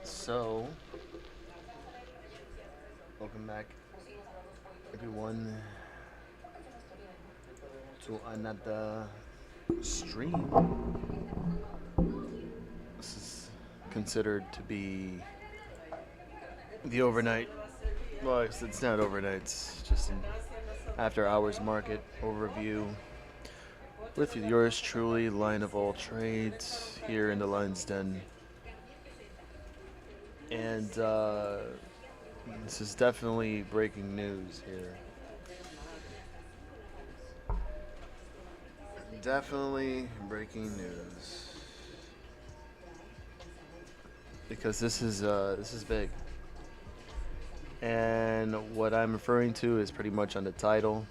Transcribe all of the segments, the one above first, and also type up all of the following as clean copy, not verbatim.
So, welcome back, everyone, to another stream. This is considered to be the overnight. Well, it's not overnight, it's just an after hours market overview with yours truly, Line of All Trades, here in the Lion's Den. And this is definitely breaking news here. Definitely breaking news. Because this is big. And what I'm referring to is pretty much on the title.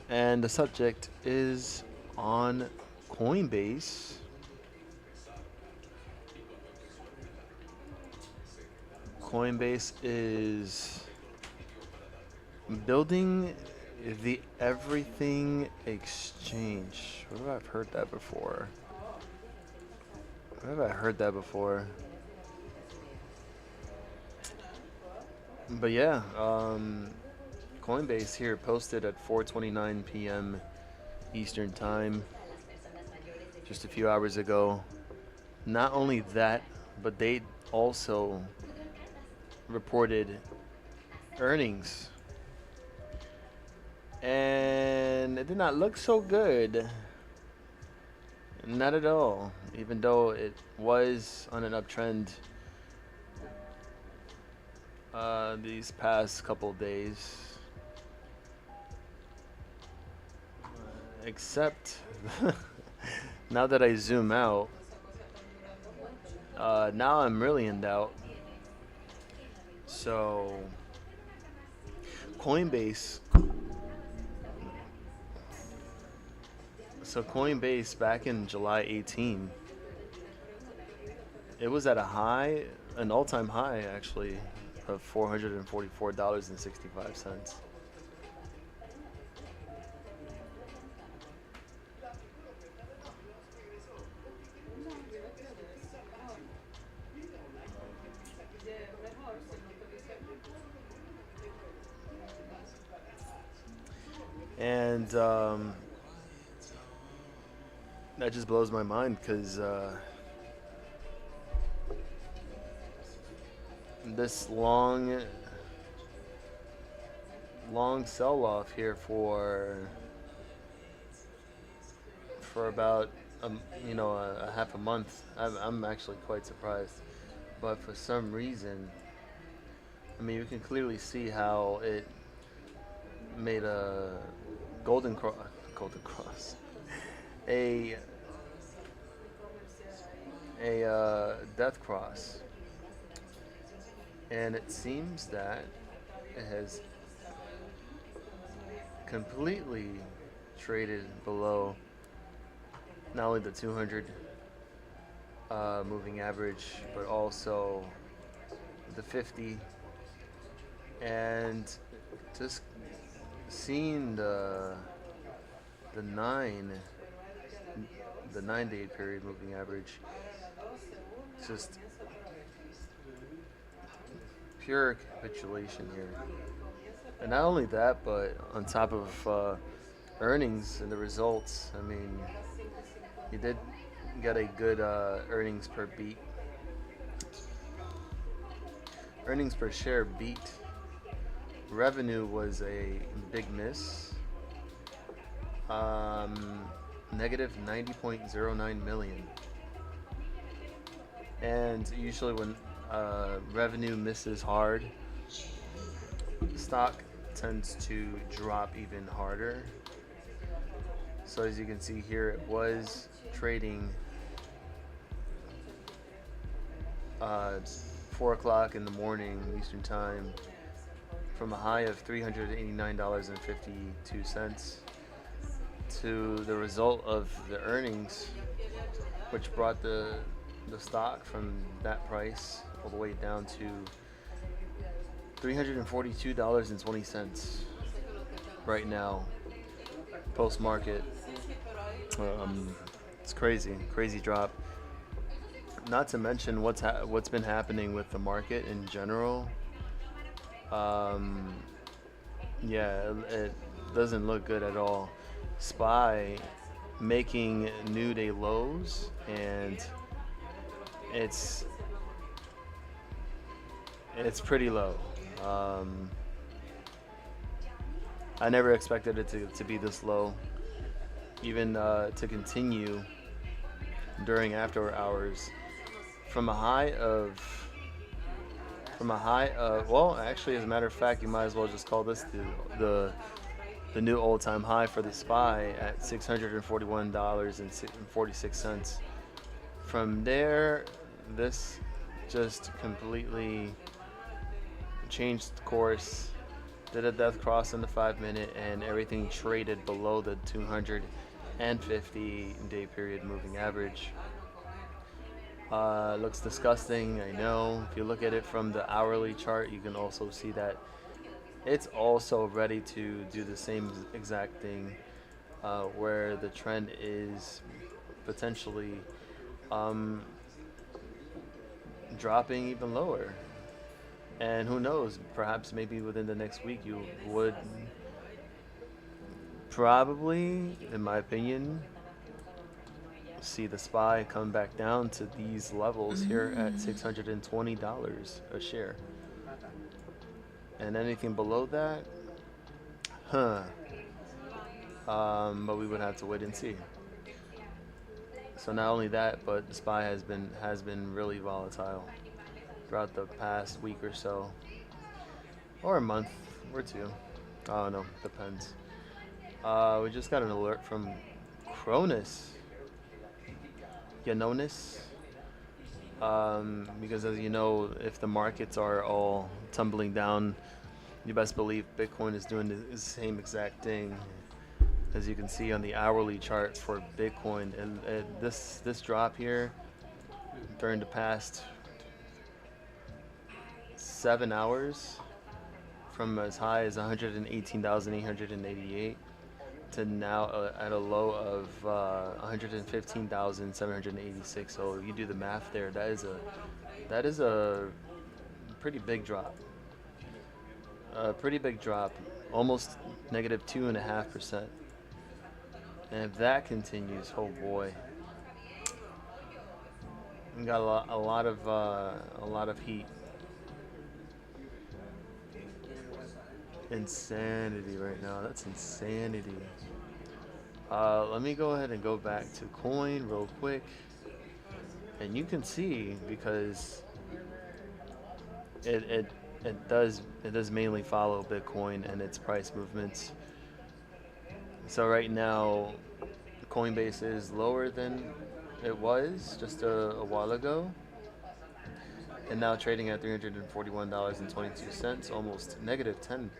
And the subject is on Coinbase. Coinbase is building the everything exchange. Where have I heard that before? Where have I heard that before? But yeah, Coinbase here posted at 4:29 p.m. Eastern Time just a few hours ago. Not only that, but they also reported earnings, and it did not look so good. Not at all, even though it was on an uptrend these past couple days. Except now that I zoom out, now I'm really in doubt. So Coinbase, Coinbase back in July 18, it was at a high, an all-time high actually, of $444.65. And that just blows my mind because this long sell-off here for about a half a month. I'm actually quite surprised, but for some reason, I mean, you can clearly see how it made a golden cross, a death cross, and it seems that it has completely traded below not only the 200 moving average, but also the 50, and just seeing the 9-day period moving average, just pure capitulation here. And not only that, but on top of earnings and the results, I mean, he did get a good earnings per beat. Earnings per share beat. Revenue was a big miss. Negative 90.09 million. And usually when revenue misses hard, the stock tends to drop even harder. So as you can see here, it was trading 4 o'clock in the morning Eastern Time from a high of $389.52 to the result of the earnings, which brought the stock from that price all the way down to $342.20 right now, post market. It's crazy drop. Not to mention what's been happening with the market in general. It doesn't look good at all. SPY making new day lows, and it's pretty low. I never expected it to be this low, even to continue during after hours from a high of well, actually, as a matter of fact, you might as well just call this the new all-time high for the SPY at $641.46. From there, this just completely changed course, did a death cross in the 5-minute, and everything traded below the 250-day period moving average. Looks disgusting, I know. If you look at it from the hourly chart, you can also see that it's also ready to do the same exact thing, where the trend is potentially dropping even lower. And who knows, perhaps maybe within the next week you would probably, in my opinion, see the SPY come back down to these levels here at $620 a share. And anything below that, but we would have to wait and see. So not only that, but the SPY has been really volatile throughout the past week or so, or a month or two. I don't know, depends. We just got an alert from Cronus. because as you know, if the markets are all tumbling down, you best believe Bitcoin is doing the same exact thing. As you can see on the hourly chart for Bitcoin, and this drop here during the past 7 hours, from as high as 118,888 to now at a low of 115,786. So you do the math there. That is a pretty big drop. A pretty big drop, almost negative 2.5%. And if that continues, oh boy, we got a lot of heat. Insanity right now. That's insanity. Let me go ahead and go back to coin real quick, and you can see because it does mainly follow Bitcoin and its price movements. So right now, Coinbase is lower than it was just a while ago, and now trading at $341.22, almost negative 10%.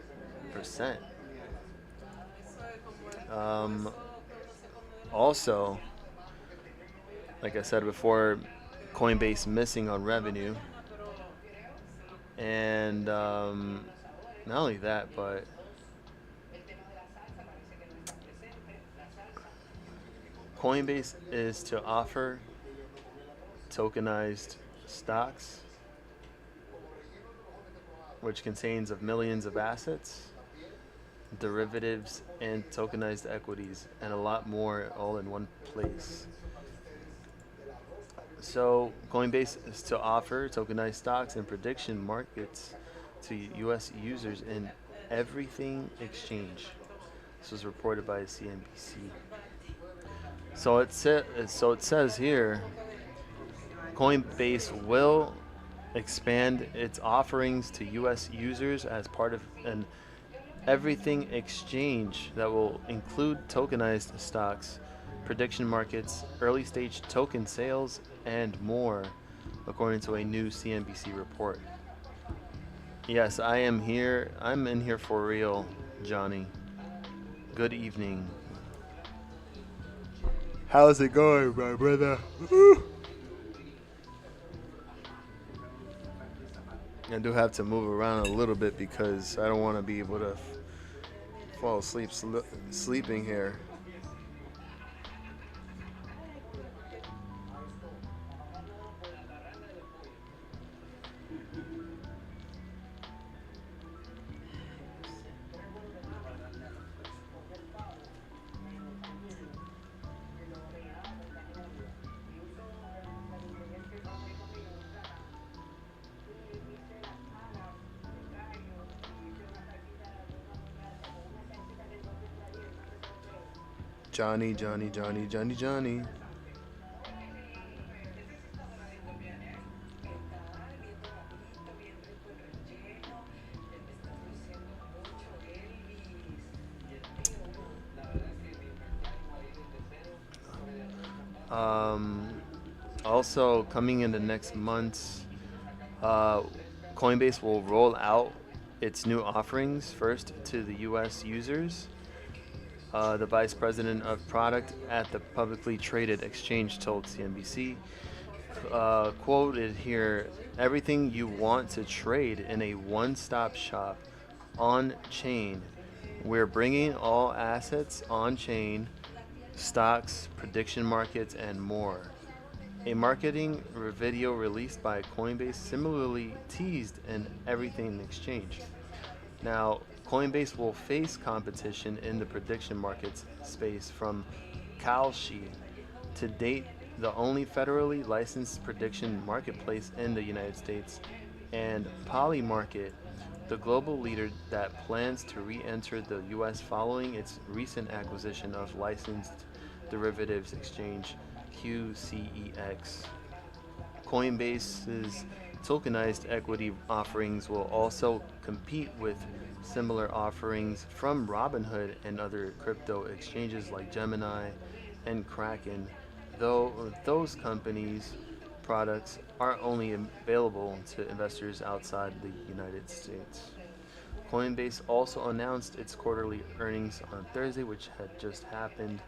Um, Also, like I said before, Coinbase missing on revenue, and not only that, but Coinbase is to offer tokenized stocks, which contains of millions of assets, derivatives, and tokenized equities, and a lot more all in one place. So Coinbase is to offer tokenized stocks and prediction markets to U.S. users in everything exchange. This was reported by CNBC. So it says here, Coinbase will expand its offerings to U.S. users as part of an everything exchange that will include tokenized stocks, prediction markets, early stage token sales, and more, according to a new CNBC report. Yes, I am here. I'm in here for real, Johnny. Good evening. How's it going, my brother? I do have to move around a little bit because I don't want to be able to fall asleep sleeping here. Johnny, Johnny, Johnny, Johnny, Johnny. Um, Also, coming in the next months, Coinbase will roll out its new offerings first to the U.S. users. The vice president of product at the publicly traded exchange told CNBC, quoted here, everything you want to trade in a one-stop shop on chain. We're bringing all assets on chain, stocks, prediction markets, and more. A marketing video released by Coinbase similarly teased an everything exchange. Now, Coinbase will face competition in the prediction markets space from Kalshi, to date the only federally licensed prediction marketplace in the United States, and Polymarket, the global leader that plans to re-enter the U.S. following its recent acquisition of licensed derivatives exchange QCEX. Coinbase's tokenized equity offerings will also compete with similar offerings from Robinhood and other crypto exchanges like Gemini and Kraken, though those companies products are only available to investors outside the United States. Coinbase also announced its quarterly earnings on Thursday, which had just happened,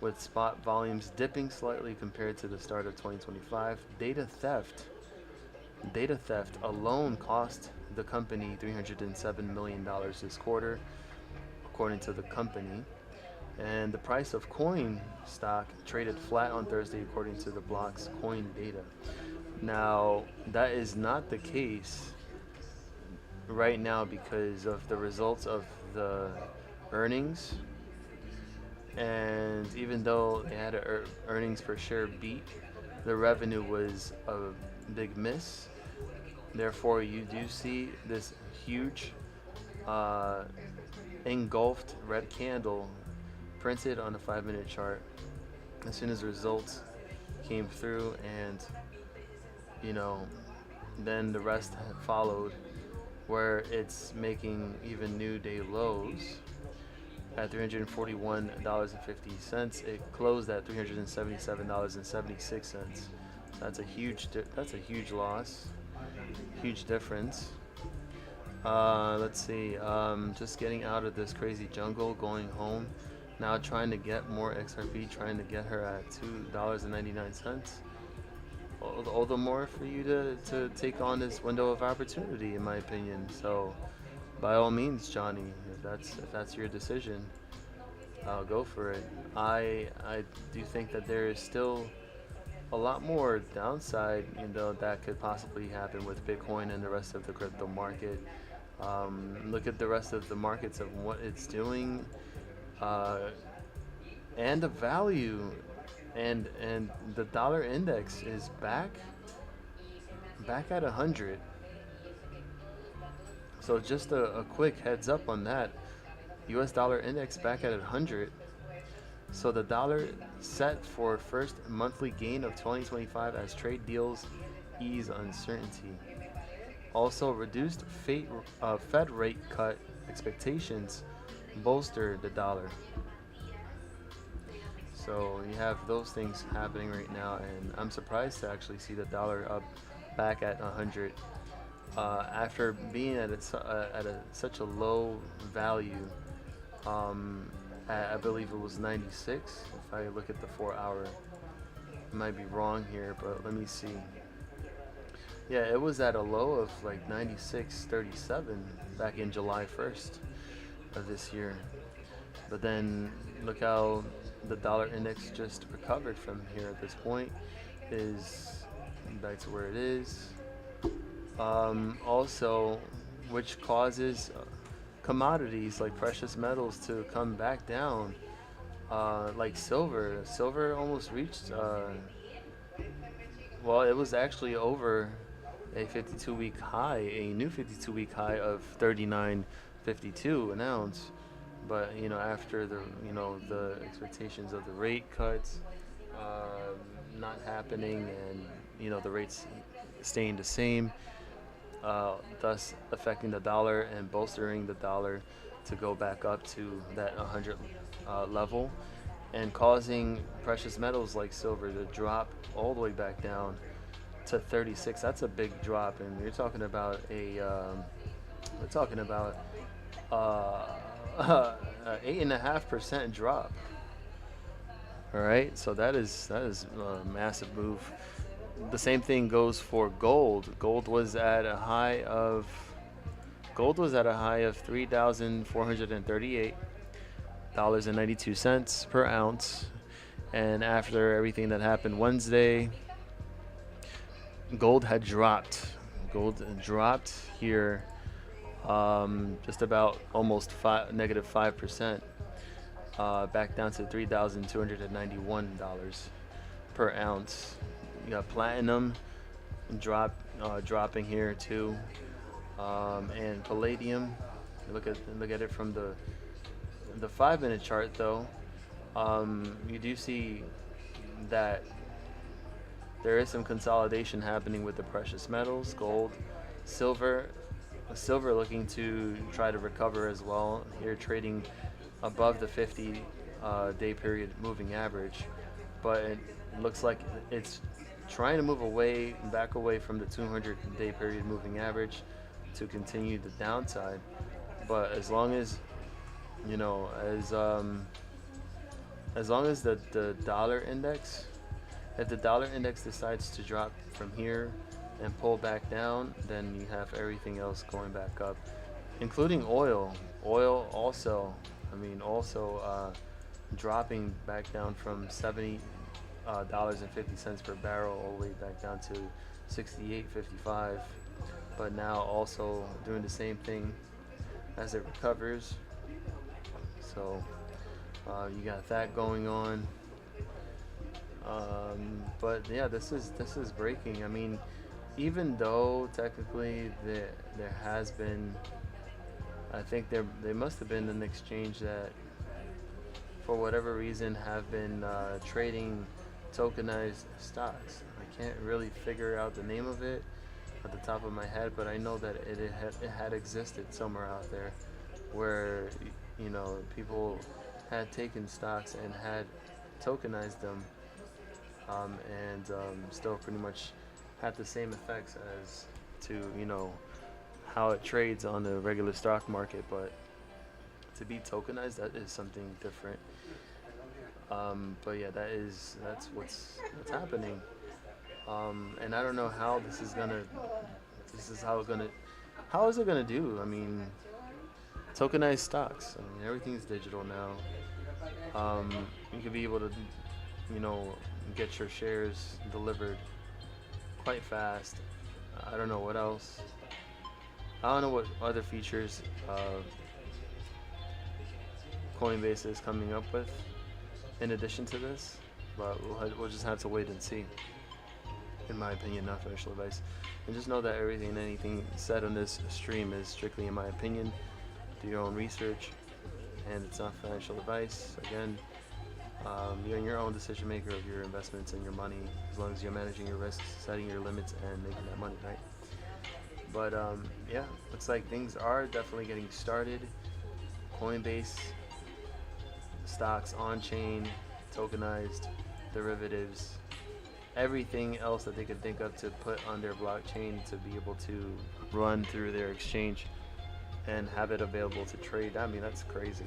with spot volumes dipping slightly compared to the start of 2025. Data theft alone cost the company $307 million this quarter, according to the company. And the price of coin stock traded flat on Thursday, according to the block's coin data. Now, that is not the case right now because of the results of the earnings. And even though they had a earnings per share beat, the revenue was a big miss. Therefore, you do see this huge engulfed red candle printed on the 5-minute chart as soon as the results came through, and you know, then the rest followed, where it's making even new day lows at $341.50. It closed at $377.76. That's a huge loss, huge difference. Let's see. Just getting out of this crazy jungle, going home. Now trying to get more XRP, trying to get her at $2.99. All the more for you to take on this window of opportunity, in my opinion. So, by all means, Johnny, if that's your decision, I'll go for it. I do think that there is still a lot more downside, that could possibly happen with Bitcoin and the rest of the crypto market. Look at the rest of the markets of what it's doing, and the value, and the dollar index is back at 100. So just a quick heads up on that. US dollar index back at 100. So the dollar set for first monthly gain of 2025 as trade deals ease uncertainty. Also, reduced Fed rate cut expectations bolster the dollar. So you have those things happening right now, and I'm surprised to actually see the dollar up back at 100 after being at such a low value. I believe it was 96. If I look at the 4-hour, I might be wrong here, but let me see. Yeah, it was at a low of like 96.37 back in July 1st of this year. But then look how the dollar index just recovered from here at this point, is back to where it is. Also, which causes commodities like precious metals to come back down, like silver. Silver almost reached, well, it was actually over a 52-week high, a new 52-week high of 39.52 an ounce. But after the expectations of the rate cuts not happening, and the rates staying the same, thus affecting the dollar and bolstering the dollar to go back up to that 100 level, and causing precious metals like silver to drop all the way back down to 36. That's a big drop, and you're talking about a 8.5% drop. All right, so that is a massive move. The same thing goes for gold. Gold was at a high of $3,438.92 per ounce, and after everything that happened Wednesday, gold had dropped. Gold dropped here, just about almost -5%, back down to $3,291 per ounce. You got platinum dropping here too, and palladium. Look at it from the 5-minute chart though. You do see that there is some consolidation happening with the precious metals, gold, silver. Silver looking to try to recover as well. Here trading above the 50-day period moving average, but it looks like it's trying to move back away from the 200-day period moving average to continue the downside. But as long as you know, as long as the dollar index, if the dollar index decides to drop from here and pull back down, then you have everything else going back up, including oil. Oil also, dropping back down from $70.50 per barrel all the way back down to 68.55. But now also doing the same thing as it recovers. So you got that going on. But yeah, this is breaking. I mean, even though technically there has been, I think there must have been an exchange that, for whatever reason, have been trading tokenized stocks. I can't really figure out the name of it at the top of my head, but I know that it had existed somewhere out there, where people had taken stocks and had tokenized them, and still pretty much had the same effects as to how it trades on the regular stock market. But to be tokenized, that is something different. But yeah, that's what's happening. And I don't know how this is how is it gonna do? I mean, tokenized stocks. I mean, everything's digital now. You could be able to, get your shares delivered quite fast. I don't know what else. I don't know what other features Coinbase is coming up with in addition to this, but we'll just have to wait and see. In my opinion, not financial advice. And just know that everything and anything said on this stream is strictly in my opinion. Do your own research, and it's not financial advice. Again, you're your own decision maker of your investments and your money, as long as you're managing your risks, setting your limits, and making that money, right? But yeah, looks like things are definitely getting started. Coinbase stocks on chain, tokenized, derivatives, everything else that they could think of to put on their blockchain to be able to run through their exchange and have it available to trade. I mean, that's crazy.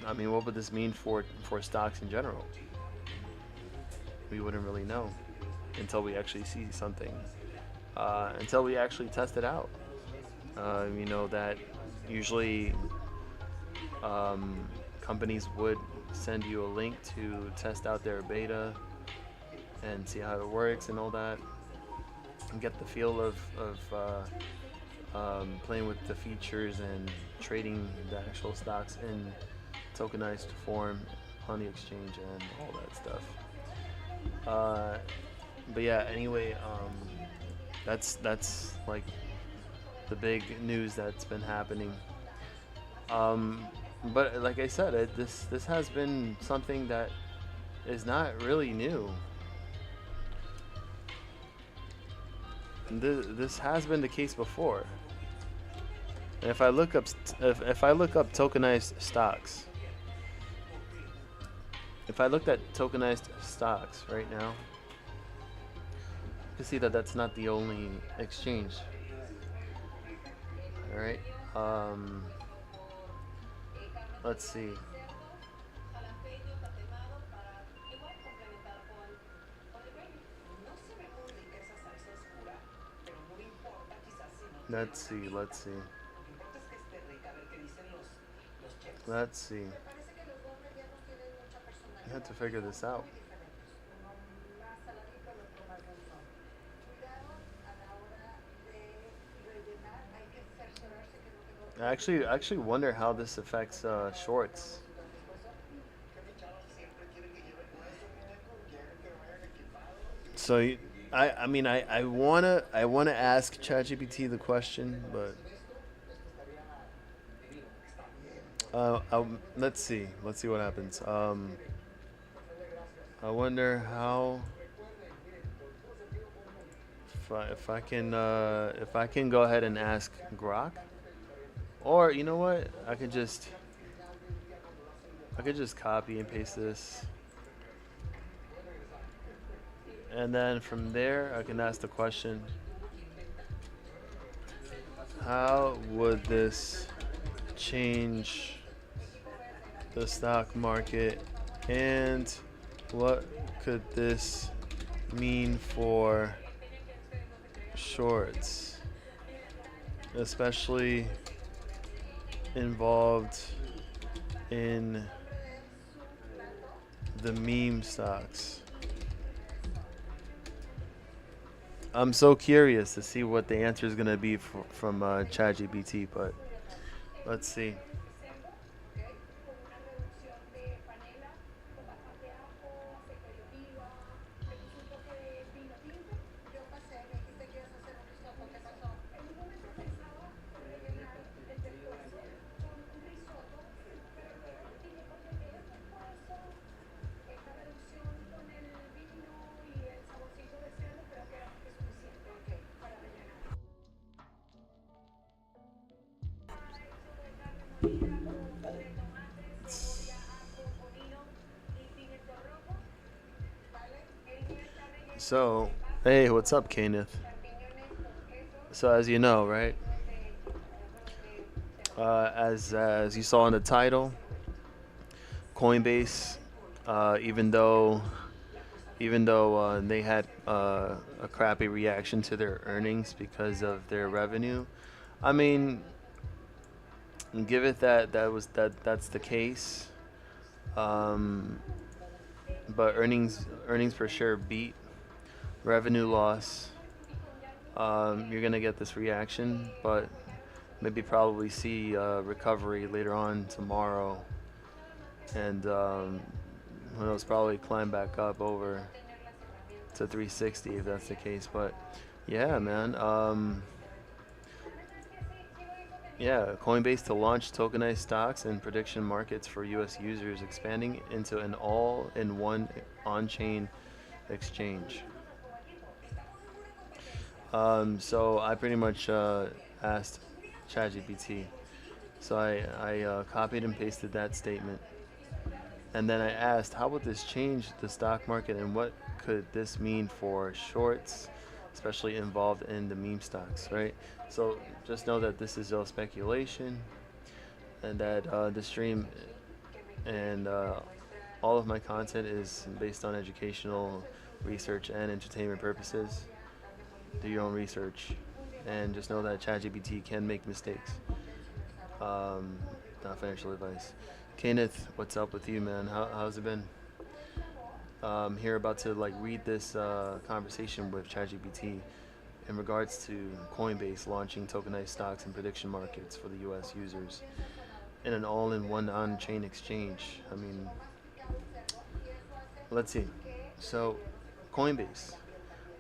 I mean, what would this mean for stocks in general? We wouldn't really know until we actually see something, until we actually test it out. That usually companies would send you a link to test out their beta and see how it works and all that, and get the feel of playing with the features and trading the actual stocks in tokenized form on the exchange and all that stuff. But yeah, anyway, that's like the big news that's been happening. But like I said, this has been something that is not really new. This has been the case before. And if I look up tokenized stocks, if I looked at tokenized stocks right now, you can see that that's not the only exchange. All right. Let's see. Let's see. I have to figure this out. I actually wonder how this affects shorts. So I wanna ask ChatGPT the question, but let's see what happens. I wonder how, if I can go ahead and ask Grok, or you know what, I could just copy and paste this And then from there, I can ask the question, how would this change the stock market, and what could this mean for shorts, especially involved in the meme stocks? I'm so curious to see what the answer is going to be from ChatGPT, but let's see. So, hey, what's up, Kenneth? So, as you know, right, as you saw in the title, Coinbase, uh, even though they had a crappy reaction to their earnings because of their revenue, I mean, give it that's the case. Um, but earnings per share beat, revenue loss. You're gonna get this reaction, but maybe probably see recovery later on tomorrow, and who knows, probably climb back up over to 360 if that's the case. But yeah, man. Yeah, Coinbase to launch tokenized stocks and prediction markets for U.S. users, expanding into an all-in-one on-chain exchange. So I pretty much asked ChatGPT. So I copied and pasted that statement. And then I asked, how would this change the stock market, and what could this mean for shorts, especially involved in the meme stocks, right? So just know that this is all speculation, and that the stream and all of my content is based on educational, research, and entertainment purposes. Do your own research, and just know that ChatGPT can make mistakes. Um, Not financial advice. Kenneth, what's up with you, man? How's it been? Here about to like read this conversation with ChatGPT in regards to Coinbase launching tokenized stocks and prediction markets for the U.S. users in an all-in-one on-chain exchange. I mean, let's see. So, Coinbase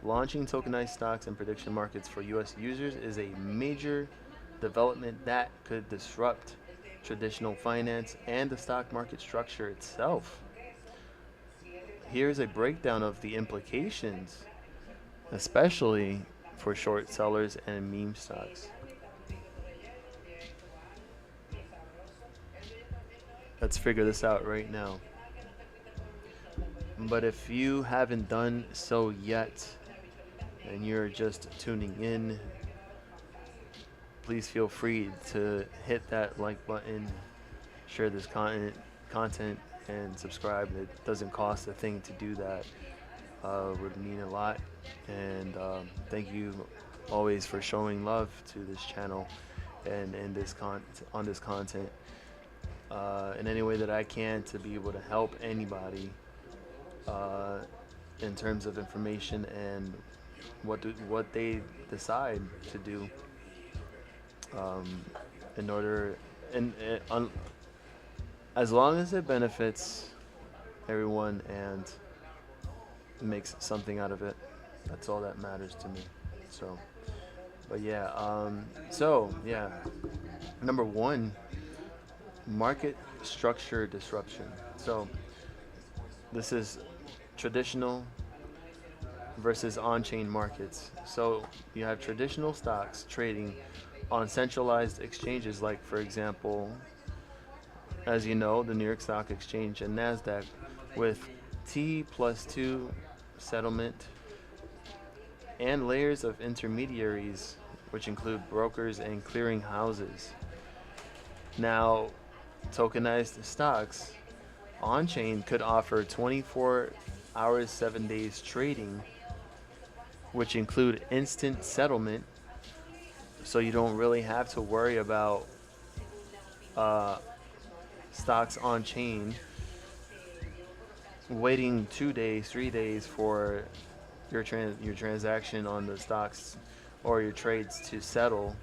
launching tokenized stocks and prediction markets for U.S. users is a major development that could disrupt traditional finance and the stock market structure itself. Here's a breakdown of the implications, especially for short sellers and meme stocks. Let's figure this out right now. But if you haven't done so yet and you're just tuning in, please feel free to hit that like button, share this content, and subscribe. It doesn't cost a thing to do that. Would mean a lot. And thank you always for showing love to this channel and on this content in any way that I can to be able to help anybody uh, in terms of information and what they decide to do um, in order and as long as it benefits everyone and makes something out of it, that's all that matters to me. So, but yeah, number one, market structure disruption. So this is traditional versus on-chain markets. So you have traditional stocks trading on centralized exchanges, like for example, as you know, the New York Stock Exchange and NASDAQ, with T+2 settlement and layers of intermediaries, which include brokers and clearing houses. Now, tokenized stocks on chain could offer 24 hours, 7 days trading, which include instant settlement, so you don't really have to worry about uh, stocks on chain waiting 2 days, 3 days for your transaction on the stocks or your trades to settle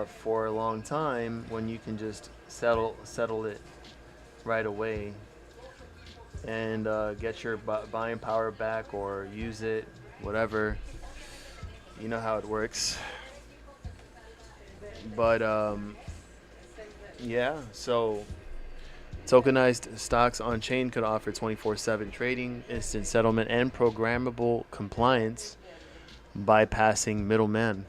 for a long time, when you can just settle it right away and get your buying power back or use it, whatever. You know how it works. But yeah, so tokenized stocks on chain could offer 24/7 trading, instant settlement, and programmable compliance, bypassing middlemen.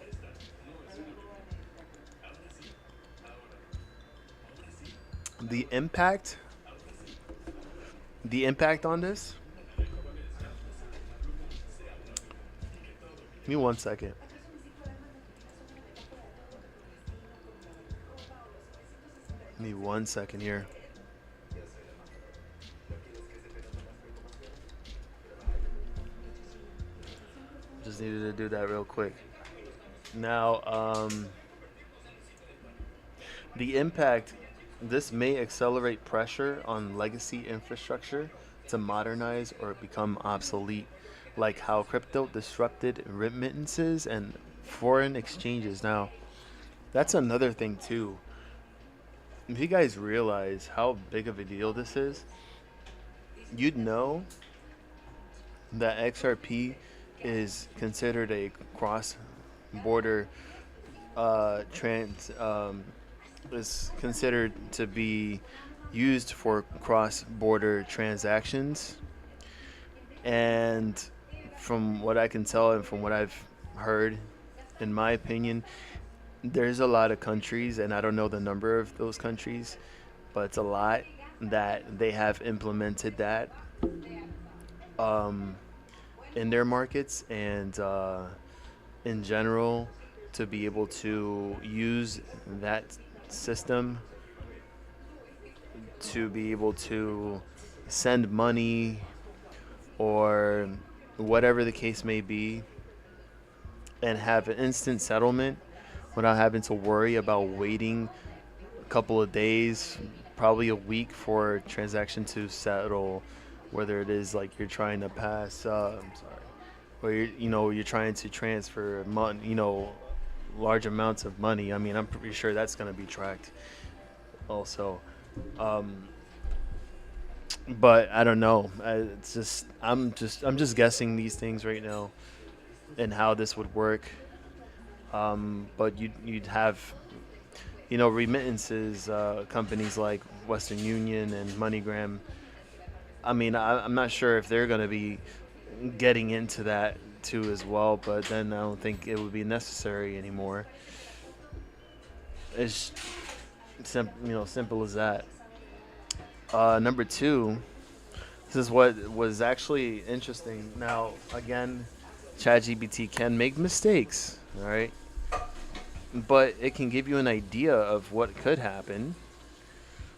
The impact, the impact on this. Give me 1 second. Give me 1 second here. Just needed to do that real quick. Now, the impact, this may accelerate pressure on legacy infrastructure to modernize or become obsolete, like how crypto disrupted remittances and foreign exchanges. Now, that's another thing too. If you guys realize how big of a deal this is, you'd know that XRP is considered a cross-border trans is considered to be used for cross-border transactions. And from what I can tell and from what I've heard, in my opinion, there's a lot of countries, and I don't know the number of those countries, but it's a lot that they have implemented that um, in their markets and in general, to be able to use that system to be able to send money or whatever the case may be and have an instant settlement without having to worry about waiting a couple of days, probably a week for a transaction to settle, whether it is like you're trying to pass, I'm sorry, or you're trying to transfer money, large amounts of money. I mean, I'm pretty sure that's going to be tracked also. Um, but I don't know. It's just I'm just guessing these things right now and how this would work. But you'd have remittances companies like Western Union and MoneyGram. I mean, I'm not sure if they're going to be getting into that too as well. But then I don't think it would be necessary anymore. It's simple as that. Number two, this is what was actually interesting. Now, again, ChatGPT can make mistakes, all right, but it can give you an idea of what could happen.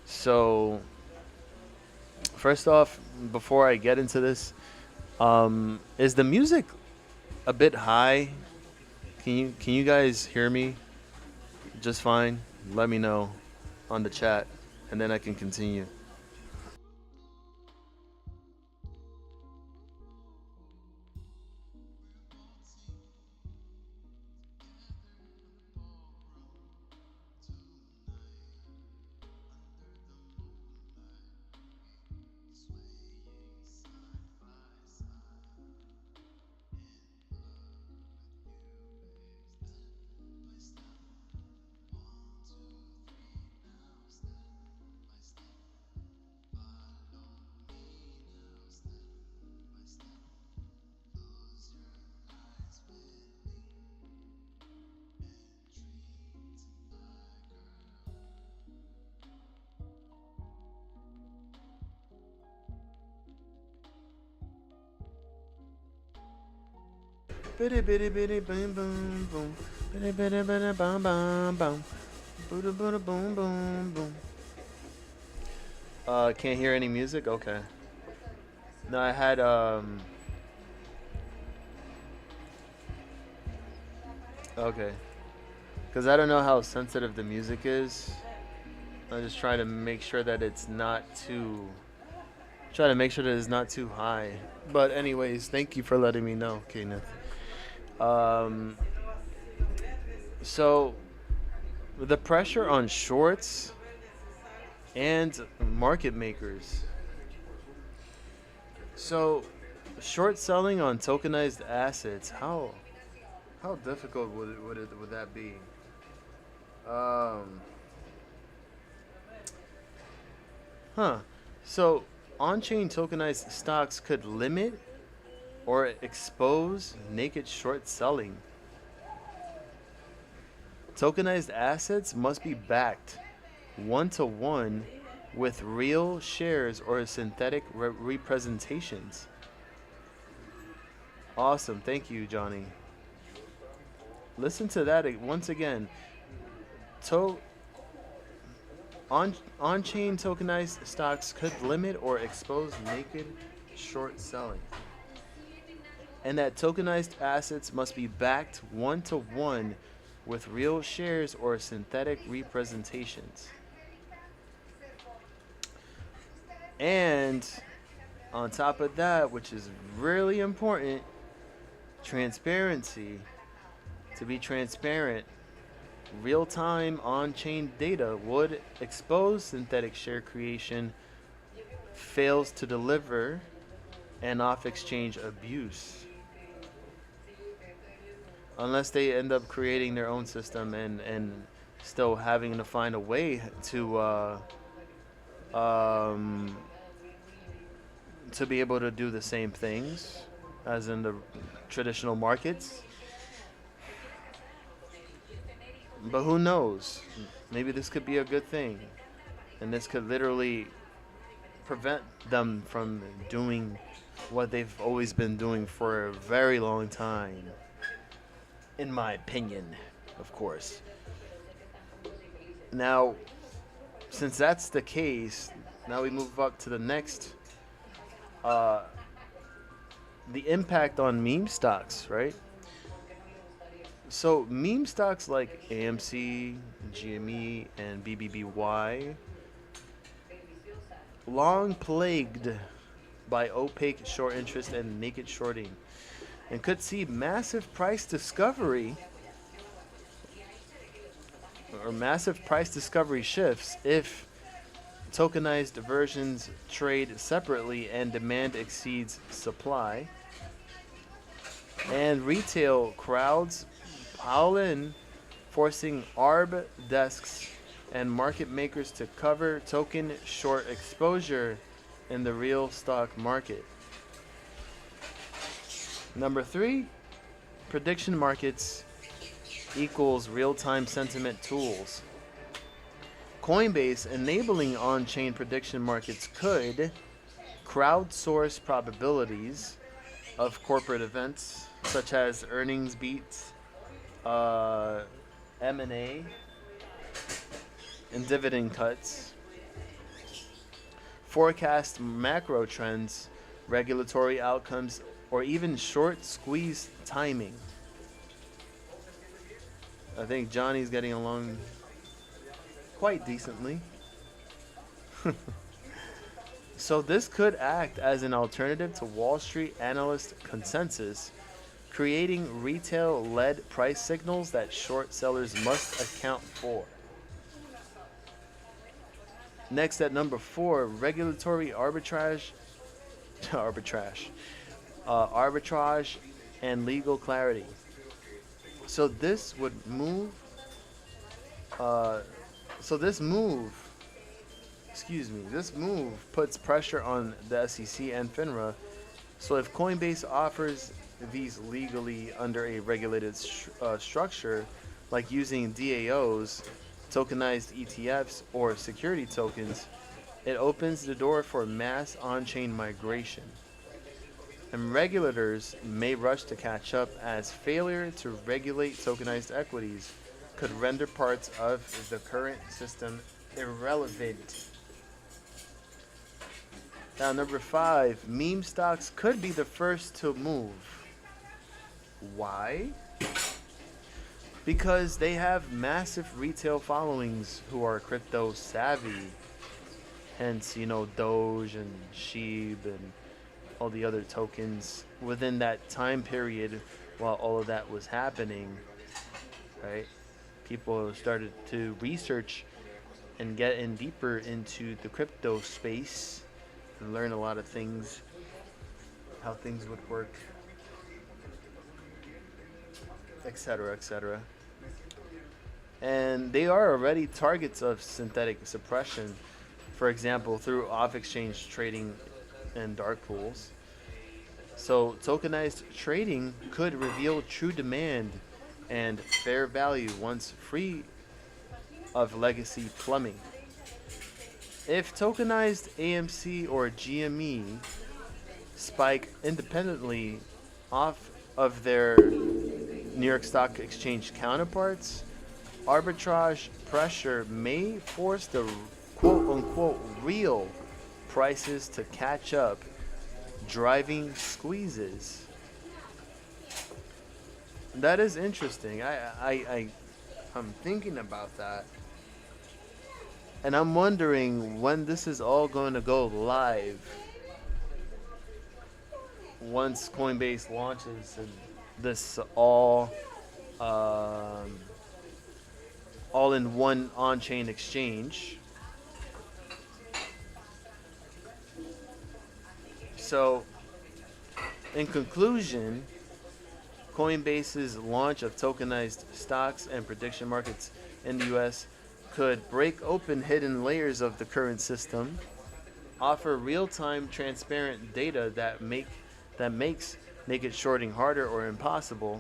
So, first off, before I get into this, is the music a bit high? Can you guys hear me just fine? Let me know on the chat, and then I can continue. Bitty bitty bitty boom boom boom. Bitty bitty bitty boom boom boom. Booda booda boom boom boom. Can't hear any music? Okay. No, I had okay. Cause I don't know how sensitive the music is. I'm just trying to make sure that it's not too. Try to make sure that it's not too high. But anyways, thank you for letting me know, Kenneth. Um, so the pressure on shorts and market makers. So short selling on tokenized assets. How difficult would that be? Um, huh. So on-chain tokenized stocks could limit or expose naked short selling. Tokenized assets must be backed one to one with real shares or synthetic representations. Awesome. Thank you, Johnny. Listen to that once again. To on-chain tokenized stocks could limit or expose naked short selling. And that tokenized assets must be backed one to one with real shares or synthetic representations. And on top of that, which is really important, transparency. To be transparent, real-time on-chain data would expose synthetic share creation, fails to deliver, and off-exchange abuse. Unless they end up creating their own system and still having to find a way to be able to do the same things as in the traditional markets. But who knows? Maybe this could be a good thing. And this could literally prevent them from doing what they've always been doing for a very long time. In my opinion, of course. Now, since that's the case, now we move up to the next. The impact on meme stocks, right? So meme stocks like AMC, GME, and BBBY, long plagued by opaque short interest and naked shorting, and could see massive price discovery shifts if tokenized versions trade separately and demand exceeds supply, and retail crowds pile in, forcing ARB desks and market makers to cover token short exposure in the real stock market. Number 3, prediction markets equals real-time sentiment tools. Coinbase enabling on-chain prediction markets could crowdsource probabilities of corporate events such as earnings beats, M&A, and dividend cuts, forecast macro trends, regulatory outcomes, or even short squeeze timing. I think Johnny's getting along quite decently. So this could act as an alternative to Wall Street analyst consensus, creating retail-led price signals that short sellers must account for. Next at number 4, regulatory arbitrage and legal clarity. So this move puts pressure on the SEC and FINRA. So if Coinbase offers these legally under a regulated structure, like using DAOs, tokenized ETFs, or security tokens, it opens the door for mass on-chain migration. and regulators may rush to catch up as failure to regulate tokenized equities could render parts of the current system irrelevant. Now, number 5, meme stocks could be the first to move. Why? Because they have massive retail followings who are crypto savvy. Hence, Doge and Sheeb and all the other tokens within that time period while all of that was happening, right? People started to research and get in deeper into the crypto space and learn a lot of things, how things would work, etc., etc. And they are already targets of synthetic suppression, for example, through off-exchange trading and dark pools. So tokenized trading could reveal true demand and fair value once free of legacy plumbing. If tokenized AMC or GME spike independently off of their New York Stock Exchange counterparts, arbitrage pressure may force the quote-unquote real prices to catch up, driving squeezes. That is interesting. I'm thinking about that. And I'm wondering when this is all going to go live. Once Coinbase launches and this all-in-one on-chain exchange. So, in conclusion, Coinbase's launch of tokenized stocks and prediction markets in the US could break open hidden layers of the current system, offer real-time transparent data that makes naked shorting harder or impossible,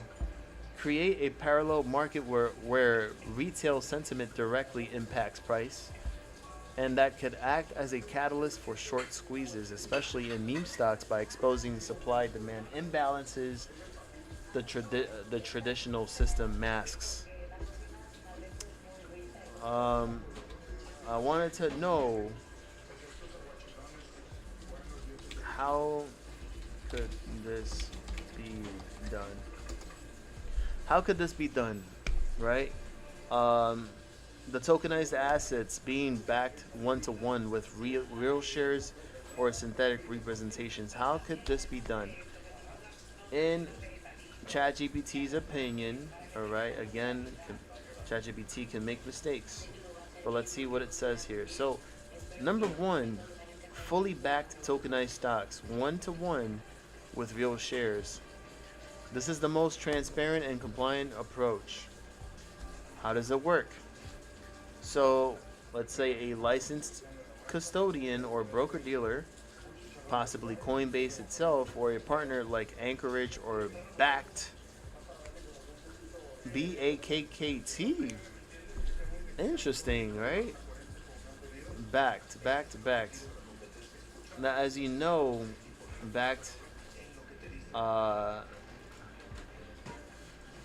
create a parallel market where retail sentiment directly impacts price, and that could act as a catalyst for short squeezes, especially in meme stocks, by exposing supply-demand imbalances the traditional system masks. I wanted to know, how could this be done? How could this be done, right? The tokenized assets being backed one-to-one with real shares or synthetic representations. How could this be done? In ChatGPT's opinion, all right, again, ChatGPT can make mistakes, but let's see what it says here. So, number 1, fully backed tokenized stocks, one-to-one with real shares. This is the most transparent and compliant approach. How does it work? So, let's say a licensed custodian or broker-dealer, possibly Coinbase itself, or a partner like Anchorage or Backed, BAKKT. Interesting, right? Backed. Now, as you know, Backed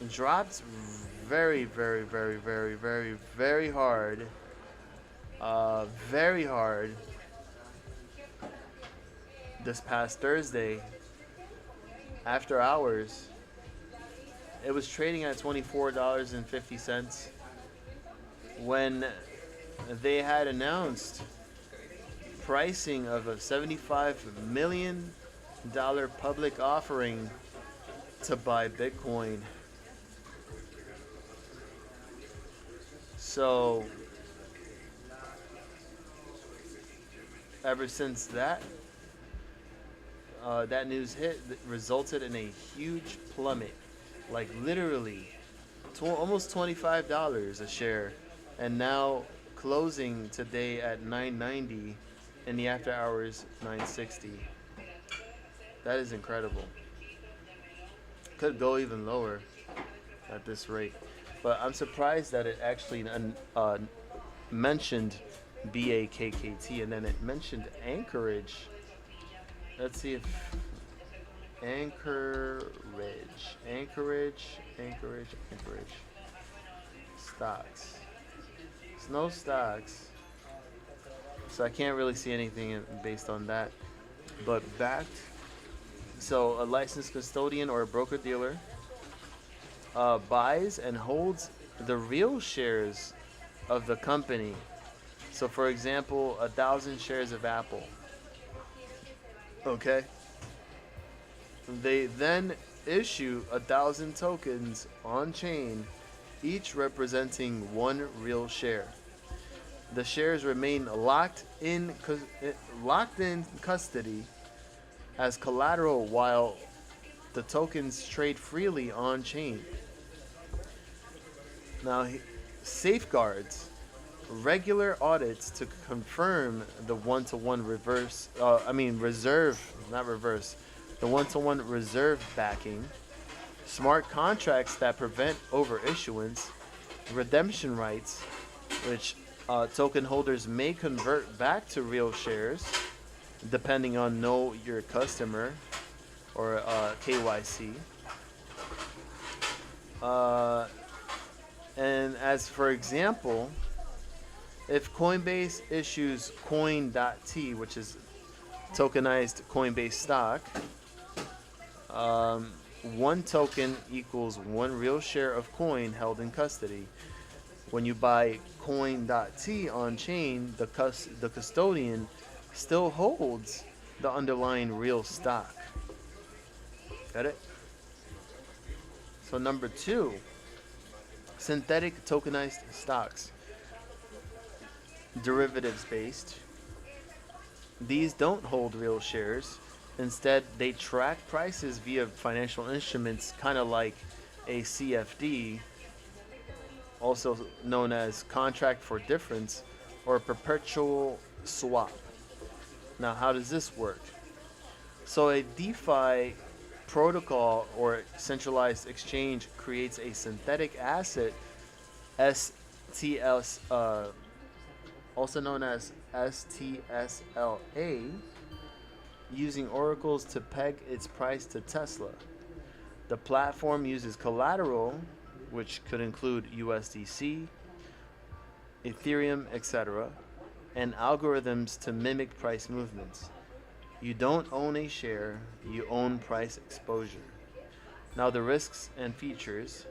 dropped very hard. Very hard this past Thursday after hours. It was trading at $24.50 when they had announced pricing of a $75 million public offering to buy Bitcoin. So ever since that news hit, resulted in a huge plummet, like literally almost $25 a share, and now closing today at $9.90, in the after hours $9.60. That is incredible. Could go even lower at this rate, but I'm surprised that it actually mentioned BAKKT and then it mentioned Anchorage. Let's see if Anchorage. Stocks. It's no stocks. So I can't really see anything based on that. But backed. So a licensed custodian or a broker dealer buys and holds the real shares of the company. So for example, 1,000 shares of Apple. Okay. They then issue 1,000 tokens on chain, each representing one real share. The shares remain locked in custody as collateral while the tokens trade freely on chain. Now, safeguards. Regular audits to confirm the one-to-one the one-to-one reserve backing, smart contracts that prevent over-issuance, redemption rights, which token holders may convert back to real shares, depending on know your customer or KYC. And as for example, if Coinbase issues coin.t, which is tokenized Coinbase stock, one token equals one real share of coin held in custody. When you buy coin.t on chain, the custodian still holds the underlying real stock. Got it? So number 2, synthetic tokenized stocks. Derivatives based. These don't hold real shares. Instead, they track prices via financial instruments, kind of like a CFD, also known as contract for difference or perpetual swap. Now, how does this work? So a DeFi protocol or centralized exchange creates a synthetic asset, STS, also known as STSLA, using oracles to peg its price to Tesla. The platform uses collateral, which could include USDC, Ethereum, etc., and algorithms to mimic price movements. You don't own a share, you own price exposure. Now the risks and features.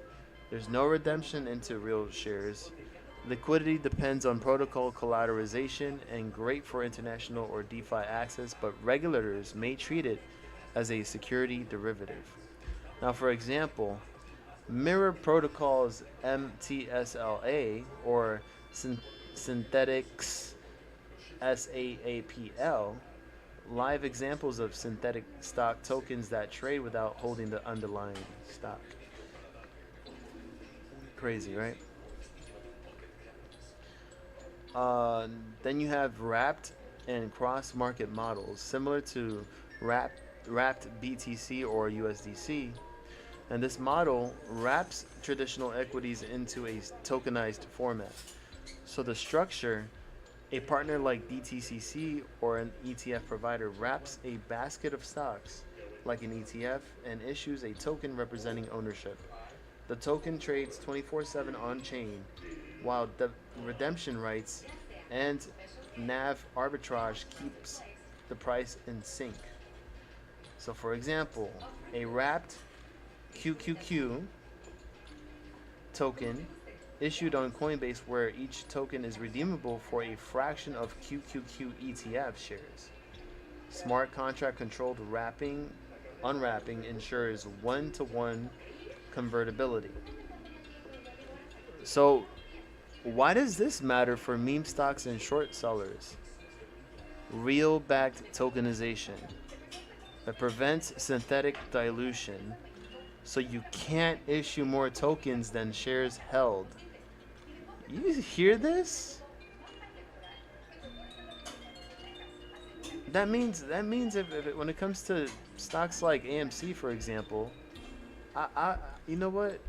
There's no redemption into real shares. Liquidity depends on protocol collateralization and great for international or DeFi access, but regulators may treat it as a security derivative. Now, for example, Mirror Protocol's MTSLA or Synthetics SAAPL, live examples of synthetic stock tokens that trade without holding the underlying stock. Crazy, right? Then you have wrapped and cross-market models similar to wrapped BTC or USDC, and this model wraps traditional equities into a tokenized format. So the structure, a partner like DTCC or an ETF provider wraps a basket of stocks like an ETF and issues a token representing ownership. The token trades 24/7 on chain, while the redemption rights and NAV arbitrage keeps the price in sync. So for example, a wrapped QQQ token issued on Coinbase, where each token is redeemable for a fraction of QQQ ETF shares. Smart contract controlled unwrapping ensures one-to-one convertibility. So why does this matter for meme stocks and short sellers? Real backed tokenization. It prevents synthetic dilution, so you can't issue more tokens than shares held. You hear this? That means if when it comes to stocks like AMC, for example, I you know what?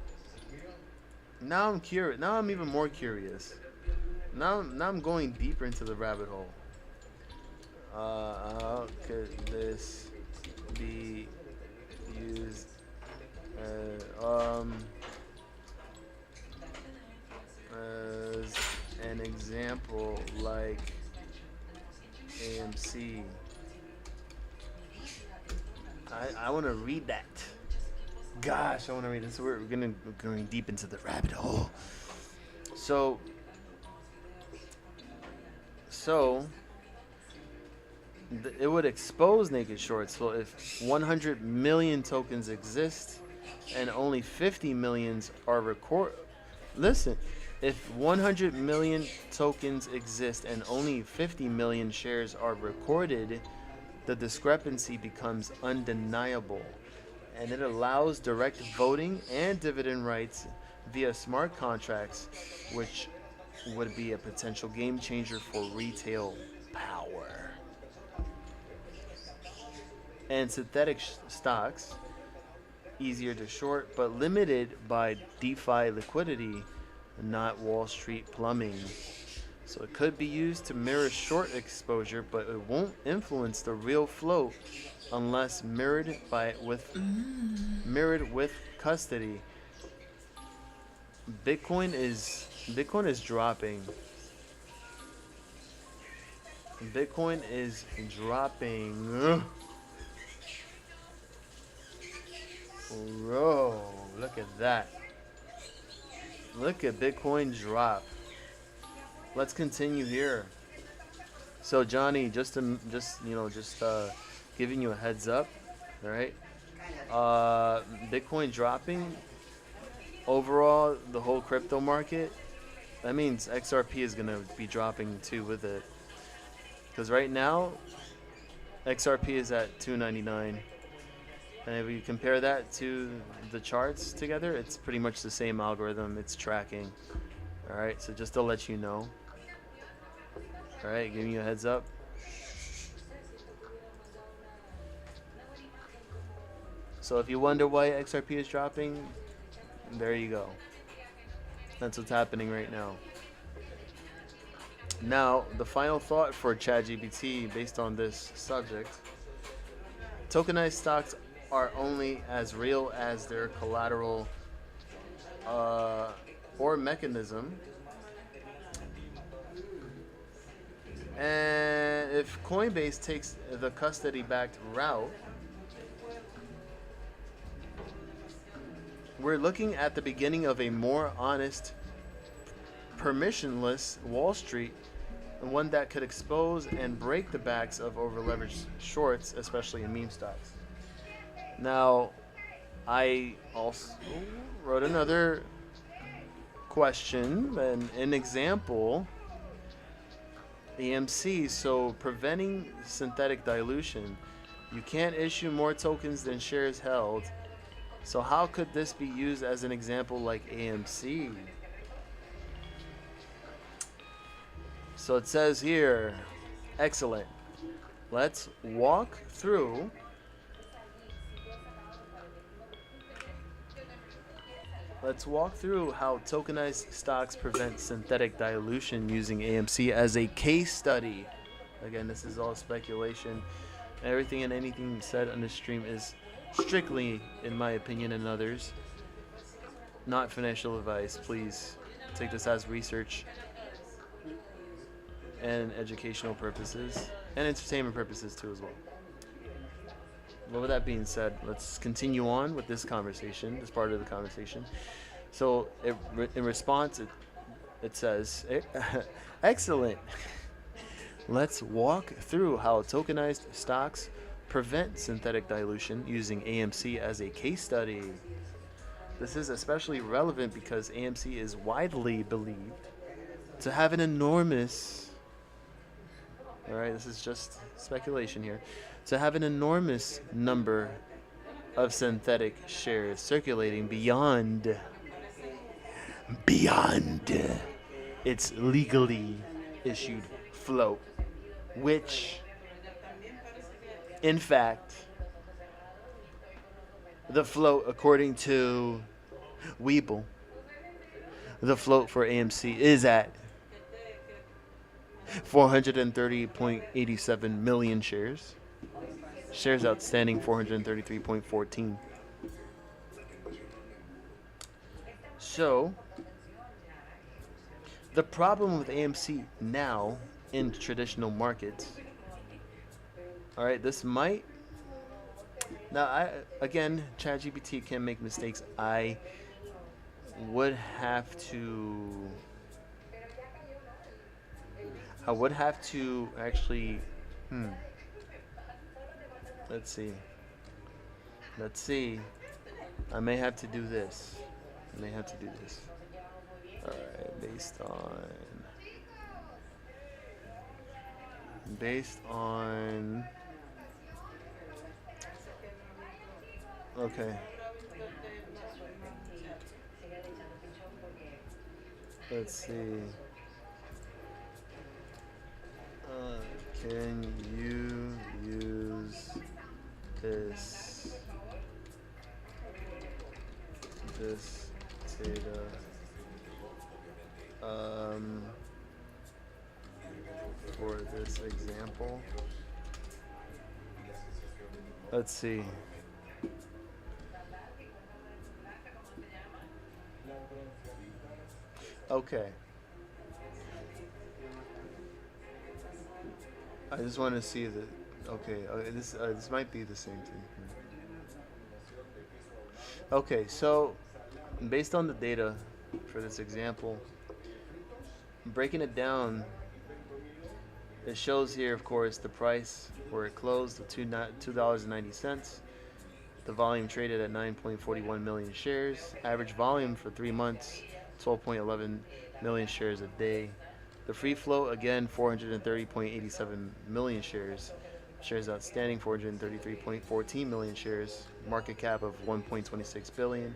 Now I'm curious. Now I'm even more curious. Now I'm going deeper into the rabbit hole. How could this be used as an example like AMC. I want to read that. Gosh, I want to read it. So we're going deep into the rabbit hole. So it would expose naked shorts. So if 100 million tokens exist and only 50 millions are listen, if 100 million tokens exist and only 50 million shares are recorded, the discrepancy becomes undeniable, and it allows direct voting and dividend rights via smart contracts, which would be a potential game changer for retail power. And synthetic stocks, easier to short, but limited by DeFi liquidity, not Wall Street plumbing. So it could be used to mirror short exposure, but it won't influence the real float unless mirrored with custody. Bitcoin is dropping. Bitcoin is dropping. Bro, look at that. Look at Bitcoin drop. Let's continue here. So Johnny, just giving you a heads up, all right? Bitcoin dropping. Overall, the whole crypto market, that means XRP is gonna be dropping too with it. Because right now, XRP is at 299. And if you compare that to the charts together, it's pretty much the same algorithm it's tracking. Alright, so just to let you know. Alright, giving you a heads up. So if you wonder why XRP is dropping, there you go. That's what's happening right now. Now, the final thought for ChatGPT based on this subject. Tokenized stocks are only as real as their collateral or mechanism. And if Coinbase takes the custody-backed route, we're looking at the beginning of a more honest, permissionless Wall Street, and one that could expose and break the backs of over-leveraged shorts, especially in meme stocks. Now, I also wrote another question, an example. AMC, so preventing synthetic dilution. You can't issue more tokens than shares held. So how could this be used as an example like AMC? So it says here, excellent. Let's walk through how tokenized stocks prevent synthetic dilution using AMC as a case study. Again, this is all speculation. Everything and anything said on this stream is strictly, in my opinion and others, not financial advice. Please take this as research and educational purposes and entertainment purposes too as well. Well, with that being said, let's continue on with this conversation, this part of the conversation. So in response, it says, excellent. Let's walk through how tokenized stocks prevent synthetic dilution using AMC as a case study. This is especially relevant because AMC is widely believed to have an enormous, all right, this is just speculation here, to have an enormous number of synthetic shares circulating beyond its legally issued float, which in fact the float, according to Webull, the float for AMC is at 430.87 million shares. Shares outstanding 433.14. So, the problem with AMC now in traditional markets, all right, this might now again, ChatGPT can make mistakes. Would have to I would have to actually hmm let's see. Let's see. I may have to do this. I may have to do this. All right, based on okay. Let's see. Can you use this this data for this example? Let's see. Okay. I just want to see the. Okay, this might be the same thing. Okay, so based on the data for this example, breaking it down, it shows here, of course, the price where it closed of $2.90. The volume traded at 9.41 million shares. Average volume for 3 months, 12.11 million shares a day. The free float, again, 430.87 million shares. Shares outstanding, 433.14 million shares. Market cap of 1.26 billion.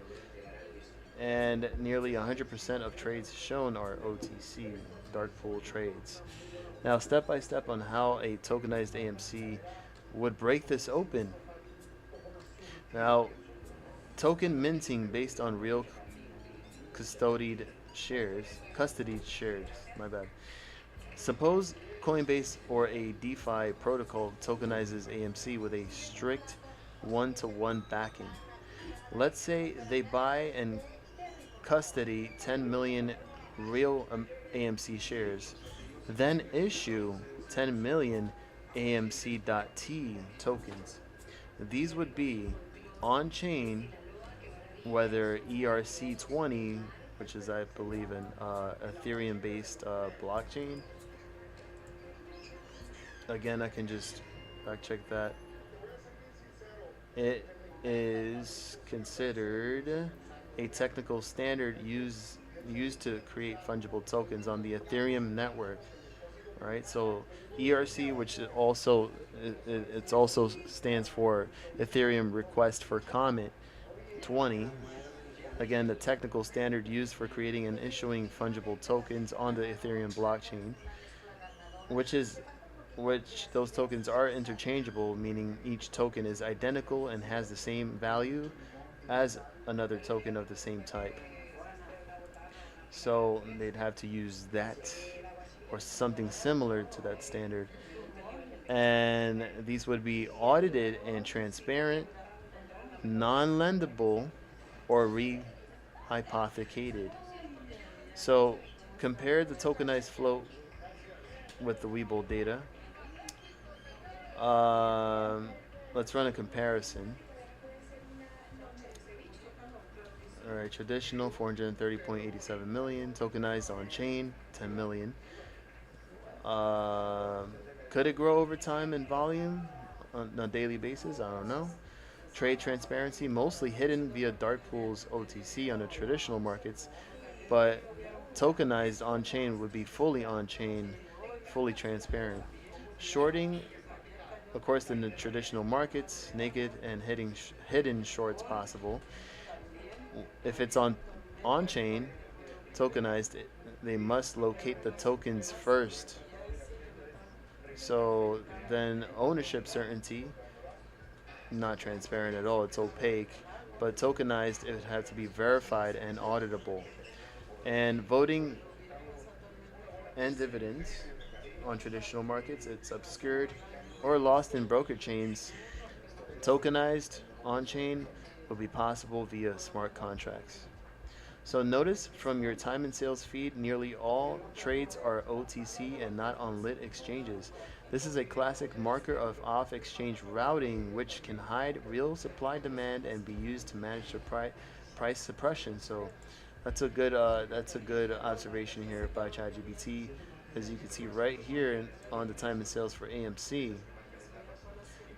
And nearly 100% of trades shown are OTC, dark pool trades. Now, step by step on how a tokenized AMC would break this open. Now, token minting based on real custodied shares, my bad. Suppose Coinbase or a DeFi protocol tokenizes AMC with a strict one-to-one backing. Let's say they buy and custody 10 million real AMC shares, then issue 10 million AMC.T tokens. These would be on-chain, whether ERC20, which is, I believe, an Ethereum-based blockchain. Again, I can just fact check that. It is considered a technical standard used to create fungible tokens on the Ethereum network. All right, so ERC, which also it also stands for Ethereum Request for Comment 20. Again, the technical standard used for creating and issuing fungible tokens on the Ethereum blockchain, which those tokens are interchangeable, meaning each token is identical and has the same value as another token of the same type. So they'd have to use that or something similar to that standard. And these would be audited and transparent, non-lendable, or re-hypothecated. So compare the tokenized float with the Webull data. Let's run a comparison. All right, traditional 430.87 million, tokenized on chain 10 million. Could it grow over time in volume on a daily basis? I don't know. Trade transparency mostly hidden via dark pools OTC on the traditional markets, but tokenized on chain would be fully on chain, fully transparent. Shorting, of course, in the traditional markets, naked and hidden shorts possible. If it's on chain, tokenized, they must locate the tokens first. So then ownership certainty, not transparent at all, it's opaque. But tokenized, it would have to be verified and auditable. And voting and dividends on traditional markets, it's obscured or lost in broker chains Tokenized on-chain will be possible via smart contracts. So notice from your time and sales feed, nearly all trades are OTC and not on lit exchanges. This is a classic marker of off-exchange routing, which can hide real supply demand and be used to manage the price suppression. So that's a good observation here by ChatGPT, as you can see right here on the time and sales for AMC.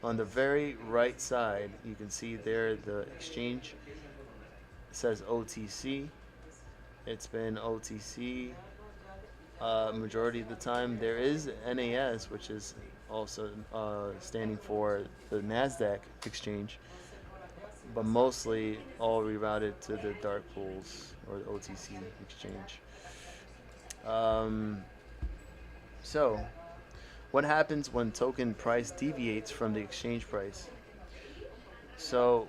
On the very right side, you can see there the exchange says OTC. It's been OTC majority of the time. There is NAS, which is also standing for the NASDAQ exchange, but mostly all rerouted to the dark pools or the OTC exchange. Um, so, what happens when token price deviates from the exchange price? So,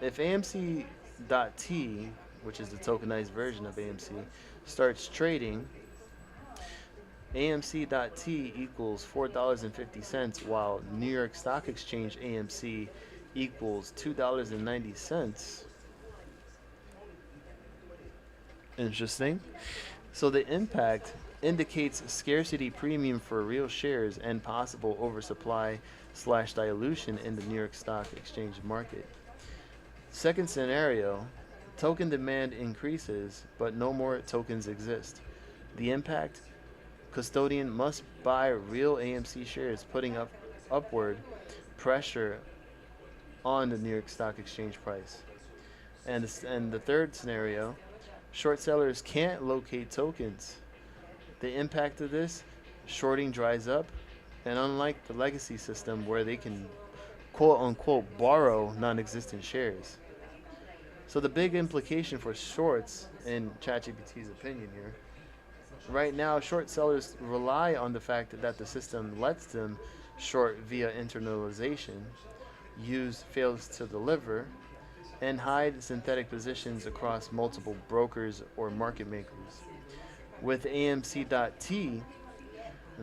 if AMC.T, which is the tokenized version of AMC, starts trading, AMC.T equals $4.50, while New York Stock Exchange AMC equals $2.90. Interesting. So the impact indicates scarcity premium for real shares and possible oversupply slash dilution in the New York Stock Exchange market. Second scenario, token demand increases, but no more tokens exist. The impact, custodian must buy real AMC shares, putting upward pressure on the New York Stock Exchange price. And the third scenario, short sellers can't locate tokens. The impact of this, shorting dries up, and unlike the legacy system where they can quote unquote borrow non-existent shares. So the big implication for shorts, in ChatGPT's opinion here, right now short sellers rely on the fact that the system lets them short via internalization, use fails to deliver, and hide synthetic positions across multiple brokers or market makers. With AMC.T,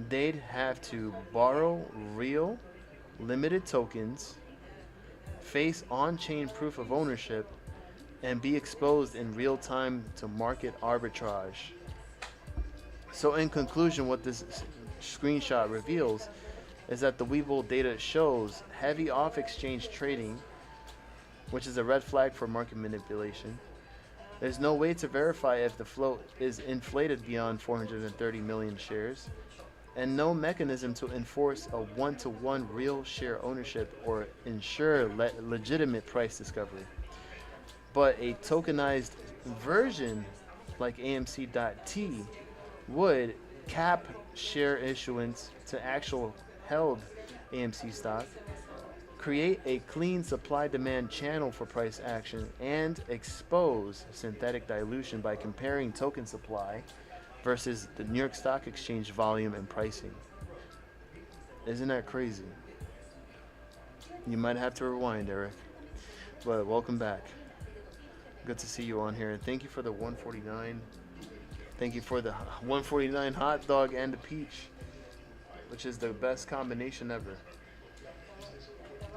they'd have to borrow real, limited tokens, face on-chain proof of ownership, and be exposed in real time to market arbitrage. So in conclusion, what this screenshot reveals is that the Webull data shows heavy off-exchange trading, which is a red flag for market manipulation. There's no way to verify if the float is inflated beyond 430 million shares, and no mechanism to enforce a one-to-one real share ownership or ensure legitimate price discovery. But a tokenized version like AMC.T would cap share issuance to actual held AMC stock, create a clean supply-demand channel for price action, and expose synthetic dilution by comparing token supply versus the New York Stock Exchange volume and pricing. Isn't that crazy? You might have to rewind, Eric. But welcome back. Good to see you on here. And thank you for the 149. Thank you for the 149 hot dog and the peach, which is the best combination ever.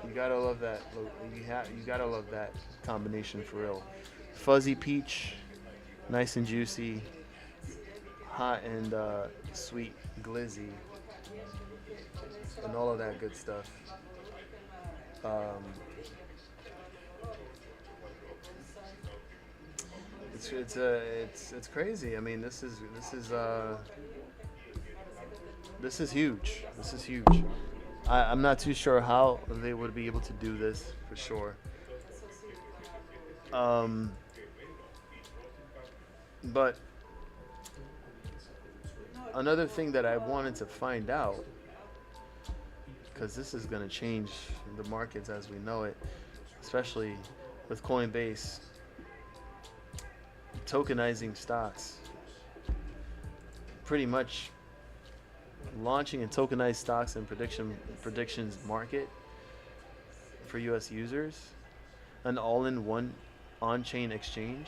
You gotta love that. You gotta love that combination for real. Fuzzy peach, nice and juicy, hot and sweet glizzy, and all of that good stuff. It's crazy. I mean, this is huge. This is huge. I'm not too sure how they would be able to do this for sure. But another thing that I wanted to find out, because this is going to change the markets as we know it, especially with Coinbase tokenizing stocks, pretty much launching a tokenized stocks and predictions market for US users, an all-in-one on-chain exchange.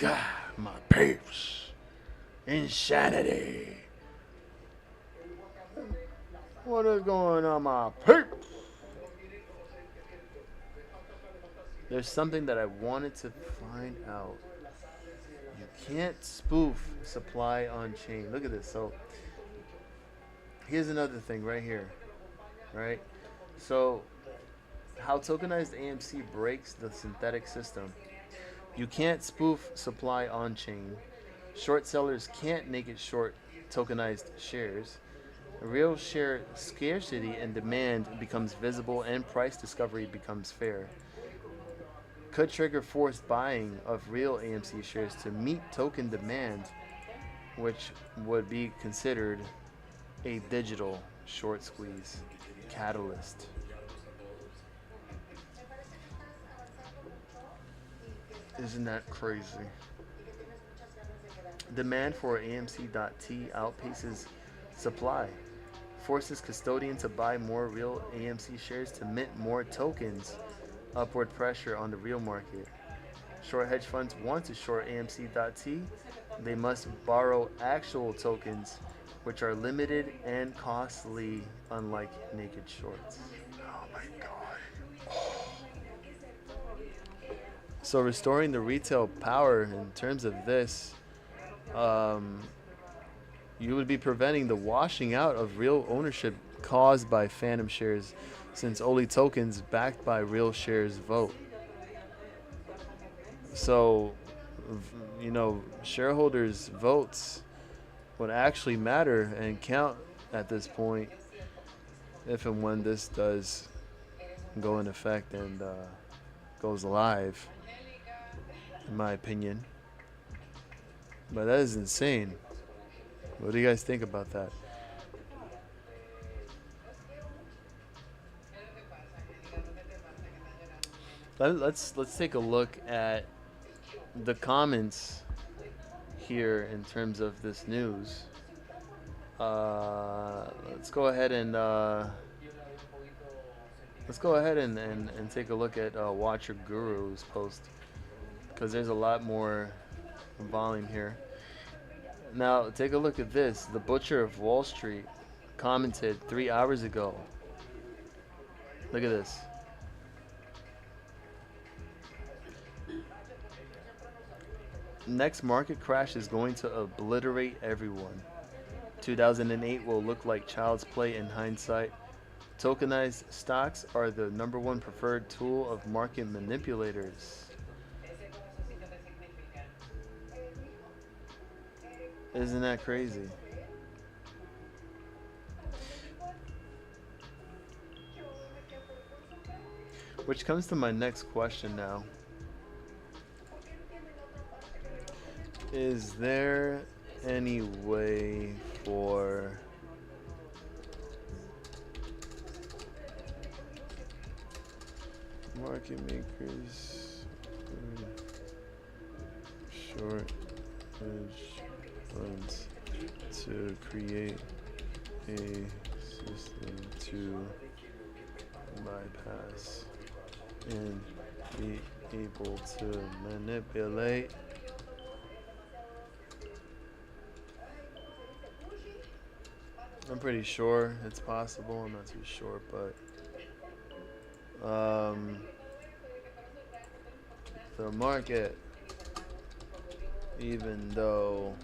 God, my peeps, insanity. What is going on, my people? There's something that I wanted to find out. You can't spoof supply on chain. Look at this. So here's another thing right here. Right? So how tokenized AMC breaks the synthetic system. You can't spoof supply on chain. Short sellers can't naked short tokenized shares. Real share scarcity and demand becomes visible and price discovery becomes fair. Could trigger forced buying of real AMC shares to meet token demand, which would be considered a digital short squeeze catalyst. Isn't that crazy? Demand for AMC.T outpaces supply, forces custodian to buy more real AMC shares to mint more tokens, upward pressure on the real market. Short hedge funds want to short AMC.T, they must borrow actual tokens, which are limited and costly, unlike naked shorts. Oh my god. So restoring the retail power in terms of this, you would be preventing the washing out of real ownership caused by phantom shares, since only tokens backed by real shares vote. So, shareholders' votes would actually matter and count at this point if and when this does go in effect and goes live, in my opinion. But that is insane. What do you guys think about that? Let's take a look at the comments here in terms of this news. Let's go ahead and take a look at Watcher Guru's post, because there's a lot more volume here. Now take a look at this. The Butcher of Wall Street commented 3 hours ago. Look at this. Next market crash is going to obliterate everyone. 2008 will look like child's play in hindsight. Tokenized stocks are the #1 preferred tool of market manipulators. Isn't that crazy? Which comes to my next question now. Is there any way for market makers, short hedge funds to create a system to bypass and be able to manipulate? I'm pretty sure it's possible. I'm not too sure, but the market, even though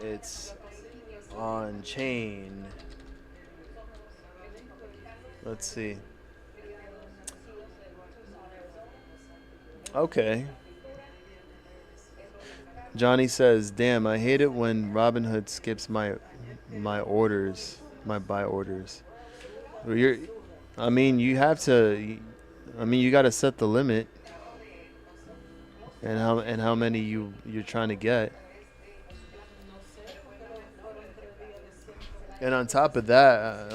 it's on chain, let's see. Okay. Johnny says, "Damn, I hate it when Robinhood skips my orders, my buy orders." You have to. You got to set the limit, and how many you're trying to get. And on top of that,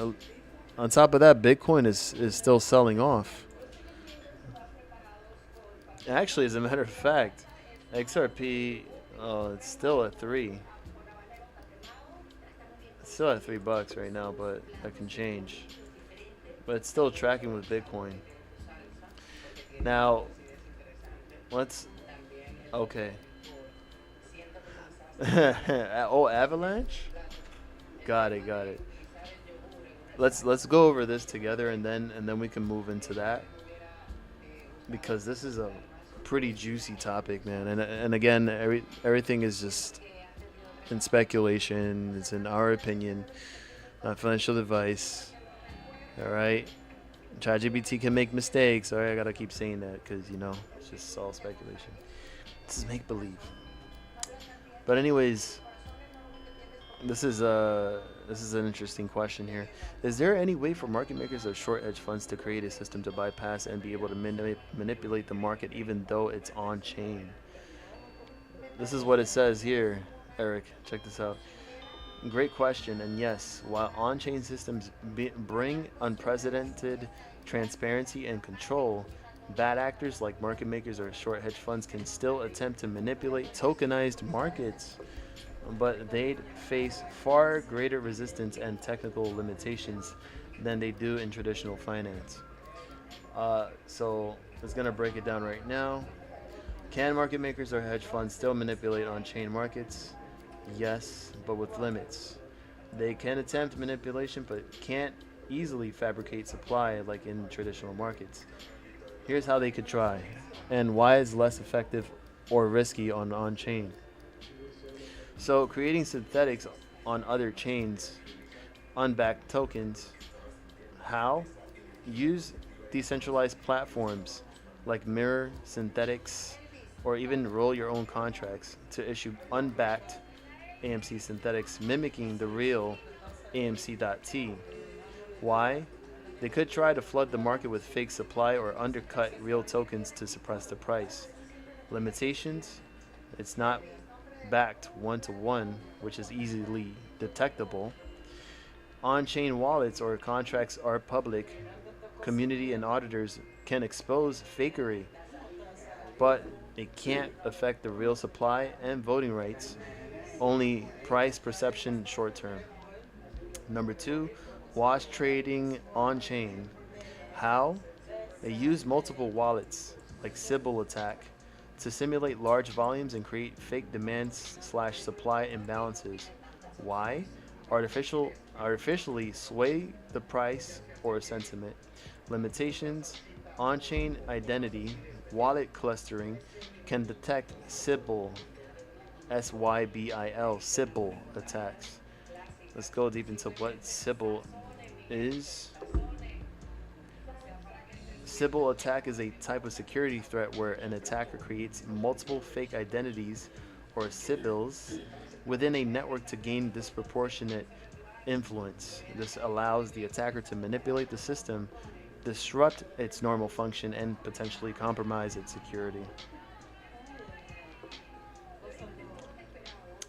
Bitcoin is still selling off. Actually, as a matter of fact, XRP. Oh, it's still at 3. It's still at $3 right now, but that can change. But it's still tracking with Bitcoin. Now, okay. Oh, Avalanche? Got it. let's go over this together, and then we can move into that, because this is a pretty juicy topic, man. And again, everything is just in speculation. It's in our opinion, not financial advice. All right. ChatGPT can make mistakes. All right, I gotta keep saying that because it's just all speculation. This is make believe. But anyways, this is an interesting question here. Is there any way for market makers or short hedge funds to create a system to bypass and be able to manipulate the market even though it's on chain? This is what it says here, Eric. Check this out. Great question, and yes, while on-chain systems bring unprecedented transparency and control, bad actors like market makers or short hedge funds can still attempt to manipulate tokenized markets, but they'd face far greater resistance and technical limitations than they do in traditional finance. So it's going to break it down right now. Can market makers or hedge funds still manipulate on-chain markets? Yes, but with limits. They can attempt manipulation, but can't easily fabricate supply like in traditional markets. Here's how they could try, and why it's less effective or risky on-chain. So, creating synthetics on other chains, unbacked tokens. How? Use decentralized platforms like Mirror, Synthetics, or even roll your own contracts to issue unbacked AMC synthetics mimicking the real AMC.T. Why? They could try to flood the market with fake supply or undercut real tokens to suppress the price. Limitations: it's not backed one-to-one, which is easily detectable. On-chain wallets or contracts are public. Community and auditors can expose fakery, but it can't affect the real supply and voting rights, only price perception short term. Number two, wash trading on chain. How? They use multiple wallets, like Sybil attack, to simulate large volumes and create fake demands slash supply imbalances. Why? Artificially sway the price or sentiment. Limitations: on-chain identity, wallet clustering can detect Sybil, Sybil attacks. Let's go deep into what Sybil is. Sybil attack is a type of security threat where an attacker creates multiple fake identities or Sybils within a network to gain disproportionate influence. This allows the attacker to manipulate the system, disrupt its normal function, and potentially compromise its security.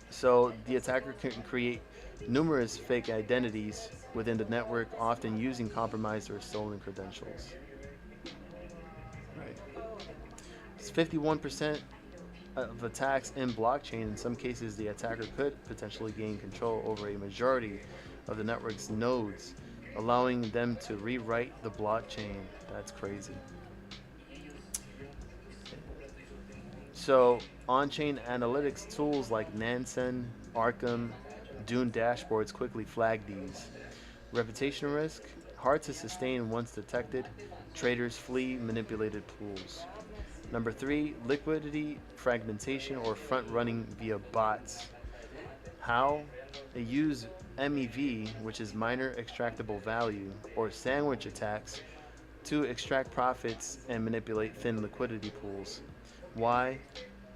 So the attacker can create numerous fake identities within the network, often using compromised or stolen credentials. Right. It's 51% of attacks in blockchain. In some cases, the attacker could potentially gain control over a majority of the network's nodes, allowing them to rewrite the blockchain. That's crazy. So, on-chain analytics tools like Nansen, Arkham, Dune dashboards quickly flag these. Reputation risk: hard to sustain once detected. Traders flee manipulated pools. Number three, liquidity fragmentation or front running via bots. How? They use MEV, which is minor extractable value, or sandwich attacks to extract profits and manipulate thin liquidity pools. Why?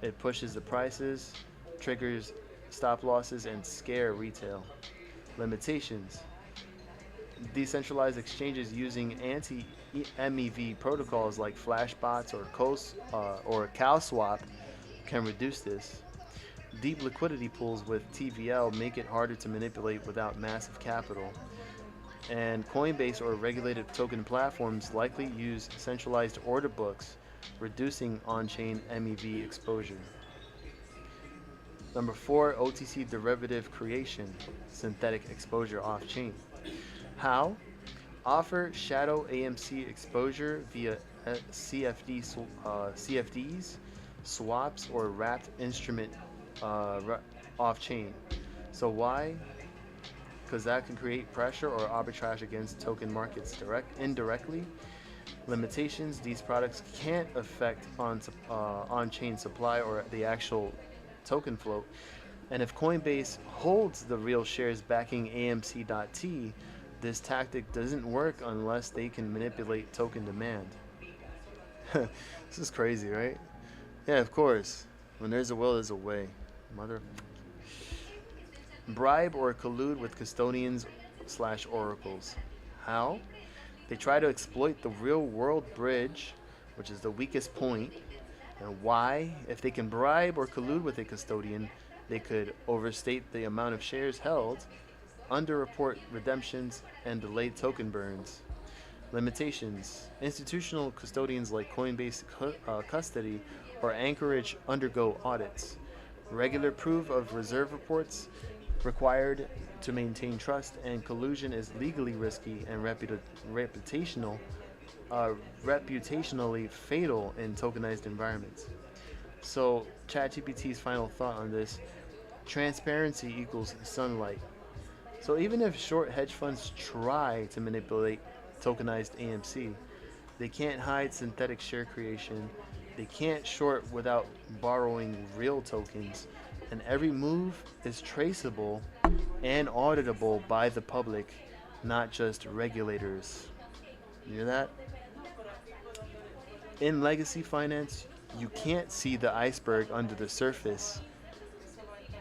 It pushes the prices, triggers stop losses, and scare retail. Limitations: decentralized exchanges using anti-MEV protocols like Flashbots or CowSwap can reduce this. Deep liquidity pools with TVL make it harder to manipulate without massive capital. And Coinbase or regulated token platforms likely use centralized order books, reducing on-chain MEV exposure. Number four, OTC derivative creation, synthetic exposure off-chain. How? Offer shadow AMC exposure via CFDs, swaps, or wrapped instrument off-chain. So why? because that can create pressure or arbitrage against token markets indirectly. Limitations: these products can't affect on-chain supply or the actual token float. And if Coinbase holds the real shares backing AMC.T, this tactic doesn't work unless they can manipulate token demand. This is crazy, right? Yeah, of course. When there's a will, there's a way. Mother. Bribe or collude with custodians/oracles. How? They try to exploit the real world bridge, which is the weakest point. And why? If they can bribe or collude with a custodian, they could overstate the amount of shares held, underreport redemptions, and delay token burns. Limitations: institutional custodians like Coinbase Custody or Anchorage undergo audits. Regular proof of reserve reports required to maintain trust, and collusion is legally risky and reputationally fatal in tokenized environments. So, ChatGPT's final thought on this: transparency equals sunlight. So, even if short hedge funds try to manipulate tokenized AMC, they can't hide synthetic share creation. They can't short without borrowing real tokens. And every move is traceable and auditable by the public, not just regulators. You hear that? In legacy finance, you can't see the iceberg under the surface.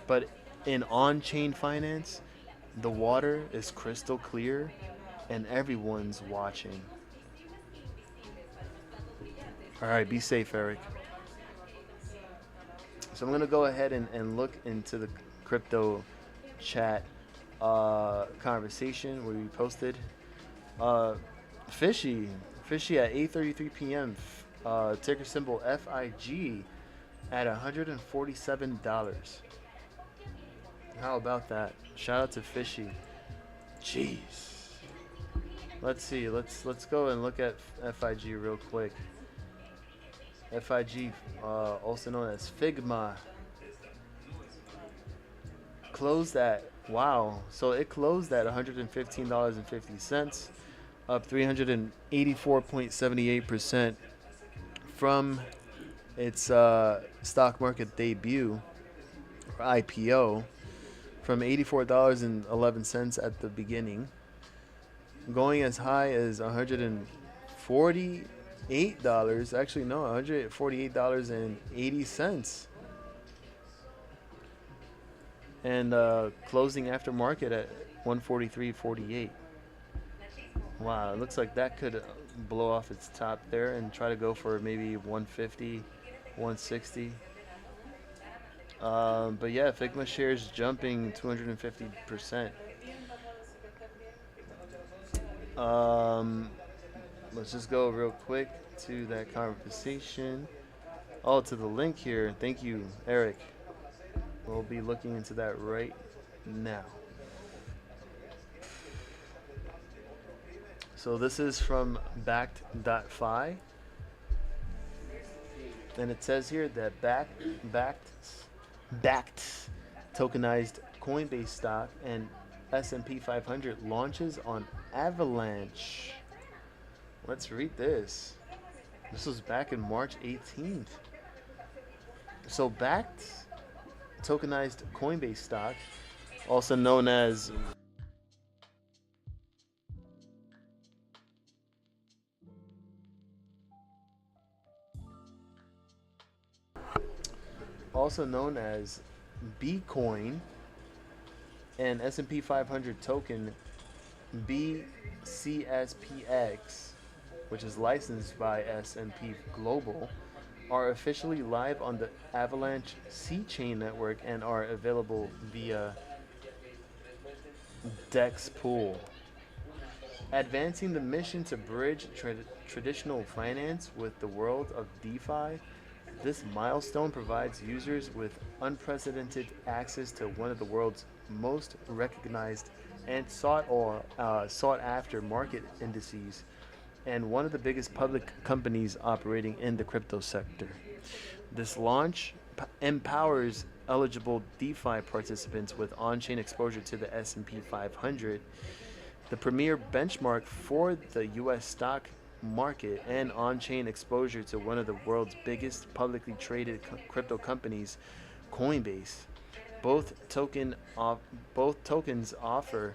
But in on-chain finance, the water is crystal clear and everyone's watching. All right, be safe, Eric. So I'm going to go ahead and look into the crypto chat conversation where we posted. Fishy at 8:33 p.m. Ticker symbol FIG at $147. How about that? Shout out to Fishy. Jeez. Let's see. Let's go and look at FIG real quick. FIG, also known as Figma, closed at, wow, so it closed at $115.50, up 384.78% from its stock market debut, or IPO, from $84.11 at the beginning, going as high as $148. Actually, no, $148.80. And closing after market at 143.48. Wow, it looks like that could blow off its top there and try to go for maybe 150, 160. But yeah, Figma shares jumping 250%. Let's just go real quick to that conversation. Oh, to the link here. Thank you, Eric. We'll be looking into that right now. So this is from backed.fi. And it says here that backed tokenized Coinbase stock and S&P 500 launches on Avalanche. Let's read this. This was back in March 18th. So backed tokenized Coinbase stock, also known as Bcoin, and S&P 500 token BCSPX, which is licensed by S&P Global, are officially live on the Avalanche C-Chain network and are available via DEX Pool. Advancing the mission to bridge traditional finance with the world of DeFi, this milestone provides users with unprecedented access to one of the world's most recognized and sought after market indices, and one of the biggest public companies operating in the crypto sector. This launch empowers eligible DeFi participants with on-chain exposure to the S&P 500, the premier benchmark for the U.S. stock market, and on-chain exposure to one of the world's biggest publicly traded crypto companies, Coinbase. Both token off, both tokens offer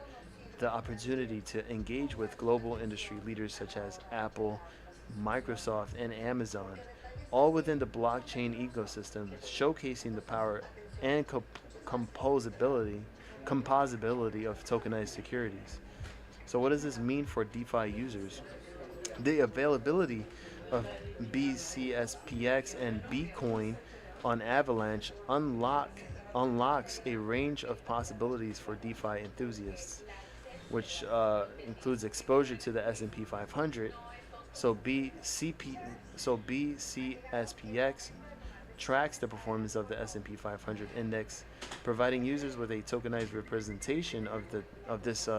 the opportunity to engage with global industry leaders such as Apple, Microsoft, and Amazon, all within the blockchain ecosystem, showcasing the power and composability of tokenized securities. So, what does this mean for DeFi users? The availability of BCSPX and Bitcoin on Avalanche unlocks a range of possibilities for DeFi enthusiasts, which includes exposure to the S&P 500. So BCSPX tracks the performance of the S&P 500 index, providing users with a tokenized representation of this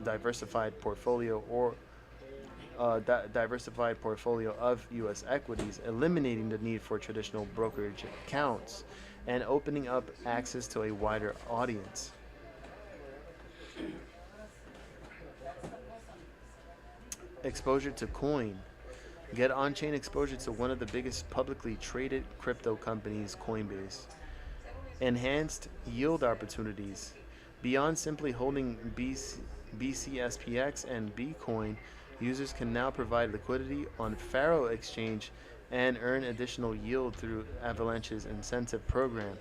diversified portfolio diversified portfolio of U.S. equities, eliminating the need for traditional brokerage accounts and opening up access to a wider audience. Exposure to coin. Get on-chain exposure to one of the biggest publicly traded crypto companies, Coinbase. Enhanced yield opportunities. Beyond simply holding BCSPX and Bitcoin, users can now provide liquidity on Faro Exchange and earn additional yield through Avalanche's incentive program.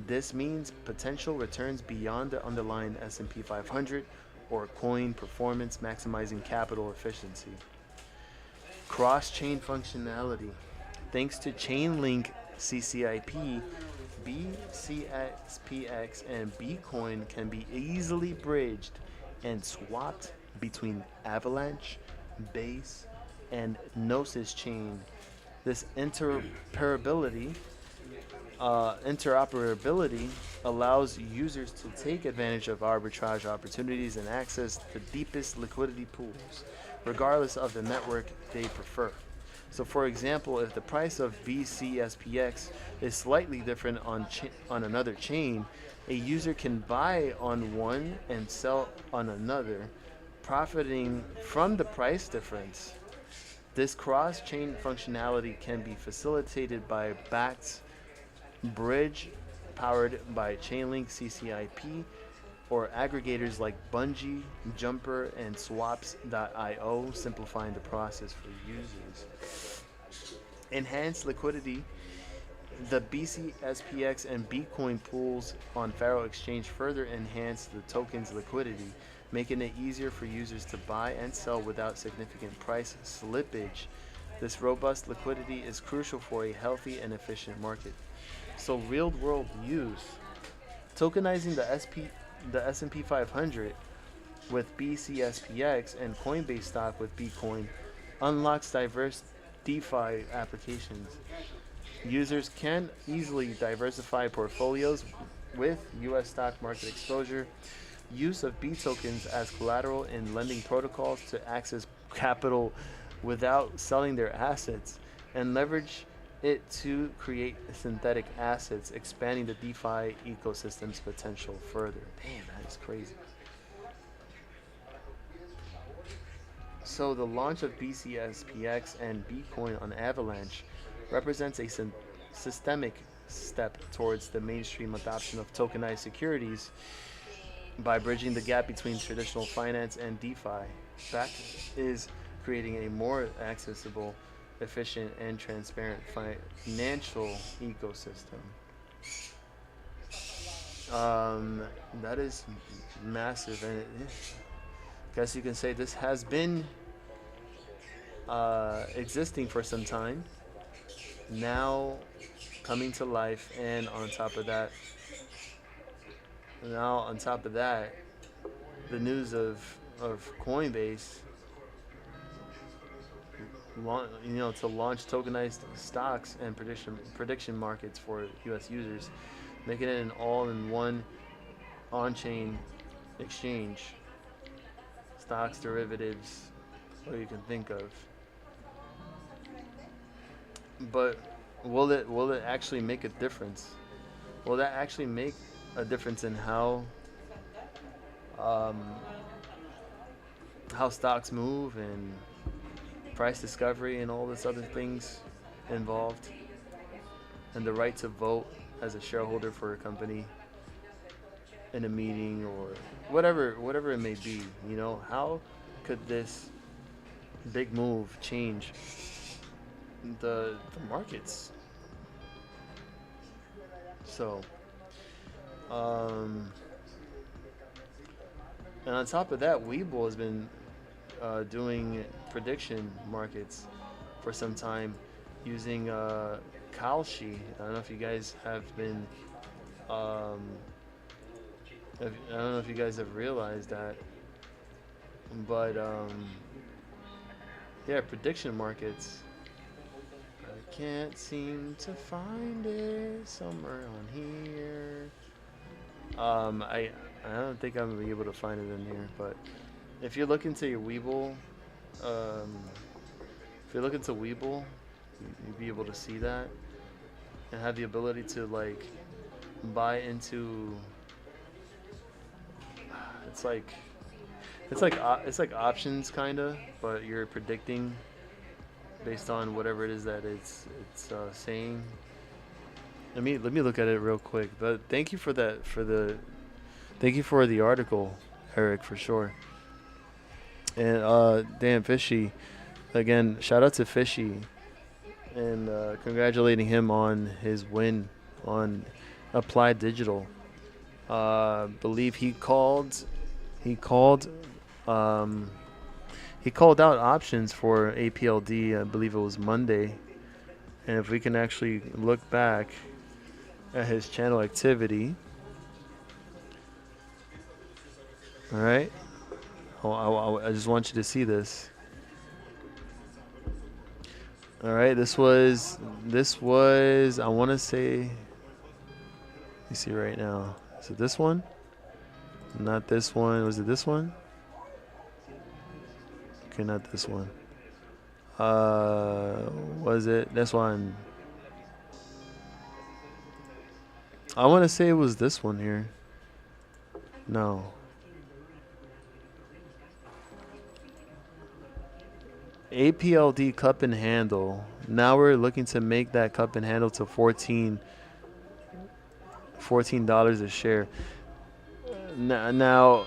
This means potential returns beyond the underlying S&P 500 or coin performance, maximizing capital efficiency. Cross-chain functionality. Thanks to Chainlink CCIP, BCSPX and Bitcoin can be easily bridged and swapped between Avalanche, Base, and Gnosis chain. This interoperability allows users to take advantage of arbitrage opportunities and access the deepest liquidity pools, regardless of the network they prefer. So, for example, if the price of BCSPX is slightly different on another chain, a user can buy on one and sell on another, profiting from the price difference. This cross-chain functionality can be facilitated by Bakkt's bridge powered by Chainlink CCIP or aggregators like Bungee, Jumper, and Swaps.io, simplifying the process for users. Enhanced liquidity. The BCSPX and Bitcoin pools on Faro Exchange further enhance the token's liquidity, making it easier for users to buy and sell without significant price slippage. This robust liquidity is crucial for a healthy and efficient market. So, real-world use. Tokenizing the S&P 500 with BCSPX and Coinbase stock with Bitcoin unlocks diverse DeFi applications. Users can easily diversify portfolios with U.S. stock market exposure, use of B tokens as collateral in lending protocols to access capital without selling their assets, and leverage it to create synthetic assets, expanding the DeFi ecosystem's potential further. Damn, that is crazy. So the launch of BCSPX and Bitcoin on Avalanche represents a systemic step towards the mainstream adoption of tokenized securities by bridging the gap between traditional finance and DeFi. Bakkt is creating a more accessible, efficient, and transparent financial ecosystem. That is massive, and I guess you can say this has been existing for some time, now coming to life, and on top of that, the news of Coinbase, to launch tokenized stocks and prediction markets for U.S. users, making it an all-in-one on-chain exchange. Stocks, derivatives, what you can think of. But will it actually make a difference? will that actually make a difference in um, how stocks move and price discovery and all this other things involved, and the right to vote as a shareholder for a company in a meeting or whatever it may be? How could this big move change the markets? So, um, and on top of that, Webull has been doing prediction markets for some time using Kalshi. I don't know if you guys have been. Um, I don't know if you guys have realized that, but yeah, prediction markets. I can't seem to find it somewhere on here. I don't think I'm gonna be able to find it in here, but if you look into your Webull, um, if you look into Webull, you'll be able to see that and have the ability to like buy into. It's like it's like options kinda, but you're predicting based on whatever it is that it's saying. Let me look at it real quick. But thank you for that thank you for the article, Eric, for sure. And damn Fishy, again, shout out to Fishy and congratulating him on his win on Applied Digital. Believe he called um, he called out options for APLD. I believe it was Monday. And if we can actually look back at his channel activity, all right. I just want you to see this. All right, this was I want to say. Let me see right now. Is it this one? Not this one. Was it this one? Okay, not this one. Was it this one? I want to say it was this one here. No. APLD cup and handle. Now we're looking to make that cup and handle to $14 a share. Now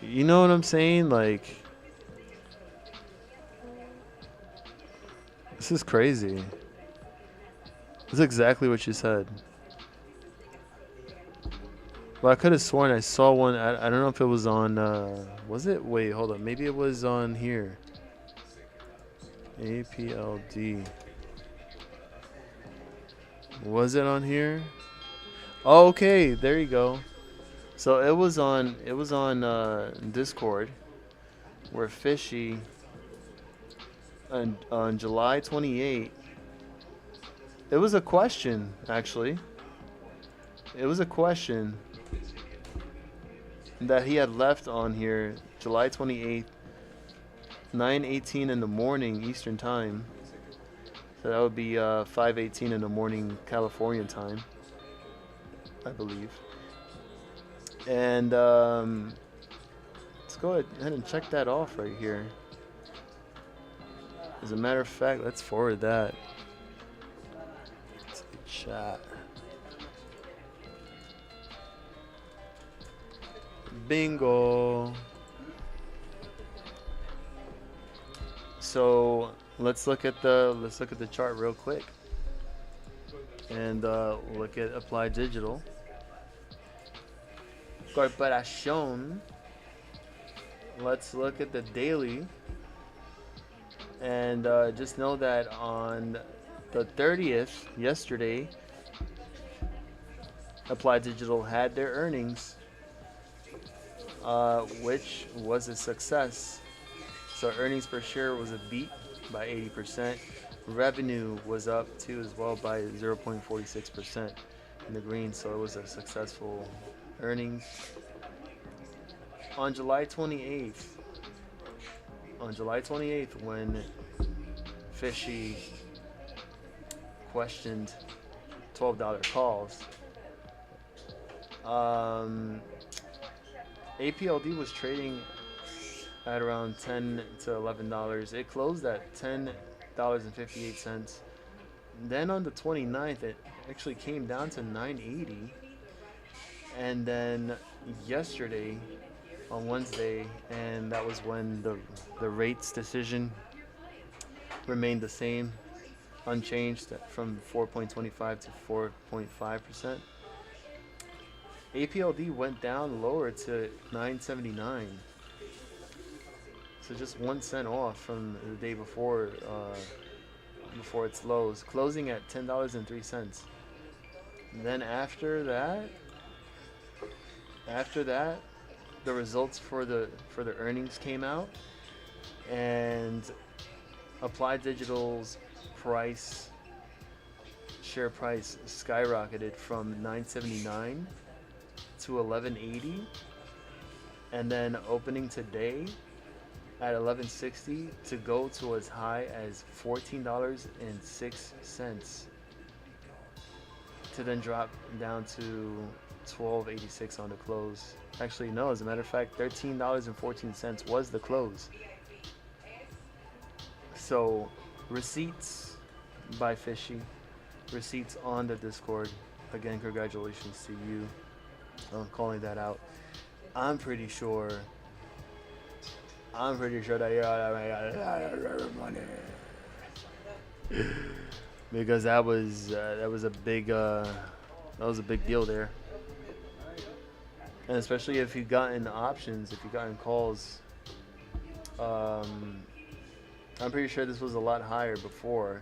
you know what I'm saying? Like, this is crazy. This is exactly what you said. Well, I could have sworn I saw one. I don't know if it was on. Was it? Wait, hold up. Maybe it was on here. APLD. Was it on here? Oh, okay, there you go. So it was on. It was on Discord, where Fishy on July 28th. It was a question, actually. It was a question that he had left on here July 28th, 9:18 in the morning Eastern time. So that would be 5:18 in the morning California time, I believe. And let's go ahead and check that off right here. As a matter of fact, let's forward that to the chat. Bingo. So let's look at the chart real quick, and look at Applied Digital Corporation. Let's look at the daily, and just know that on the 30th, yesterday, Applied Digital had their earnings, which was a success. So earnings per share was a beat by 80%. Revenue was up too as well by 0.46% in the green. So it was a successful earnings. On July 28th, when Fishy questioned $12 calls. APLD was trading at around $10 to $11. It closed at $10.58. Then on the 29th, it actually came down to $9.80. And then yesterday, on Wednesday, and that was when the rates decision remained the same, unchanged from 4.25 to 4.5%. APLD went down lower to 9.79. So just 1 cent off from the day before its lows, closing at $10.03. Then after that, the results for the earnings came out, and Applied Digital's share price skyrocketed from 9.79 to 11.80, and then opening today at 11.60 to go to as high as $14.06, to then drop down to $12.86 on the close. Actually, no, as a matter of fact, $13.14 was the close. So, receipts by Fishy, receipts on the Discord. Again, congratulations to you on calling that out. I'm pretty sure that you're out money, because that was a big deal there. And especially if you got in options, if you got in calls, I'm pretty sure this was a lot higher before.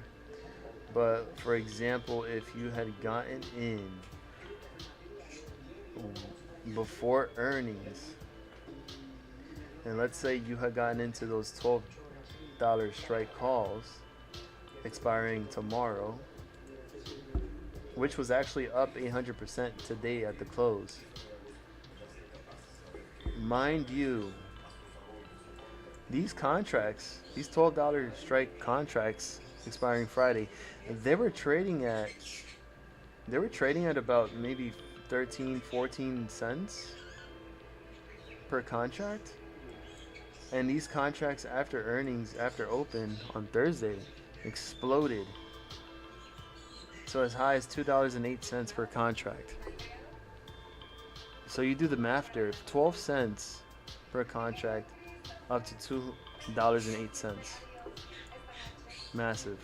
But for example, if you had gotten in before earnings, and let's say you had gotten into those $12 strike calls expiring tomorrow, which was actually up 800% today at the close. Mind you, these contracts, these $12 strike contracts expiring Friday, they were trading at about maybe 13-14 cents per contract. And these contracts after earnings, after open on Thursday, exploded so as high as $2.08 per contract. So you do the math there, 12 cents per contract up to $2.08. Massive.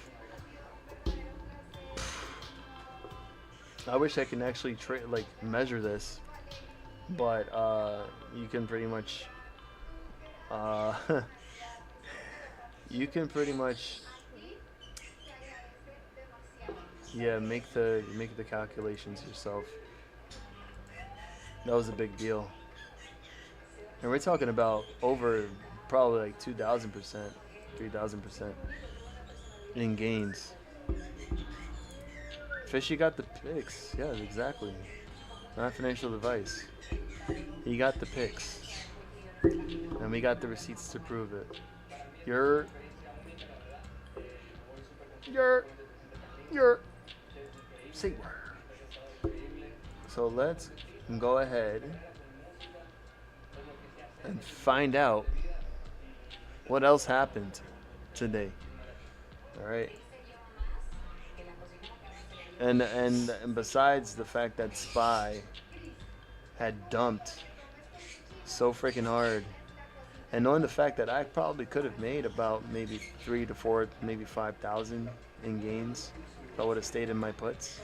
I wish I can actually measure this, but you can pretty much make the calculations yourself. That was a big deal. And we're talking about over probably like 2,000%, 3,000% in gains. Fishy got the picks. Yeah, exactly. Not financial advice. He got the picks. And we got the receipts to prove it. You're say word. So let's go ahead and find out what else happened today. All right. And besides the fact that SPY had dumped so freaking hard, and knowing the fact that I probably could have made about maybe 3 to 4, maybe 5,000 in gains if I would have stayed in my puts,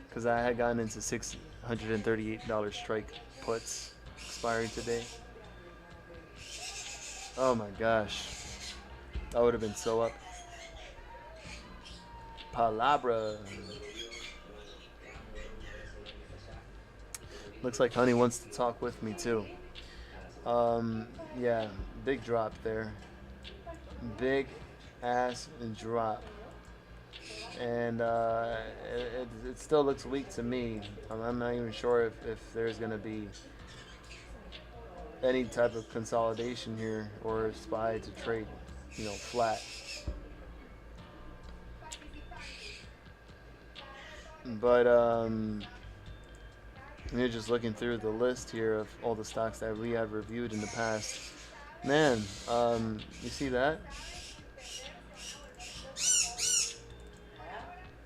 because I had gotten into $638 strike puts expiring today. Oh my gosh, I would have been so up. Palabra. Looks like Honey wants to talk with me too. Yeah, big drop there. Big ass drop. And it still looks weak to me. I'm not even sure if there's going to be any type of consolidation here or SPY to trade, flat. But you're just looking through the list here of all the stocks that we have reviewed in the past. Man, you see that?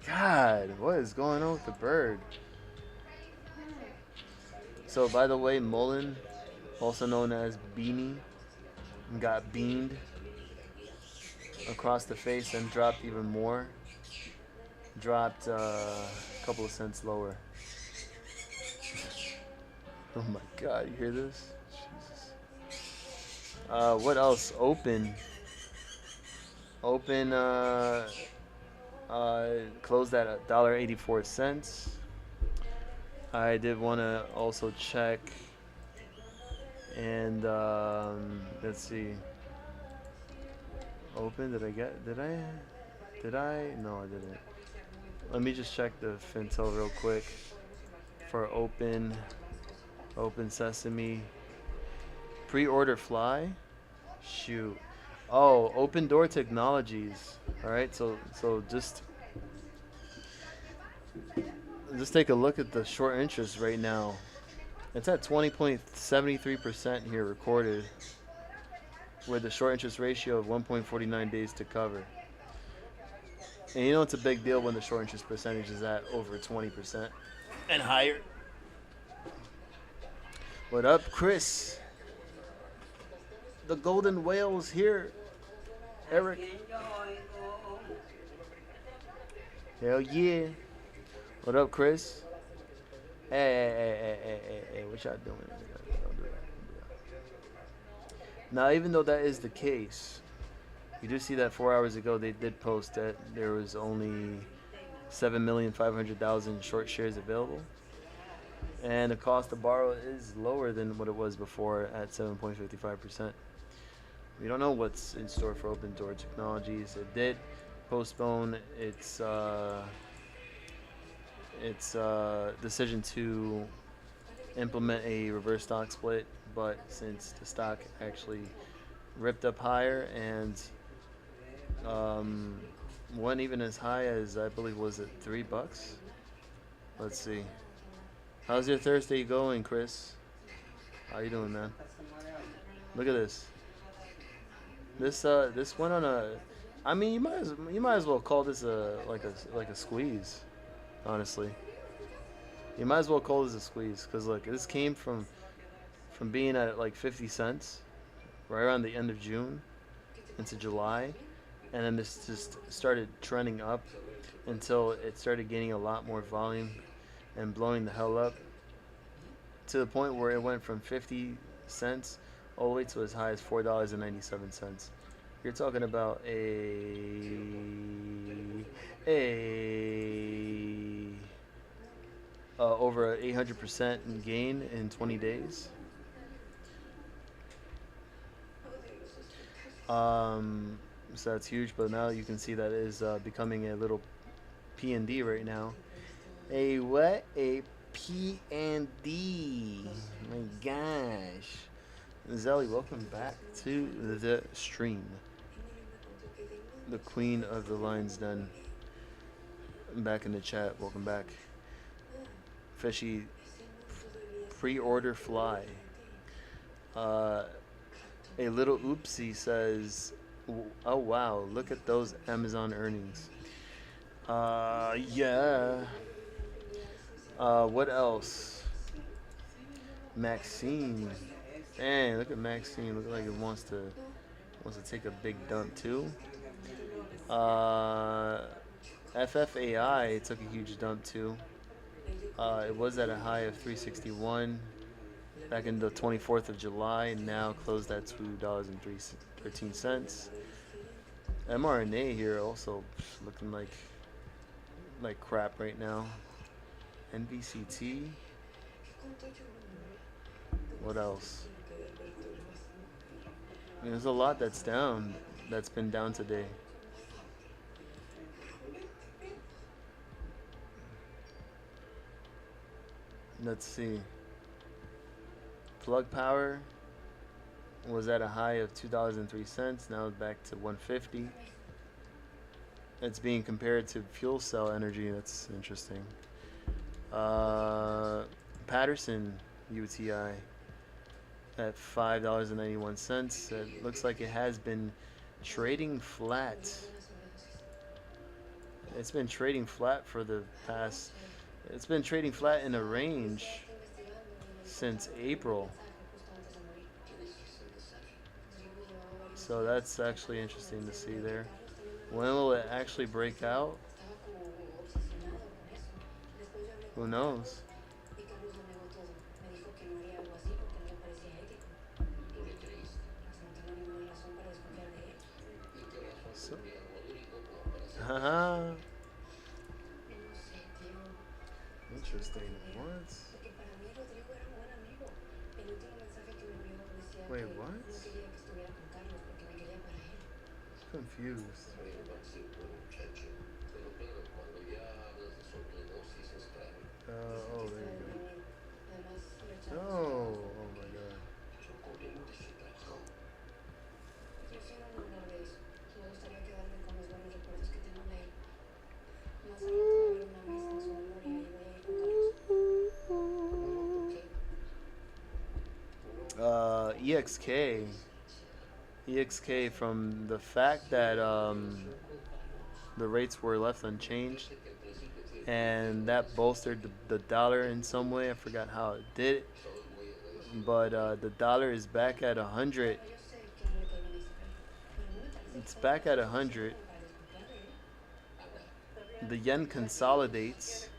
God, what is going on with the bird? So, by the way, Mullen, also known as Beanie, got beamed across the face and dropped even more. Dropped a couple of cents lower. Oh my God, you hear this? Jesus. What else? Open closed at $1.84. I did want to also check and let's see. Open? Did I? No, I didn't. Let me just check the Fintel real quick for open sesame. Pre-order fly? Shoot. Oh, Open Door Technologies. All right, so just take a look at the short interest right now. It's at 20.73% here recorded, with a short interest ratio of 1.49 days to cover. And you know it's a big deal when the short interest percentage is at over 20% and higher. What up, Chris? The golden whale's here. Eric. Hell yeah. What up, Chris? Hey, what y'all doing? Don't do that. Now, even though that is the case, you do see that 4 hours ago they did post that there was only 7,500,000 short shares available. And the cost to borrow is lower than what it was before at 7.55%. We don't know what's in store for Open Door Technologies. It did postpone its decision to implement a reverse stock split, but since the stock actually ripped up higher and went even as high as, I believe, was it $3? Let's see. How's your Thursday going, Chris? How you doing, man? Look at this. This went on a. I mean, you might as well call this like a squeeze. Honestly, you might as well call this a squeeze, because look, this came from being at like 50 cents right around the end of June into July, and then this just started trending up until it started gaining a lot more volume and blowing the hell up to the point where it went from 50 cents all the way to as high as $4.97. You're talking about over 800% gain in 20 days. So that's huge, but now you can see that it is becoming a little P&D right now. A what? A P&D. My gosh. Zelly, welcome back to the stream. The queen of the Lion's Den. Back in the chat. Welcome back. Fishy pre-order fly. A little oopsie says, oh wow, look at those Amazon earnings. Yeah. What else? Maxine. Dang, look at Maxine. Looks like it wants to take a big dump too. FFAI took a huge dump too. It was at a high of 361 back in the 24th of July, and now closed at $2.13. mRNA here also looking like crap right now. NVCT. What else? I mean, there's a lot that's down. That's been down today. Let's see. Plug Power was at a high of $2.03. Now it's back to $1.50. It's being compared to fuel cell energy. That's interesting. Uh, Patterson UTI at $5.91. It looks like it has been trading flat. It's been trading flat for the past. It's been trading flat in a range since April. So that's actually interesting to see there. When will it actually break out? Who knows? So, haha. Interesting. What? Wait, what? Confused. Oh, there you go. Oh my god. EXK. EXK from the fact that the rates were left unchanged and that bolstered the dollar in some way. I forgot how it did it, but the dollar is back at 100. It's back at 100. The yen consolidates.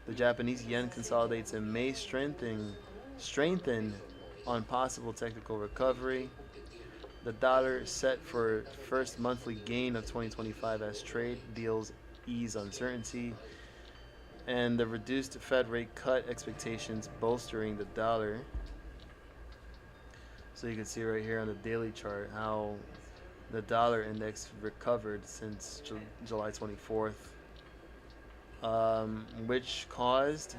The Japanese yen consolidates and may strengthen on possible technical recovery. The dollar is set for first monthly gain of 2025 as trade deals ease uncertainty, and the reduced Fed rate cut expectations bolstering the dollar. So you can see right here on the daily chart how the dollar index recovered since July 24th, which caused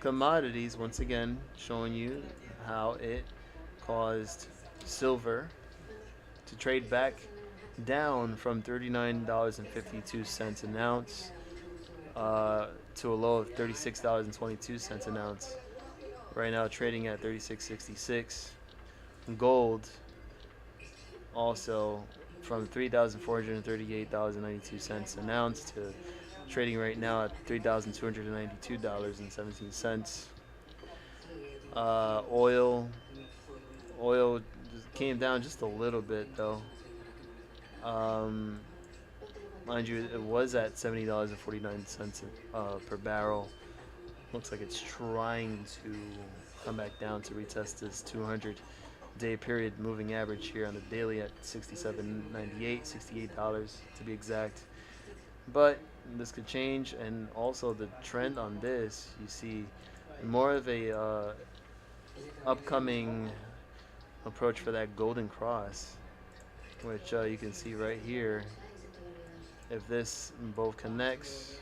commodities, once again, showing you how it caused silver to trade back down from $39.52 an ounce to a low of $36.22 an ounce. Right now, trading at $36.66. Gold also from $3,438.92 an ounce to trading right now at $3,292.17. Oil just came down just a little bit though. Um, Mind you, it was at $70.49 per barrel. Looks like it's trying to come back down to retest this 200-day period moving average here on the daily at $67.98, $68 to be exact. But this could change, and also the trend on this, you see more of a upcoming approach for that golden cross, which you can see right here. If this both connects,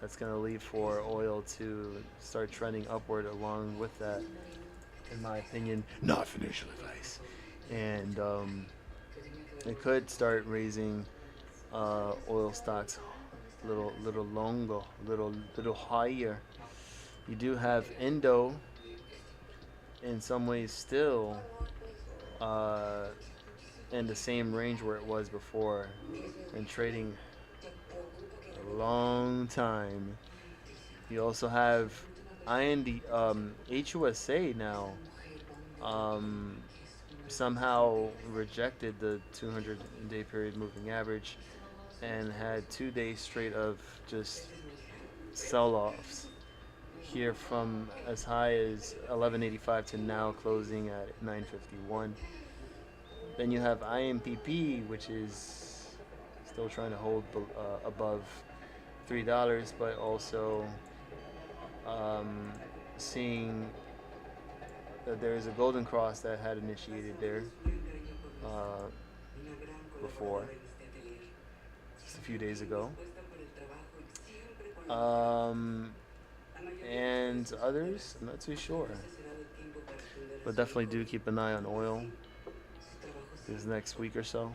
that's going to leave for oil to start trending upward along with that, in my opinion, not financial advice. And it could start raising oil stocks little longer, little higher. You do have Indo in some ways still in the same range where it was before and trading a long time. You also have HUSA now somehow rejected the 200-day period moving average and had 2 days straight of just sell-offs here from as high as 1185 to now closing at 951. Then you have IMPP, which is still trying to hold above $3, but also seeing that there is a golden cross that had initiated there before, just a few days ago. And others, I'm not too sure. But definitely do keep an eye on oil this next week or so.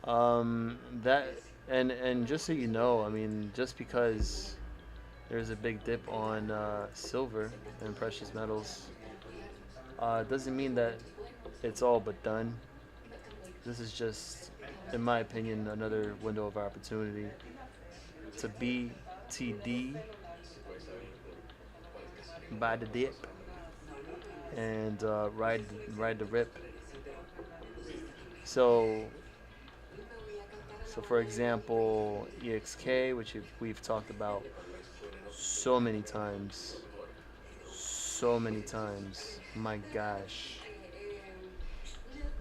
That and just so you know, I mean, just because there's a big dip on silver and precious metals. It doesn't mean that it's all but done. This is just, in my opinion, another window of opportunity to BTD, buy the dip, and ride the rip. So for example, EXK, which we've talked about so many times, so many times. My gosh.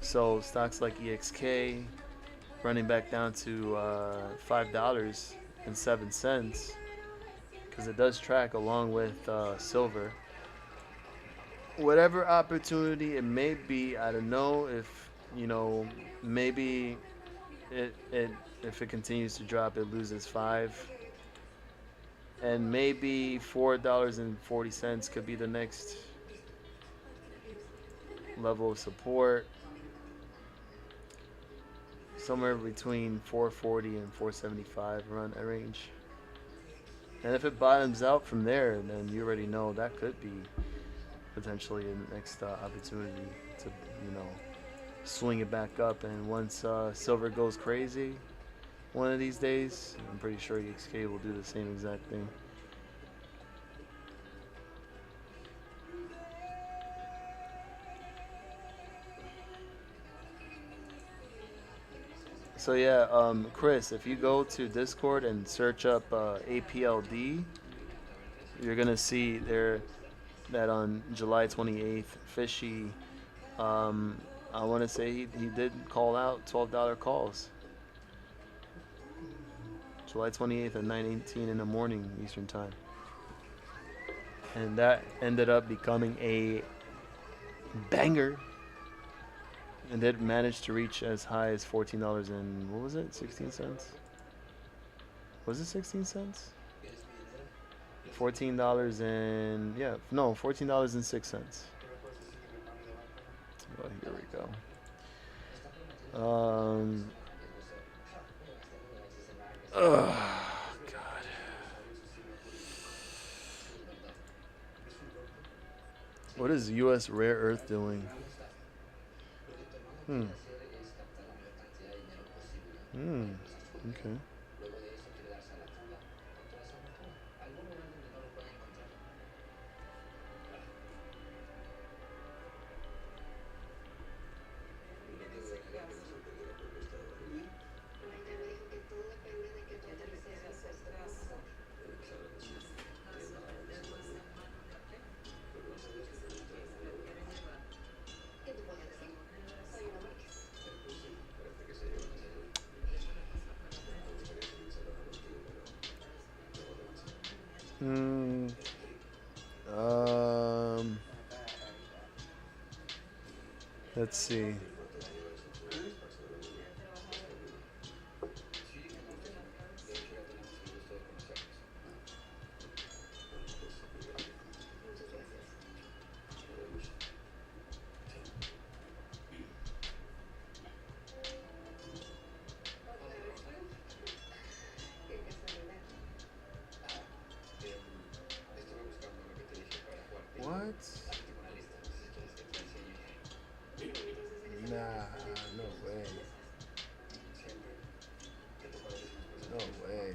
So stocks like EXK running back down to $5.07 because it does track along with silver. Whatever opportunity it may be, I don't know if maybe it if it continues to drop, it loses 5, and maybe $4.40 could be the next level of support, somewhere between 440 and 475, around that range. And if it bottoms out from there, then you already know that could be potentially a next opportunity to swing it back up. And once silver goes crazy one of these days, I'm pretty sure EXK will do the same exact thing. So yeah, Chris, if you go to Discord and search up APLD, you're gonna see there that on July 28th, Fishy, I want to say he did call out $12 calls. July 28th at 9:18 in the morning Eastern Time, and that ended up becoming a banger. And it managed to reach as high as $14 and what was it? 16 cents? Was it 16 cents? $14 and yeah, no, $14.06. Oh, here we go. God. What is U.S. rare earth doing? Okay. Let's see. What? Nah, no way. No way.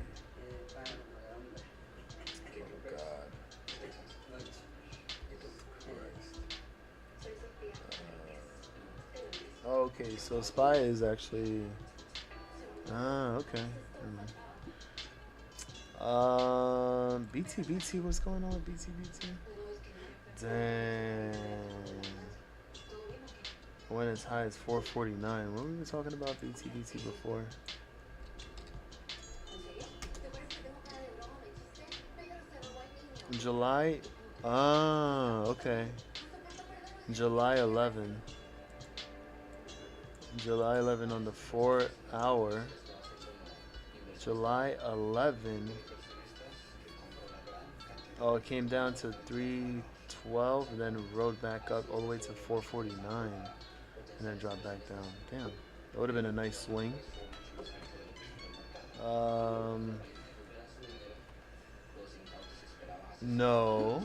Oh God. Christ. Okay, so SPY is actually. Okay. BTBT, what's going on with BTBT? Dang. Went as high as 449. What were we talking about BTBT before? July? Okay. July 11. July 11 on the 4 hour. July 11. Oh, it came down to 312 and then rode back up all the way to 449 and then dropped back down. Damn, that would have been a nice swing. No.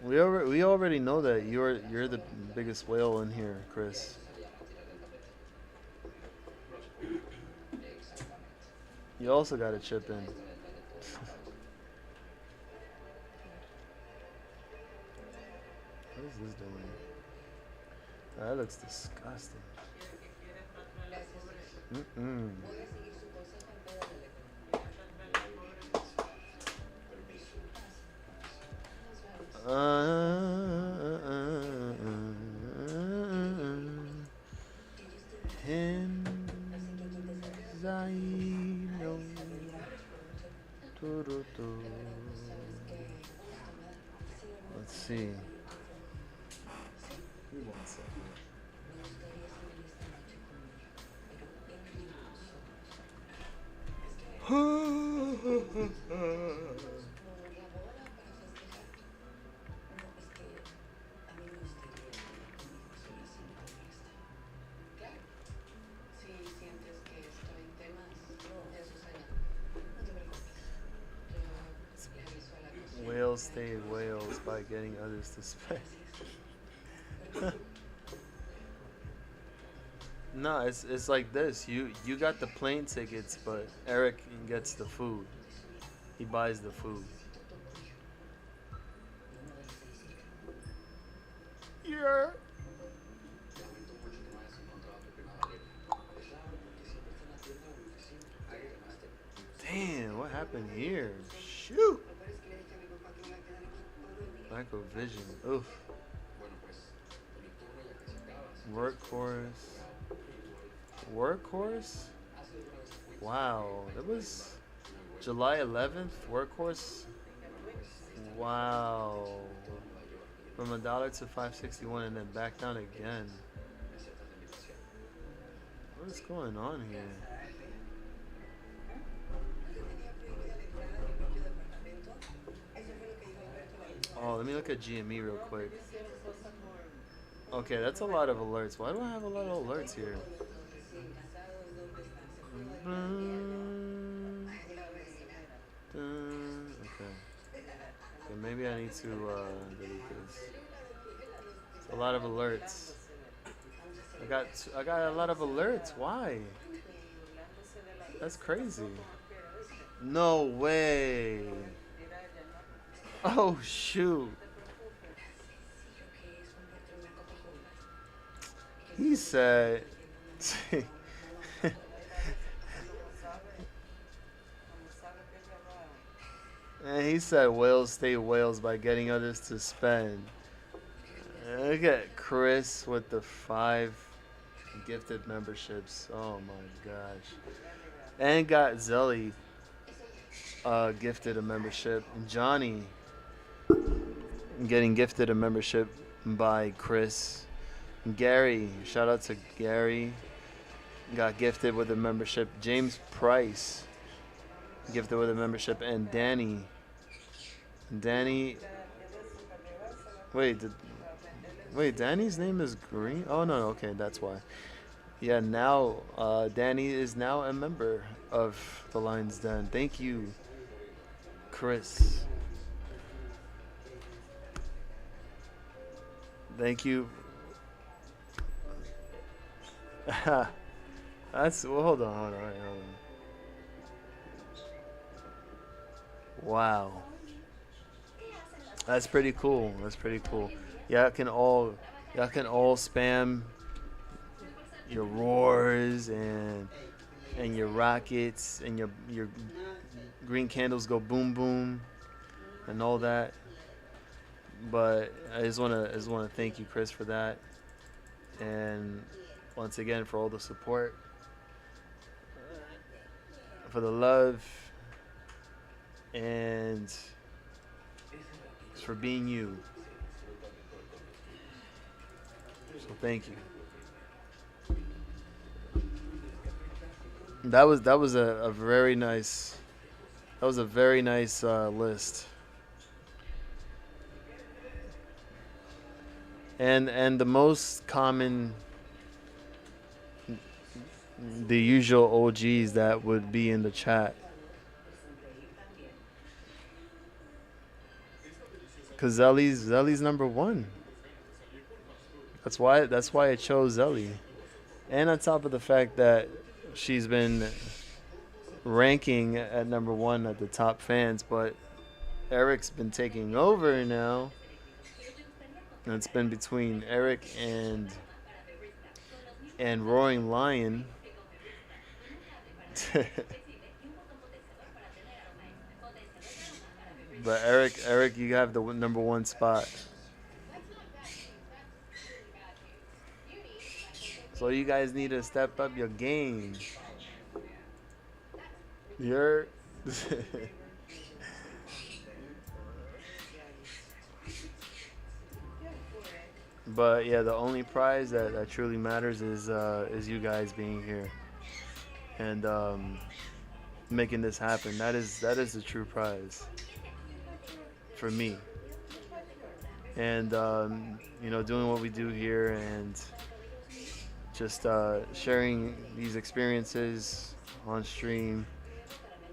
We already know that you're the biggest whale in here, Chris. You also got to chip in. What is this doing? That looks disgusting. Mm-mm. Henzaino. Let's see. Give me 1 second. Whales stay whales by getting others to spend. No, it's like this. You got the plane tickets, but Eric gets the food. He buys the food. Yeah. Damn, what happened here? Shoot. Microvision. Oof. Workhorse. Workhorse? Wow. That was July 11th. Workhorse. Wow. From $1 to 561 and then back down again. What is going on here? Oh, let me look at GME real quick. Okay, that's a lot of alerts. Why do I have a lot of alerts here? Okay. Okay, maybe I need to delete this. It's a lot of alerts. I got a lot of alerts. Why? That's crazy. No way. Oh shoot. He said and he said whales stay whales by getting others to spend. Look at Chris with the 5 gifted memberships. Oh my gosh. And got Zelly gifted a membership. Johnny getting gifted a membership by Chris. Gary, shout out to Gary, got gifted with a membership. James Price gifted with a membership. And Danny, wait, Danny's name is Green? Oh no, okay, that's why. Yeah, now Danny is now a member of the Lion's Den. Thank you, Chris. Thank you. That's well, hold on. Wow, that's pretty cool. Y'all can all spam your roars and your rockets and your green candles go boom boom and all that. But I just wanna thank you, Chris, for that, and once again for all the support, for the love, and for being you. So thank you. That was a very nice list. And the most common, the usual OGs that would be in the chat. Cause Zelly's number one. That's why it chose Zelly. And on top of the fact that she's been ranking at number one at the top fans, but Eric's been taking over now. And it's been between Eric and Roaring Lion. But Eric, you have the number one spot. So you guys need to step up your game. You're. But yeah, the only prize that truly matters is you guys being here and making this happen. That is the true prize for me. And doing what we do here and just sharing these experiences on stream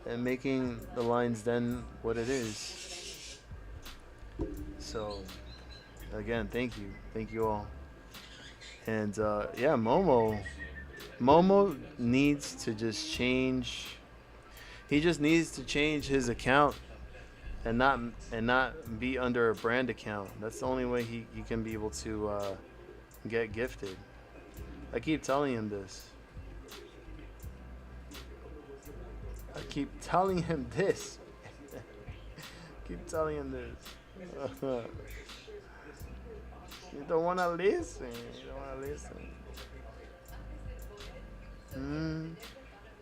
and making the Lion's Den what it is. So again, thank you all. And yeah, Momo needs to just change. He just needs to change his account and not be under a brand account. That's the only way he can be able to get gifted. I keep telling him this. I keep telling him this. Keep telling him this. You don't wanna listen. You don't wanna listen.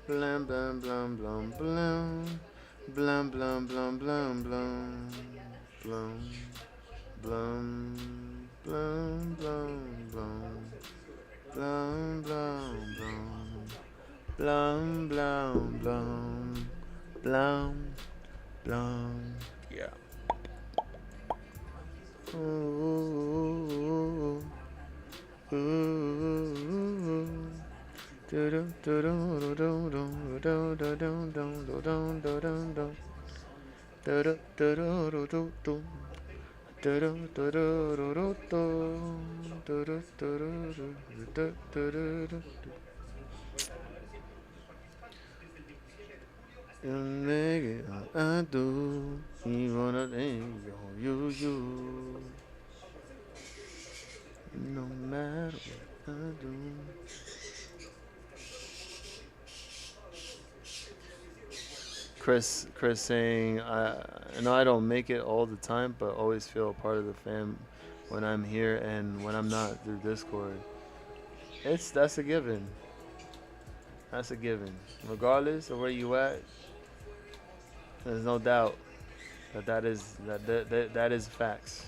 Blum blum blum blum blum. Blum blum blum blum blum. Blum blum blum blum blum. Blum blum blum. Blum blum blum. Blum blum. Yeah. Ooh, ooh, ooh. I do. You wanna you. No matter what I do. Chris saying, I know I don't make it all the time, but always feel a part of the fam when I'm here and when I'm not through Discord. That's a given. That's a given. Regardless of where you at, there's no doubt that is facts.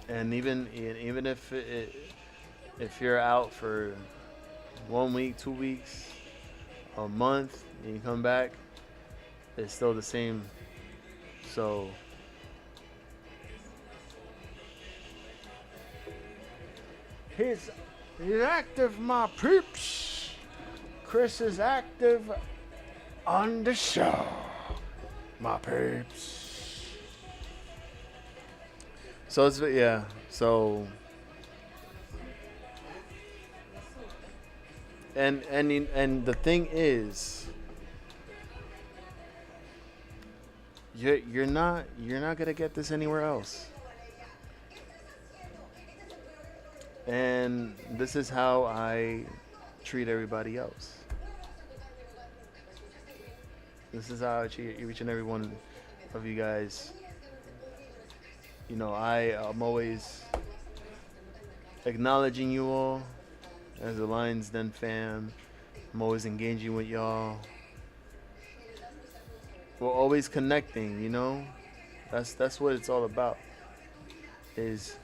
And even if you're out for 1 week, 2 weeks, a month, and you come back, it's still the same. So he's active, my peeps. Chris is active on the show, my peeps. So it's yeah. So and the thing is, you're not gonna get this anywhere else. And this is how I treat everybody else. This is how I treat each and every one of you guys. You know, I'm always acknowledging you all as a Lions Den fam. I'm always engaging with y'all. We're always connecting, you know? That's what it's all about. Is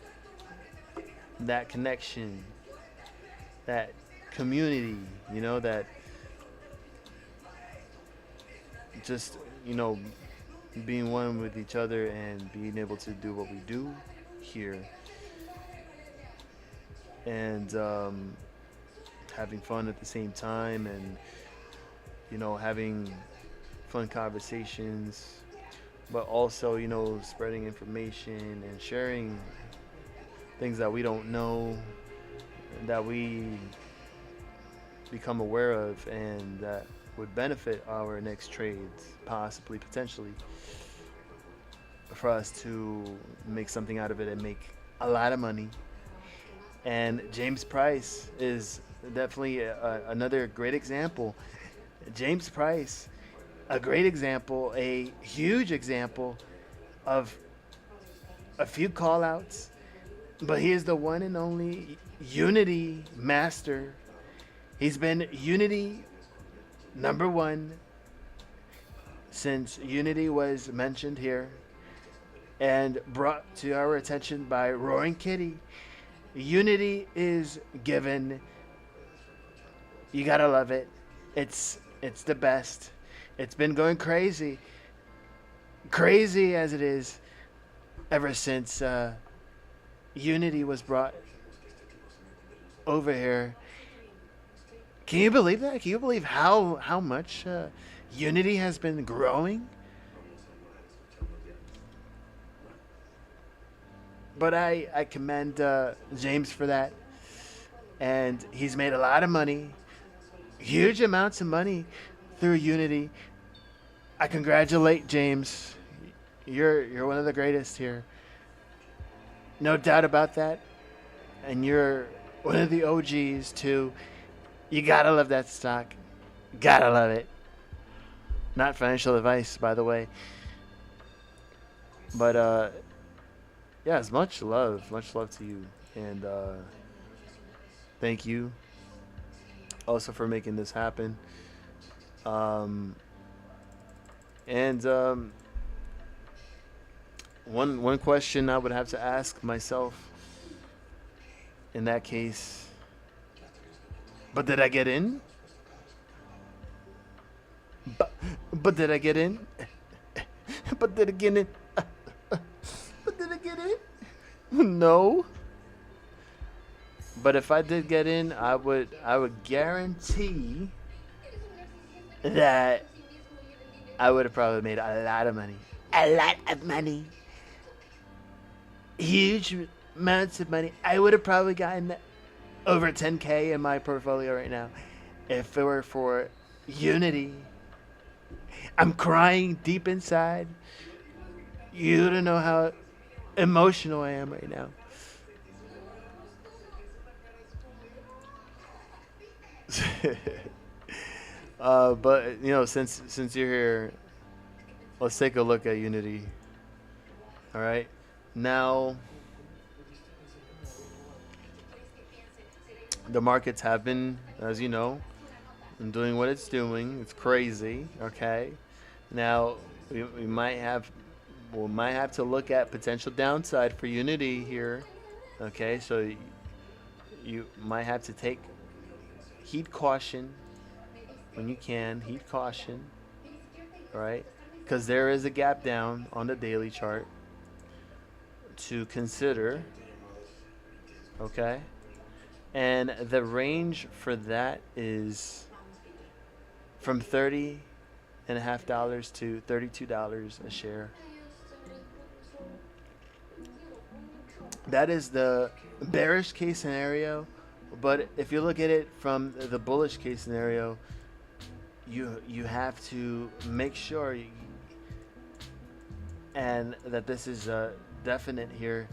that connection, that community, you know, that just, you know, being one with each other and being able to do what we do here and having fun at the same time and, you know, having fun conversations, but also, spreading information and sharing things that we don't know, that we become aware of, and that would benefit our next trades, possibly, potentially, for us to make something out of it and make a lot of money. And James Price is definitely another great example. James Price, a great example, a huge example of a few call outs, but he is the one and only Unity master. He's been Unity number one since Unity was mentioned here and brought to our attention by Roaring Kitty. Unity is given. You gotta love it. It's the best. It's been going crazy, crazy as it is, ever since Unity was brought over here. Can you believe that? Can you believe how much Unity has been growing? But I commend James for that. And he's made a lot of money, huge amounts of money through Unity. I congratulate James. You're one of the greatest here. No doubt about that. And you're one of the OGs too. You gotta love that stock. Gotta love it. Not financial advice, by the way. But yes, much love to you, and thank you also for making this happen. And one question I would have to ask myself in that case. But did I get in? But did I get in? But did I get in? But did I get in? No. But if I did get in, I would guarantee that I would have probably made a lot of money. A lot of money. Huge amounts of money. I would have probably gotten over 10K in my portfolio right now if it were for Unity. I'm crying deep inside. You don't know how emotional I am right now. But since you're here, let's take a look at Unity. All right, now the markets have been, as you know, doing what it's doing. It's crazy. Okay, now we might have to look at potential downside for Unity here. Okay, so you might have to heed caution when you can. Heed caution, right? Because there is a gap down on the daily chart to consider. Okay, and the range for that is from $30.50 to $32 a share. That is the bearish case scenario, but if you look at it from the bullish case scenario, you have to make sure and that this is definite here,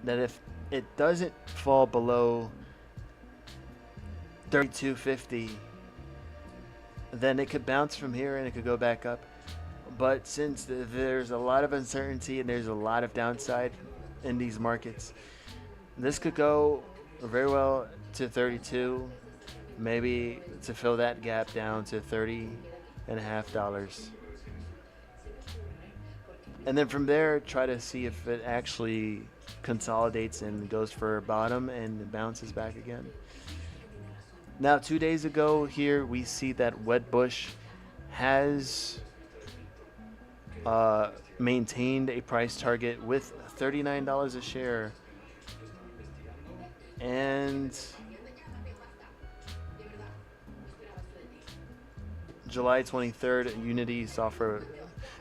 that if it doesn't fall below 32.50, then it could bounce from here and it could go back up. But since there's a lot of uncertainty and there's a lot of downside in these markets, this could go very well to 32, maybe to fill that gap down to $30.50. And then from there, try to see if it actually consolidates and goes for a bottom and bounces back again. Now, 2 days ago here, we see that Wedbush has maintained a price target with $39 a share. And July 23rd, Unity saw for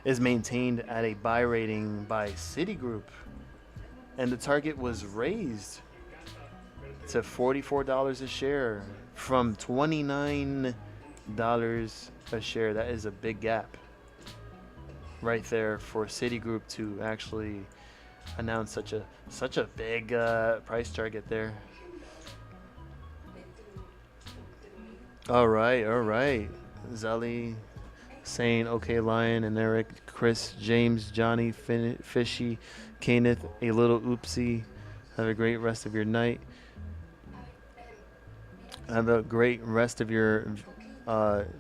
is maintained at a buy rating by Citigroup, and the target was raised to $44 a share from $29 a share. That is a big gap right there for Citigroup to actually announce such a big price target there. All right. Zelly saying okay, Lion and Eric, Chris, James, Johnny, Fishy, Kenneth, a little oopsie. Have a great rest of your night. Have a great rest of your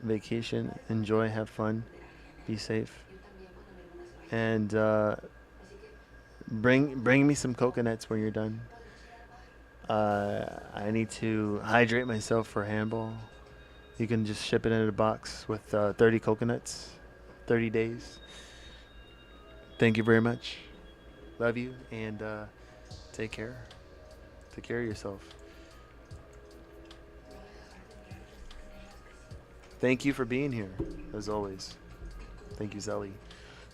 vacation. Enjoy, have fun, be safe, and bring me some coconuts when you're done. I need to hydrate myself for handball. You can just ship it in a box with 30 coconuts, 30 days. Thank you very much. Love you, and take care. Take care of yourself. Thank you for being here, as always. Thank you, Zelly.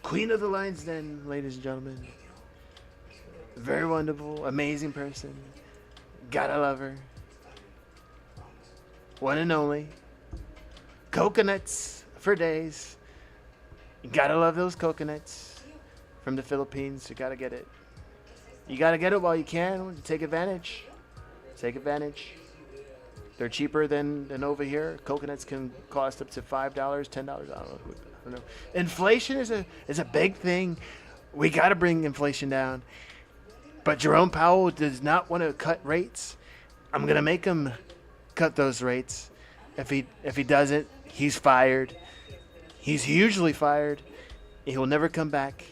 Queen of the Lion's Den, ladies and gentlemen. Very wonderful, amazing person. Gotta love her. One and only. Coconuts for days. You gotta love those coconuts from the Philippines. You gotta get it. You gotta get it while you can. Take advantage. Take advantage. They're cheaper than over here. Coconuts can cost up to $5, $10. I don't know. Inflation is a big thing. We gotta bring inflation down. But Jerome Powell does not want to cut rates. I'm gonna make him cut those rates. If he doesn't, he's fired. He's hugely fired. He will never come back.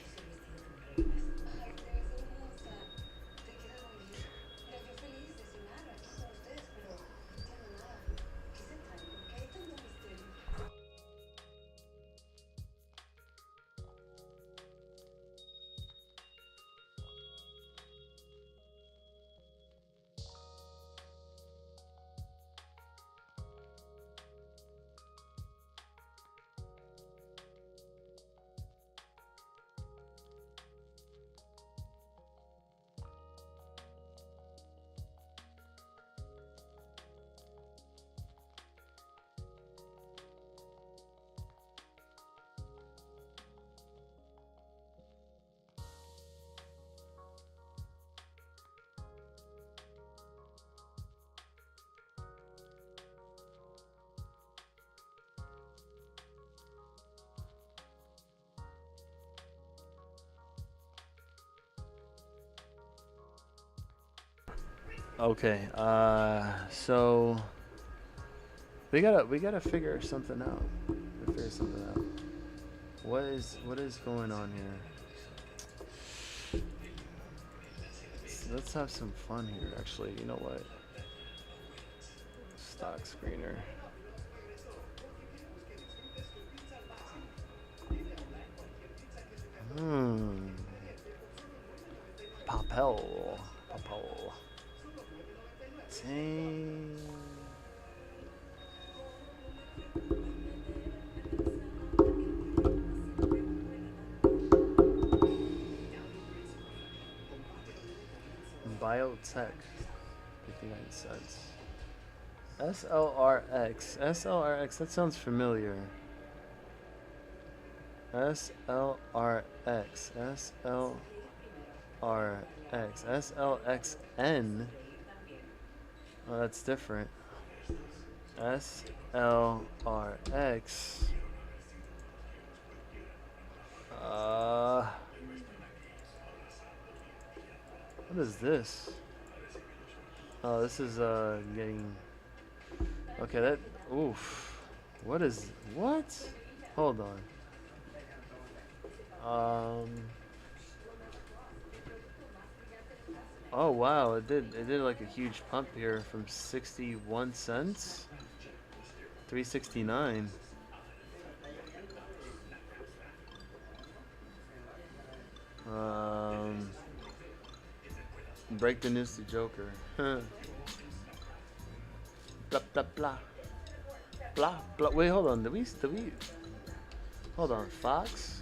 Okay, so we gotta figure something out. Figure something out. What is going on here? Let's have some fun here. Actually, you know what? Stock screener. Papel. Dang. Biotech, 59 cents. SLRX, that sounds familiar. SLXN. Oh, that's different. SLRX. What is this? Oh, this is getting. Okay, that. Oof. What? Hold on. Oh wow, it did like a huge pump here from 61 cents, 369. Break the news to Joker. Blah blah blah. Blah blah. Wait, hold on. Did we? Hold on, Fox.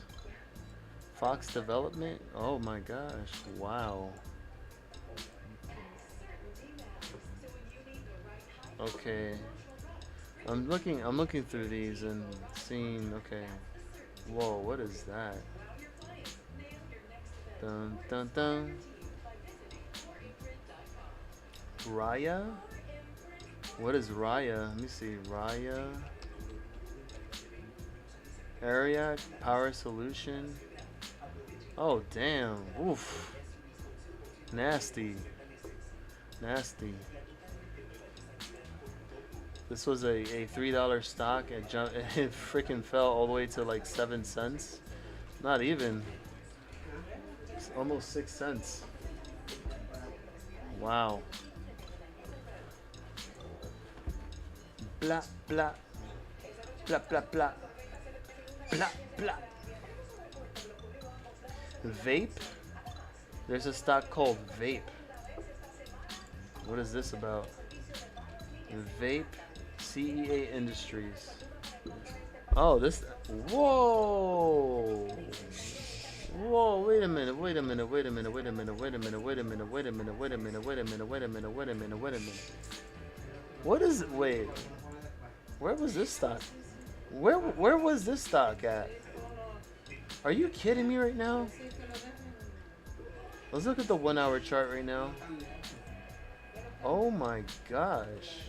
Fox Development. Oh my gosh! Wow. Okay. I'm looking through these and seeing. Okay. Whoa! What is that? Dun dun dun. Raya. What is Raya? Let me see. Raya. Area Power Solution. Oh damn. Oof. Nasty. Nasty. This was a $3 stock. It jumped. It freaking fell all the way to like 7 cents. Not even. It's almost 6 cents. Wow. Blah blah blah blah blah blah blah. Vape. There's a stock called Vape. What is this about? Vape. CEA Industries. Oh, this. Whoa. Whoa, wait a minute, wait a minute, wait a minute, wait a minute, wait a minute, wait a minute, wait a minute, wait a minute, wait a minute, wait a minute, wait a minute, wait a minute. What is it? Wait. Where was this stock? Where was this stock at? Are you kidding me right now? Let's look at the 1 hour chart right now. Oh my gosh.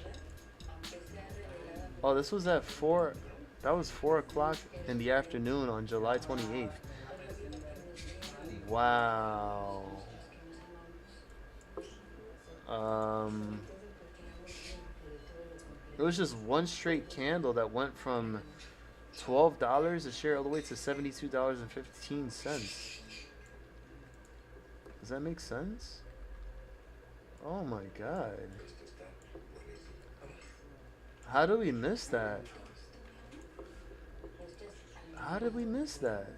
Oh, this was at 4. That was 4 o'clock in the afternoon on July 28th. Wow. It was just one straight candle that went from $12 a share all the way to $72.15. Does that make sense? Oh my god. How did we miss that? How did we miss that?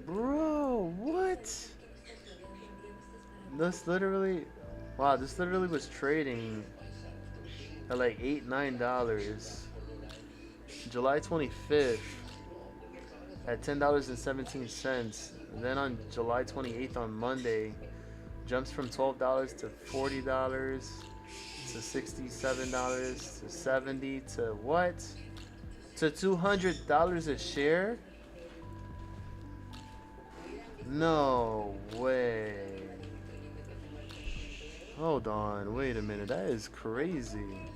Bro, what? This literally, wow, this literally was trading at like $8, $9. July 25th at $10.17. Then on July 28th on Monday, jumps from $12 to $40 to $67 to $70 to what? To $200 a share? No way. Hold on, wait a minute. That is crazy.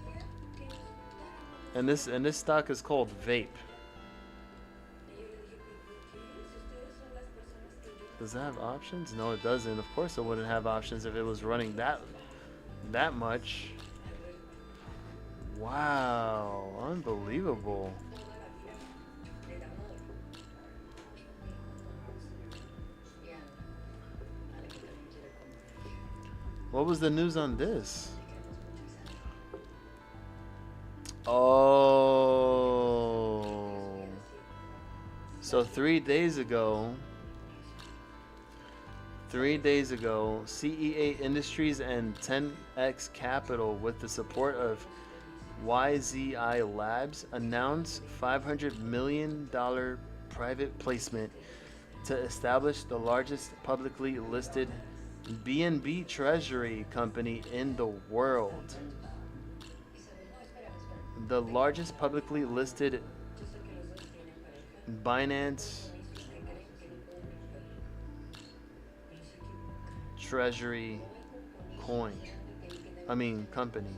And this stock is called Vape. Does it have options? No, it doesn't. Of course it wouldn't have options if it was running that much. Wow, unbelievable. What was the news on this? Oh. So 3 days ago, CEA Industries and 10X Capital, with the support of YZI Labs, announced $500 million private placement to establish the largest publicly listed BNB treasury company in the world. The largest publicly listed Binance treasury company.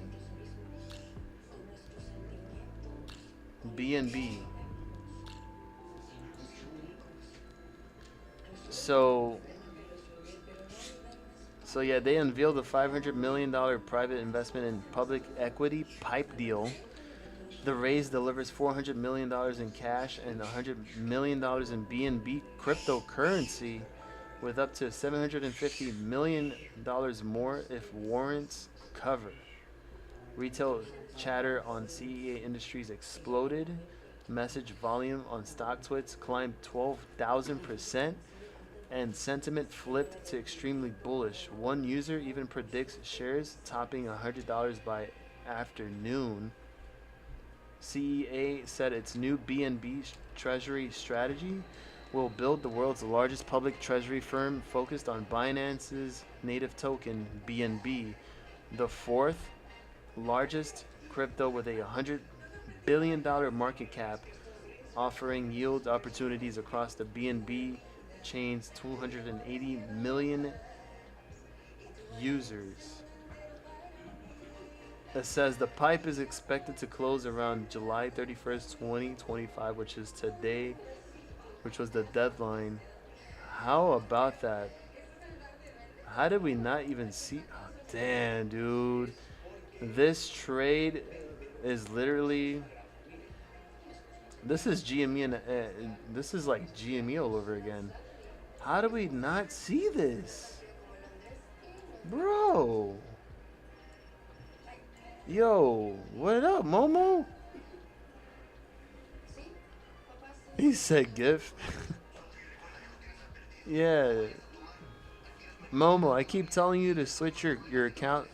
BNB. So yeah, they unveiled a $500 million private investment in public equity PIPE deal. The raise delivers $400 million in cash and $100 million in BNB cryptocurrency, with up to $750 million more if warrants cover. Retail chatter on CEA Industries exploded. Message volume on StockTwits climbed 12,000%. And sentiment flipped to extremely bullish. One user even predicts shares topping $100 by afternoon. CEA said its new BNB treasury strategy will build the world's largest public treasury firm focused on Binance's native token, BNB, the fourth largest crypto with a $100 billion market cap, offering yield opportunities across the BNB chain's 280 million users. It says the pipe is expected to close around July 31st, 2025, which is today, which was the deadline. How about that? How did we not even see? Oh, damn, dude. This trade is literally. This is GME and this is like GME all over again. How do we not see this? Bro. Yo, what up, Momo? He said gift. Yeah. Momo, I keep telling you to switch your account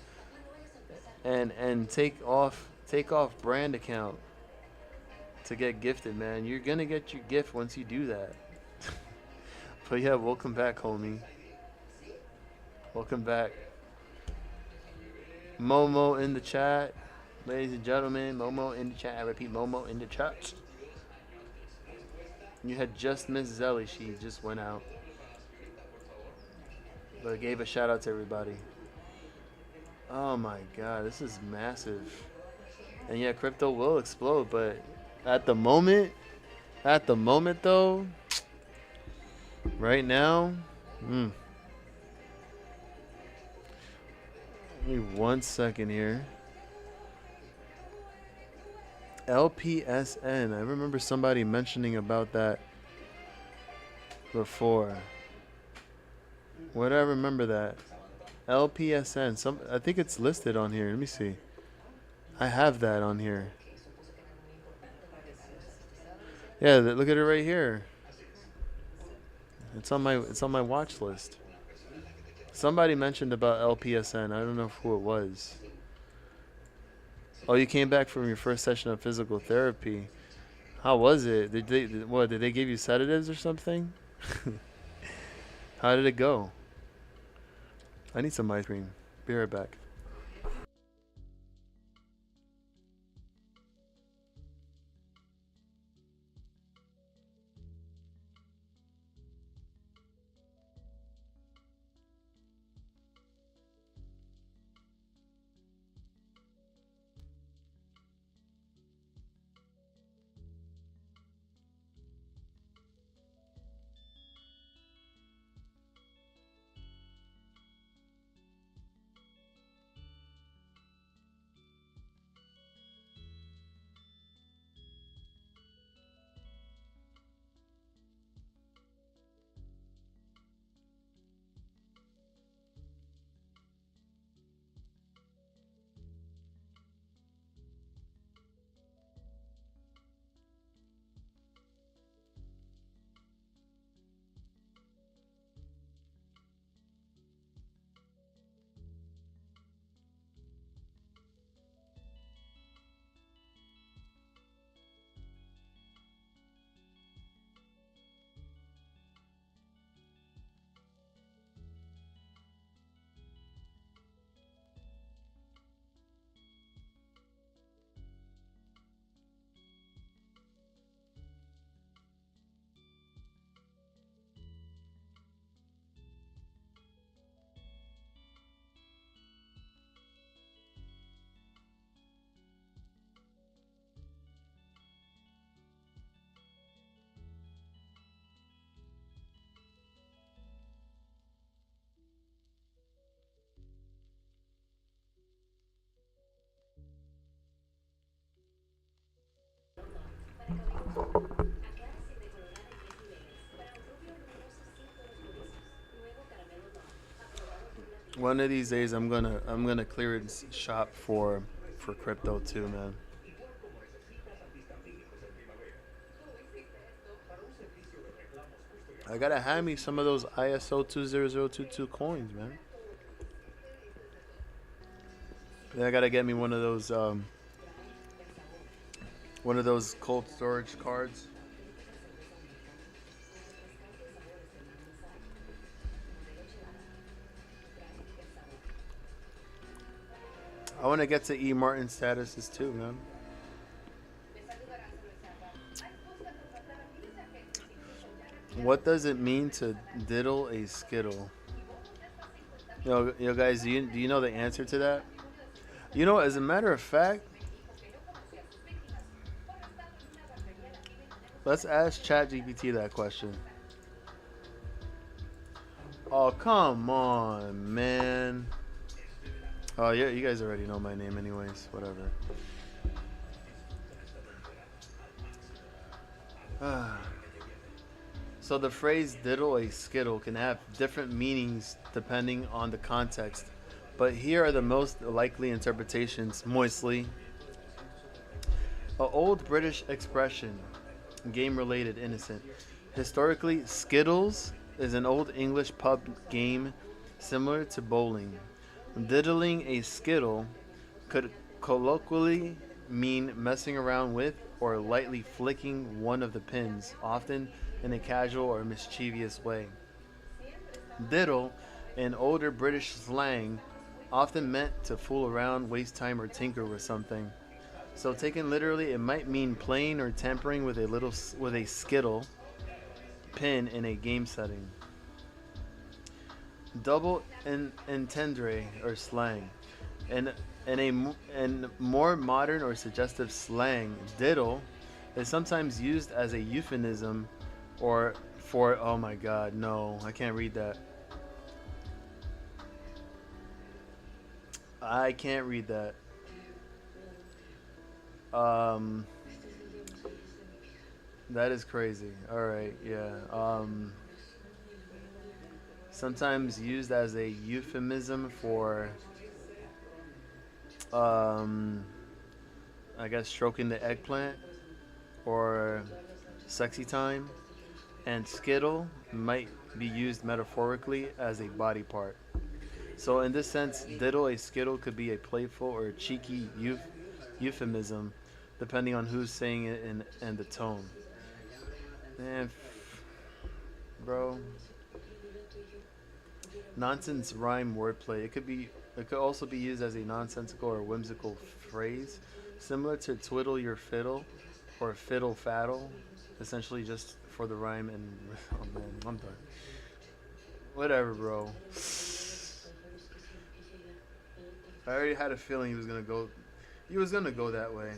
and take off brand account to get gifted, man. You're gonna get your gift once you do that. But yeah, welcome back, homie. Welcome back. Momo in the chat. Ladies and gentlemen, Momo in the chat. I repeat, Momo in the chat. You had just missed Zelly. She just went out. But I gave a shout out to everybody. Oh my god, this is massive. And yeah, crypto will explode, but at the moment though, right now, give me 1 second here. LPSN. I remember somebody mentioning about that before. Where do I remember that? LPSN. I think it's listed on here. Let me see. I have that on here. Yeah, look at it right here. It's on my watch list. Somebody mentioned about LPSN. I don't know who it was. Oh, you came back from your first session of physical therapy. How was it? Did they give you sedatives or something? How did it go? I need some ice cream. Be right back. One of these days, I'm gonna clearance shop for crypto too, man. I gotta hand me some of those ISO 20022 coins, man. Then I gotta get me one of those One of those cold storage cards. I want to get to E. Martin statuses too, man. What does it mean to diddle a skittle? Yo, guys, do you know the answer to that? You know, as a matter of fact, let's ask ChatGPT that question. Oh, come on, man. Oh, yeah, you guys already know my name, anyways. Whatever. So the phrase diddle a skittle can have different meanings depending on the context, but here are the most likely interpretations moistly. An old British expression, game related, innocent. Historically, skittles is an old English pub game similar to bowling. Diddling a skittle could colloquially mean messing around with or lightly flicking one of the pins, often in a casual or mischievous way. Diddle, in older British slang, often meant to fool around, waste time, or tinker with something. So taken literally, it might mean playing or tampering with a skittle pin in a game setting. Double entendre or slang. In in more modern or suggestive slang, diddle is sometimes used as a euphemism or for oh my god, no, I can't read that. I can't read that. Um that is crazy. All right, yeah. Sometimes used as a euphemism for um I guess stroking the eggplant or sexy time, and skittle might be used metaphorically as a body part. So, in this sense, diddle a skittle could be a playful or cheeky euphemism, depending on who's saying it and the tone. Man, bro, nonsense rhyme wordplay. It could also be used as a nonsensical or whimsical phrase, similar to twiddle your fiddle or fiddle faddle, essentially just for the rhyme and oh man, I'm done. Whatever, bro. I already had a feeling he was gonna go. He was gonna go that way.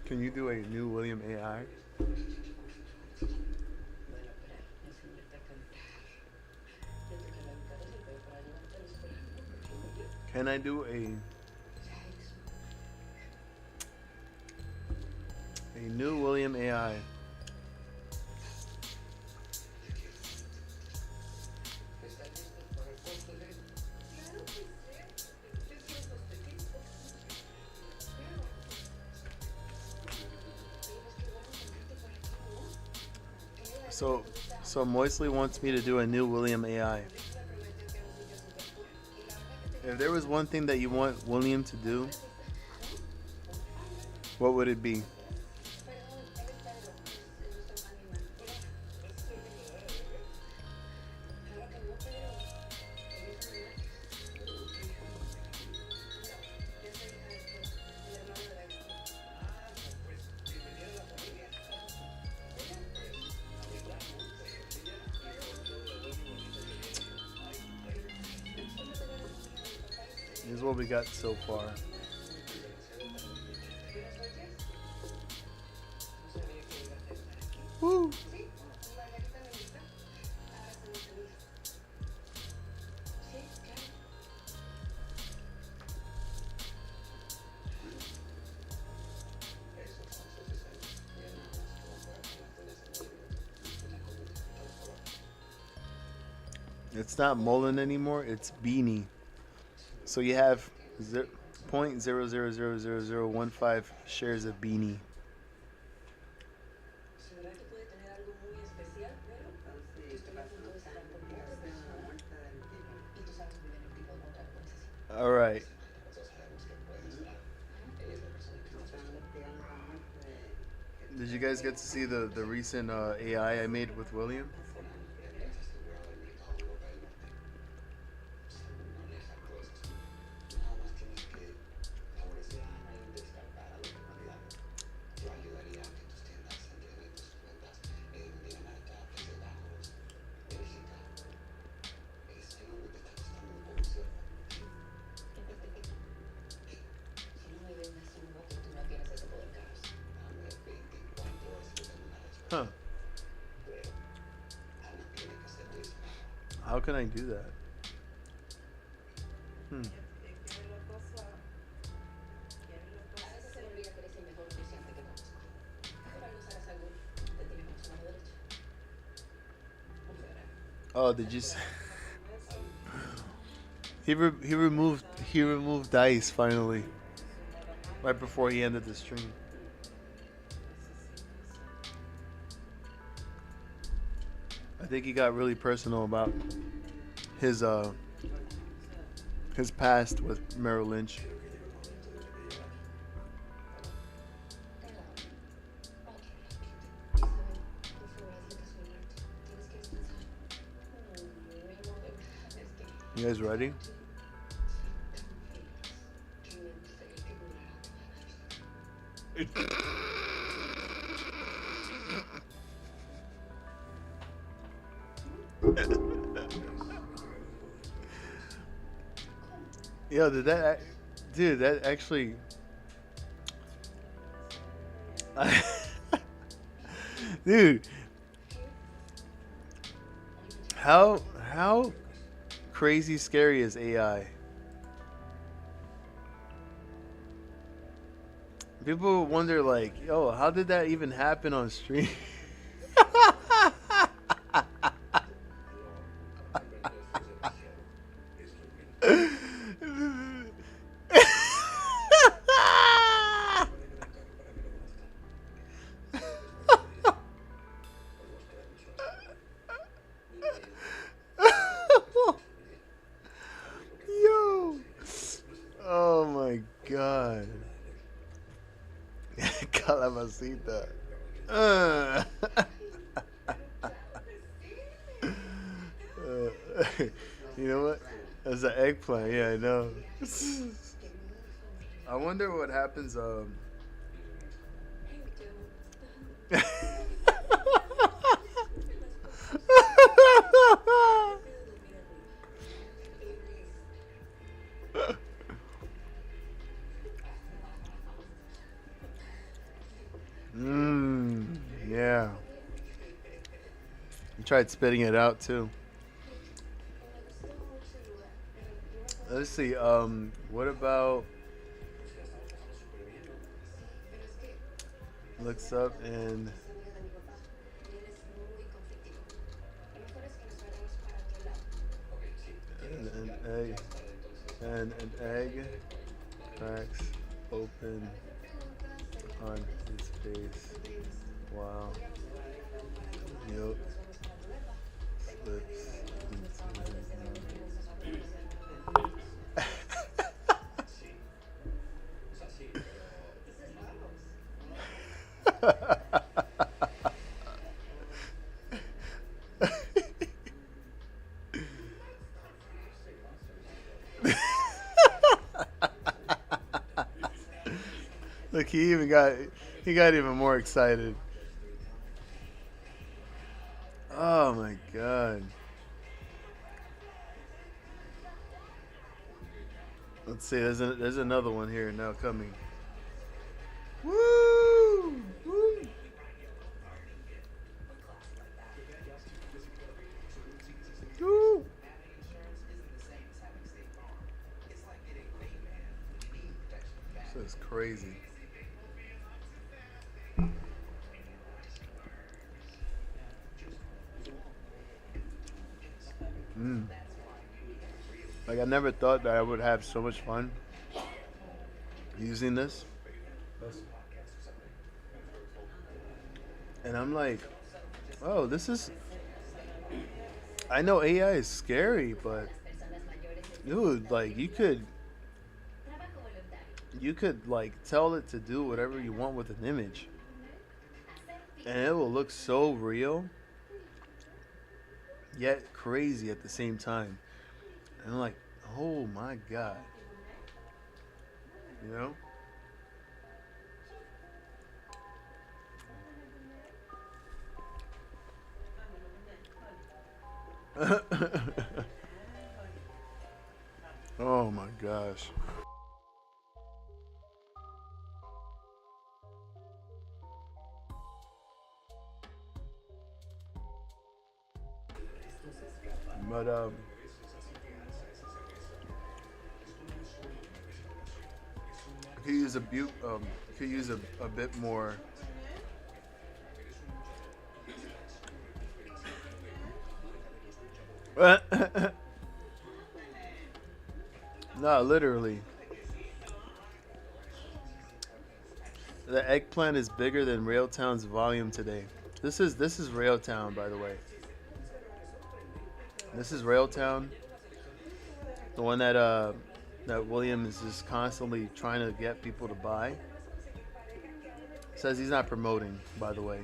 Can you do a new William AI? Can I do a new William AI? So, so Moisley wants me to do a new William AI. If there was one thing that you want William to do, what would it be? This is what we got so far. Woo! It's not Mullen anymore, it's Beanie. So you have 0.00000015 shares of Beanie. All right. Did you guys get to see the recent AI I made with William? Huh. How can I do that? Hmm. Oh, did you? He removed Dice finally, right before he ended the stream. I think he got really personal about his uh his past with Merrill Lynch. You guys ready? Yo, dude, that actually, dude, how crazy scary is AI? People wonder like, yo, how did that even happen on stream? Yo, oh my god. Calabacita. Uh. You know what? That's an eggplant. Yeah, I know. I wonder what happens. Mmm. Yeah. You tried spitting it out too. Let's see. What about looks up and an egg and an egg cracks open on his face. Wow. Yolk slips into his mouth. Look, he got even more excited. Oh my god. Let's see. There's another one here now coming. Woo! Woo! Woo! This is crazy. Mm. Like I never thought that I would have so much fun using this, and I'm like, oh, this is. I know AI is scary, but dude, like you could you could like tell it to do whatever you want with an image, and it will look so real yet crazy at the same time. And I'm like, oh my god, you know? Oh my gosh. But could use could use a bit more. No, literally. The eggplant is bigger than Railtown's volume today. This is Railtown, by the way. This is Railtown, the one that William is just constantly trying to get people to buy. Says he's not promoting, by the way,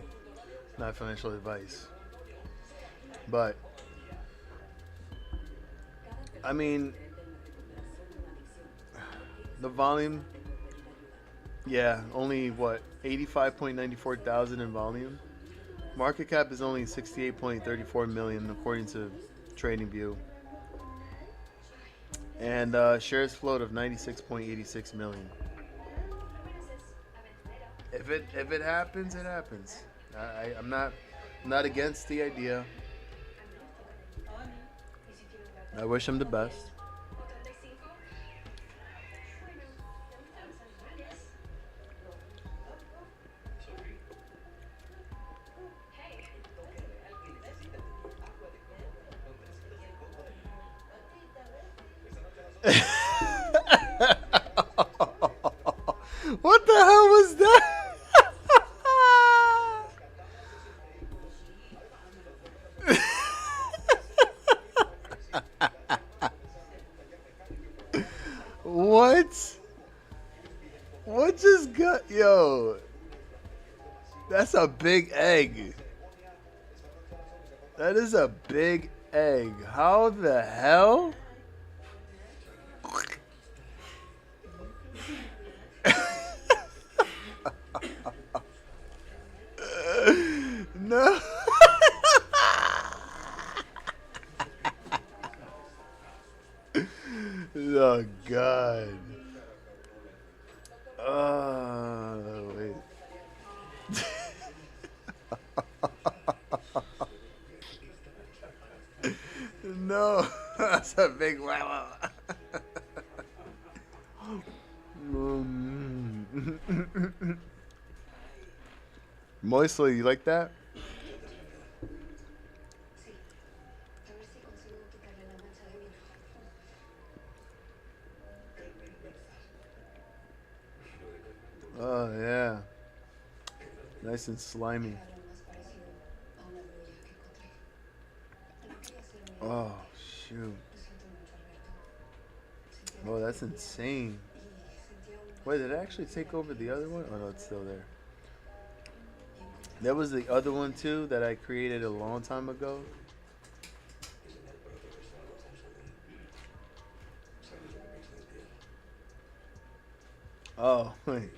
not financial advice. But I mean, the volume, yeah, only what 85.94 thousand in volume. Market cap is only 68.34 million according to TradingView, and shares float of 96.86 million. If it happens, it happens. I'm not against the idea. I wish him the best. What the hell was that? What? What just got yo? That's a big egg. That is a big egg. How the hell? No. Oh God. Wait. No, that's a big wow. Moistly, you like that? Oh yeah, nice and slimy. Oh shoot. Oh, that's insane. Wait, did it actually take over the other one? Oh no, it's still there. That was the other one too that I created a long time ago. Oh, wait.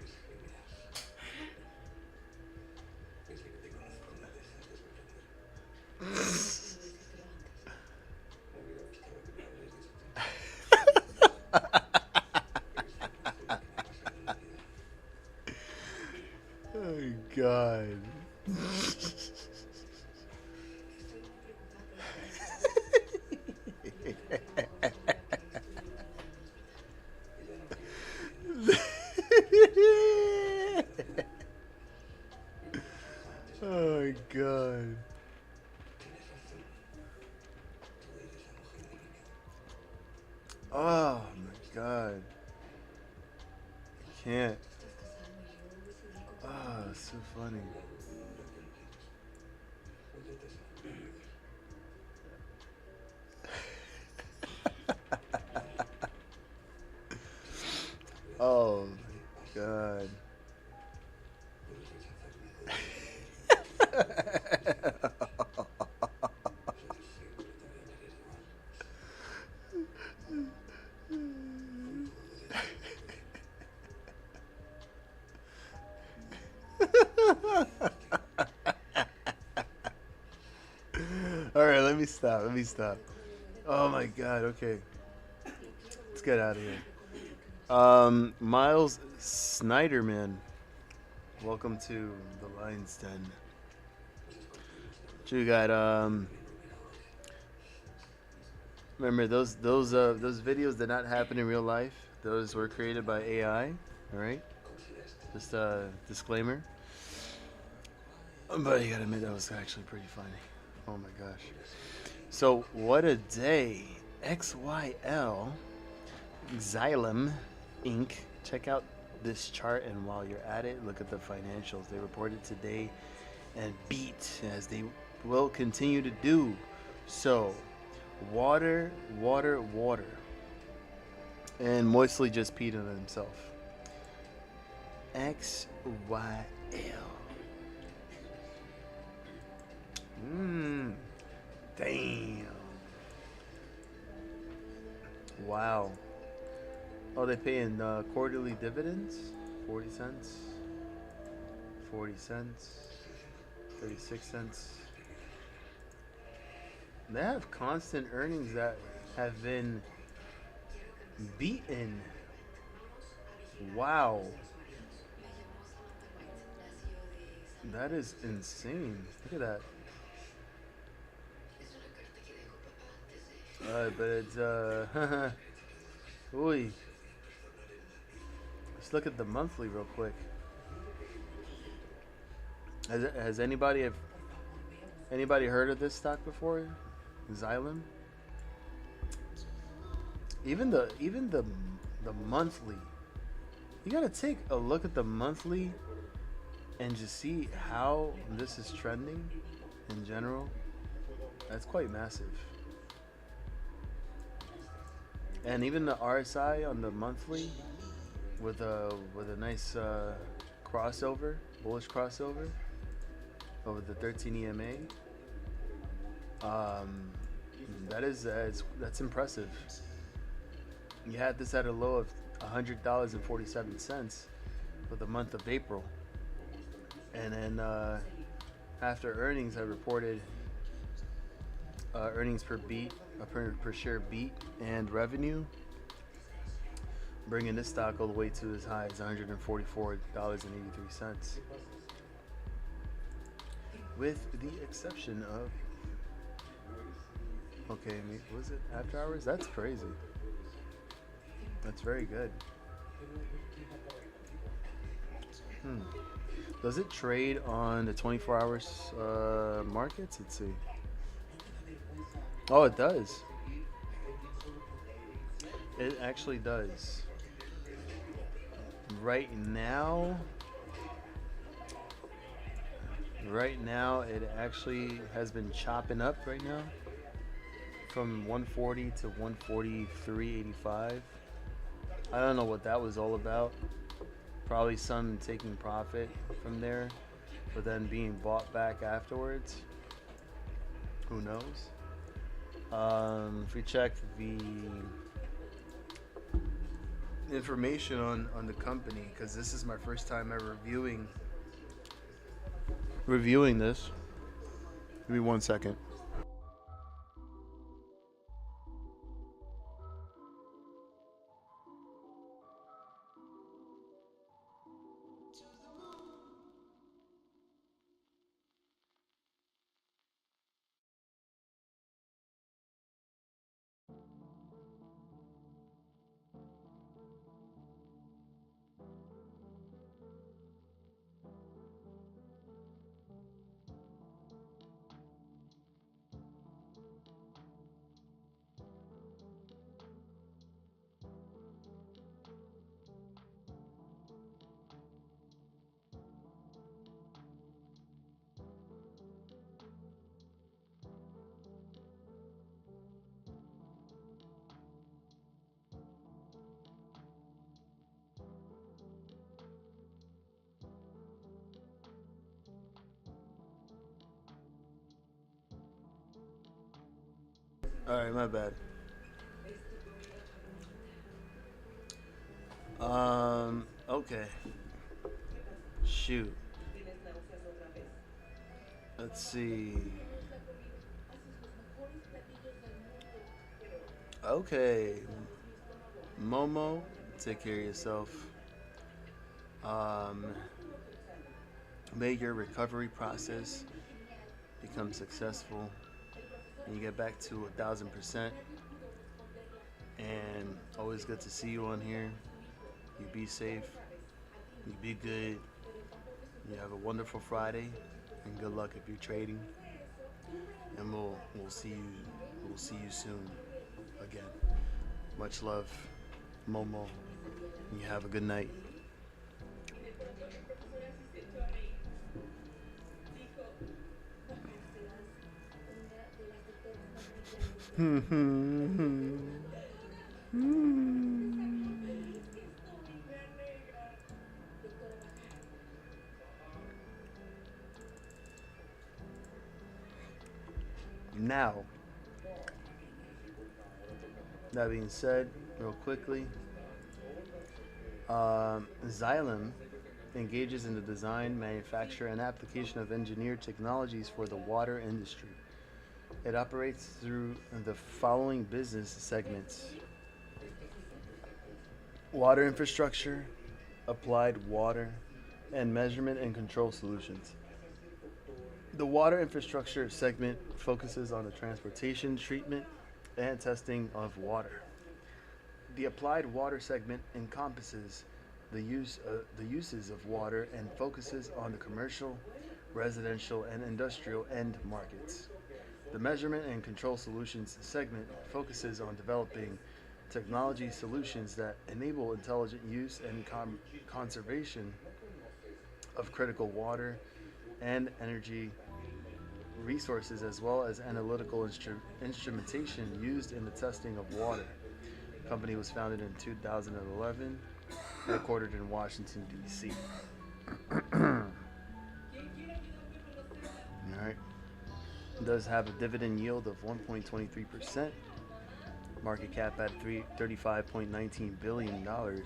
Oh God. Oh God. Oh my God. Can't. Oh, it's so funny. Oh, All right, let me stop. Let me stop. Oh my God. Okay, let's get out of here. Miles Snyderman, welcome to the Lion's Den. So you got remember those videos did not happen in real life. Those were created by AI. All right, just a disclaimer. But you gotta admit that was actually pretty funny. Oh my gosh. So what a day. XYL Xylem Inc. Check out this chart, and while you're at it, look at the financials. They reported today and beat as they will continue to do. So water, water, water. And Moistly just peed on himself. XYL. Damn. Wow. Oh, they pay in quarterly dividends? 40 cents, 40 cents, 36 cents. They have constant earnings that have been beaten. Wow. That is insane. Look at that. But it's ooh. Let's look at the monthly real quick. Has anybody heard of this stock before? Xylem. Even the monthly. You gotta take a look at the monthly and just see how this is trending in general. That's quite massive. And even the RSI on the monthly with a nice crossover, bullish crossover over the 13 EMA. That's impressive. You had this at a low of $100.47 for the month of April, and then after earnings, I reported earnings per share beat and revenue, bringing this stock all the way to as high as $144.83, with the exception of, okay, was it after hours? That's crazy. That's very good. Does it trade on the 24 hours markets? Let's see. Oh, it does. It actually does. Right now, it actually has been chopping up right now from 140 to 143.85. I don't know what that was all about. Probably some taking profit from there, but then being bought back afterwards. Who knows? If we check the information on the company, because this is my first time ever reviewing this. Give me 1 second. All right, my bad. Okay. Shoot. Let's see. Okay, Momo, take care of yourself. Um, May your recovery process become successful and you get back to 1,000%. And always good to see you on here. You be safe. You be good. You have a wonderful Friday, and good luck if you're trading. And we'll see you soon again. Much love, Momo. And you have a good night. Now, that being said, real quickly, Xylem engages in the design, manufacture, and application of engineered technologies for the water industry. It operates through the following business segments: water infrastructure, applied water, and measurement and control solutions. The water infrastructure segment focuses on the transportation, treatment, and testing of water. The applied water segment encompasses the uses of water and focuses on the commercial, residential, and industrial end markets. The measurement and control solutions segment focuses on developing technology solutions that enable intelligent use and conservation of critical water and energy resources, as well as analytical instrumentation used in the testing of water. The company was founded in 2011, headquartered in Washington, D.C. All right. It does have a dividend yield of 1.23%, market cap at $35.19 billion. What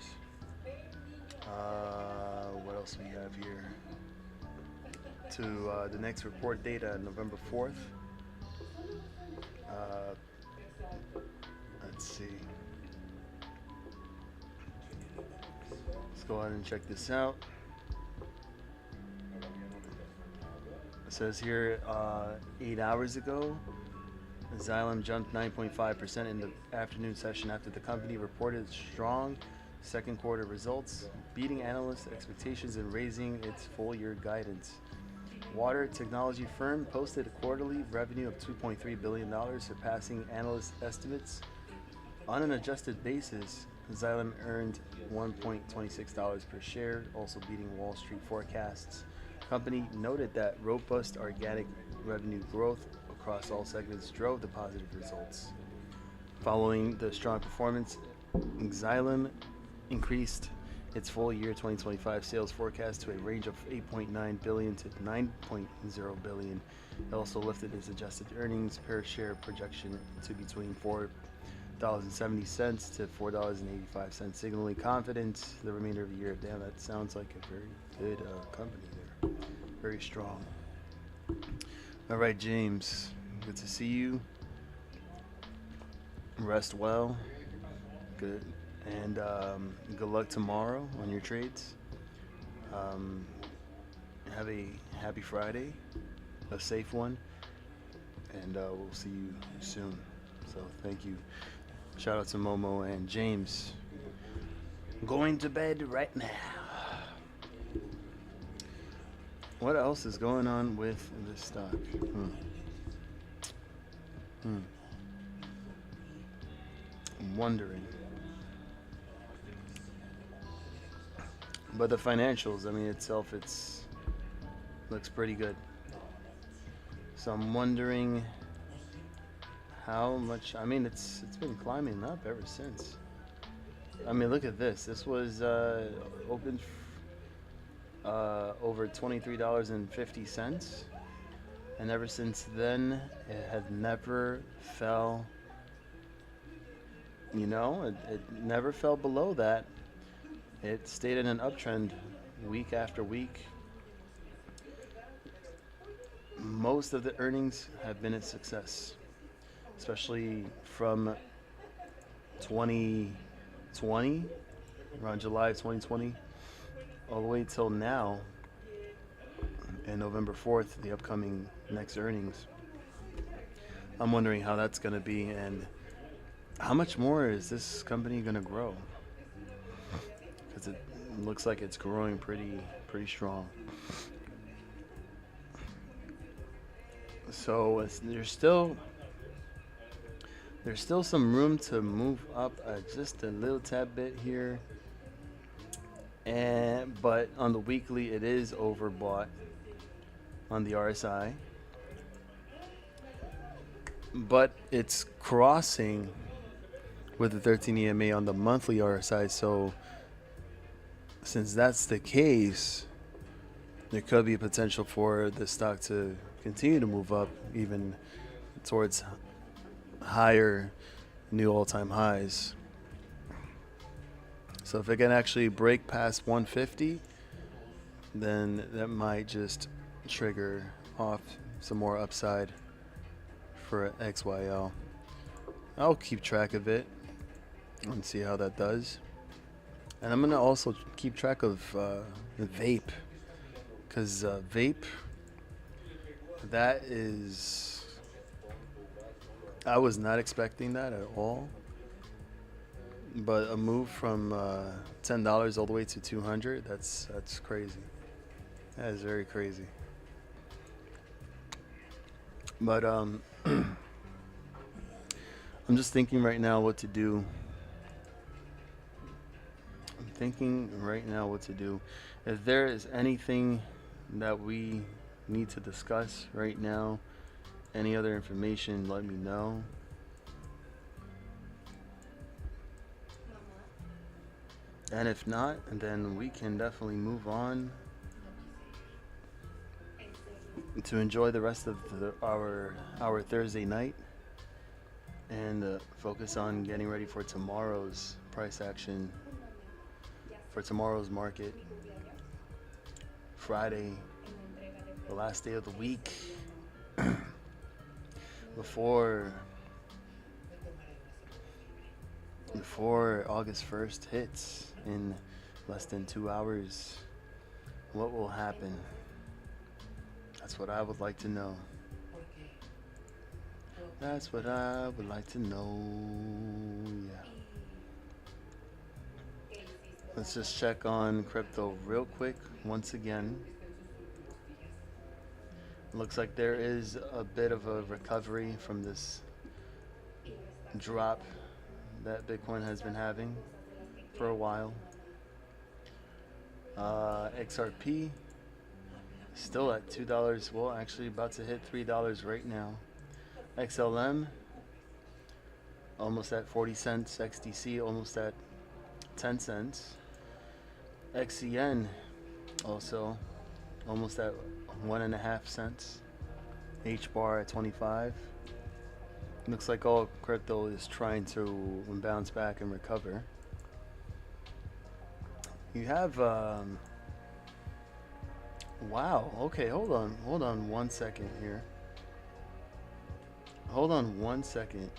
else we have here? To the next report date on November 4th. Uh, let's see. Let's go ahead and check this out. It says here 8 hours ago, Xylem jumped 9.5% in the afternoon session after the company reported strong second quarter results, beating analyst expectations and raising its full year guidance. Water technology firm posted a quarterly revenue of $2.3 billion, surpassing analyst estimates. On an adjusted basis, Xylem earned $1.26 per share, also beating Wall Street forecasts. The company noted that robust organic revenue growth across all segments drove the positive results. Following the strong performance, Xylem increased its full year 2025 sales forecast to a range of $8.9 billion to $9.0 billion. It also lifted its adjusted earnings per share projection to between $4.70 to $4.85, signaling confidence the remainder of the year. Damn, that sounds like a very good company there. Very strong. All right, James, good to see you. Rest well. Good. And good luck tomorrow on your trades. Have a happy Friday, a safe one, and we'll see you soon. So thank you. Shout out to Momo and James. Going to bed right now. What else is going on with this stock? I'm wondering. But the financials, I mean, itself, looks pretty good. So I'm wondering how much. I mean, it's been climbing up ever since. I mean, look at this. This was opened over $23.50, and ever since then, it had never fell. It never fell below that. It stayed in an uptrend week after week. Most of the earnings have been a success, especially from 2020, around July of 2020, all the way till now, and November 4th, the upcoming next earnings. I'm wondering how that's going to be and how much more is this company going to grow? Because it looks like it's growing pretty strong. So there's still some room to move up just a little tad bit here, but on the weekly it is overbought on the RSI, but it's crossing with the 13 EMA on the monthly RSI. So since that's the case, there could be potential for the stock to continue to move up even towards higher new all-time highs. So if it can actually break past 150, then that might just trigger off some more upside for XYL. I'll keep track of it and see how that does. And I'm going to also keep track of the vape, because vape, that is, I was not expecting that at all. But a move from $10 all the way to $200, that's crazy. That is very crazy. But I'm just thinking right now what to do. If there is anything that we need to discuss right now, any other information, let me know. And if not, then we can definitely move on to enjoy the rest of our Thursday night and focus on getting ready for tomorrow's price action, for tomorrow's market, Friday, the last day of the week, before August 1st hits in less than 2 hours. What will happen? That's what I would like to know. That's what I would like to know. Yeah. Let's just check on crypto real quick once again. Looks like there is a bit of a recovery from this drop that Bitcoin has been having for a while. XRP still at $2. Well, actually about to hit $3 right now. XLM almost at 40 cents. XDC almost at 10 cents. XCN also almost at 1.5 cents. HBAR at 25. Looks like all crypto is trying to bounce back and recover. You have wow, okay, hold on 1 second here. Hold on 1 second.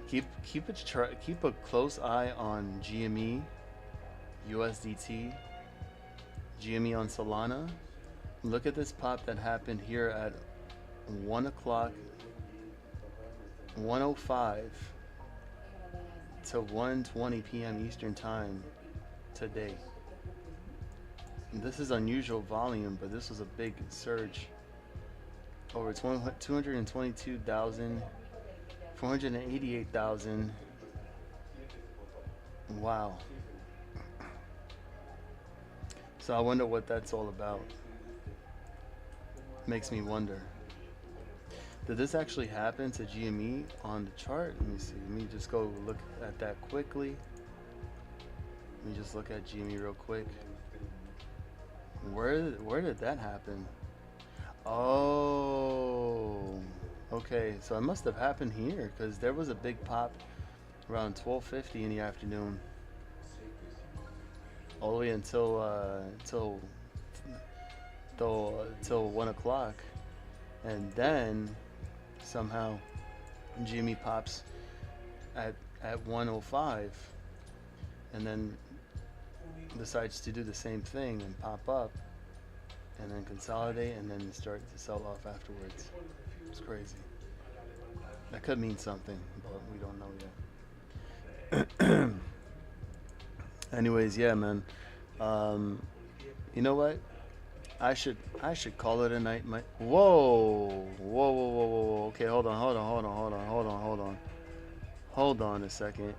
keep a close eye on GME, USDT, GME on Solana. Look at this pop that happened here at 1 o'clock, 1:05 to 1:20 p.m. Eastern time today. This is unusual volume, but this was a big surge. Over 222,000, 488,000. Wow. So I wonder what that's all about. Makes me wonder. Did this actually happen to GME on the chart? Let me see. Let me just go look at that quickly. Let me just look at GME real quick. Where did that happen? Oh, okay. So it must have happened here because there was a big pop around 12:50 in the afternoon, all the way until 1 o'clock, and then somehow GME pops at 105 and then decides to do the same thing and pop up and then consolidate and then start to sell off afterwards. It's crazy. That could mean something, but we don't know yet. Anyways, yeah, man. You know what? I should call it a night. Whoa. Okay, hold on. Hold on a second.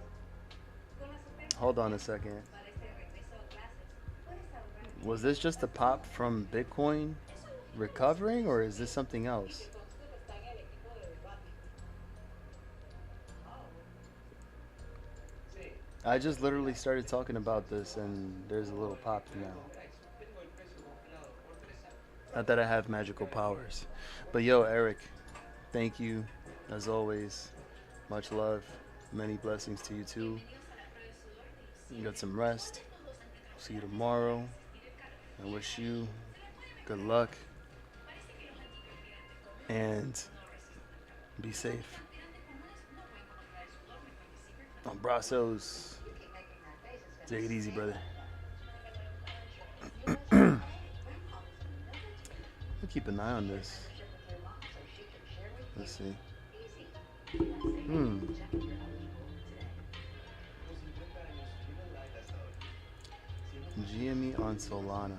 Was this just a pop from Bitcoin recovering, or is this something else? I just literally started talking about this, and there's a little pop now. Not that I have magical powers. But yo, Eric, thank you, as always. Much love. Many blessings to you too. You got some rest. See you tomorrow. I wish you good luck. And be safe. On Brazos. Take it easy, brother. I'll keep an eye on this. Let's see. GME on Solana.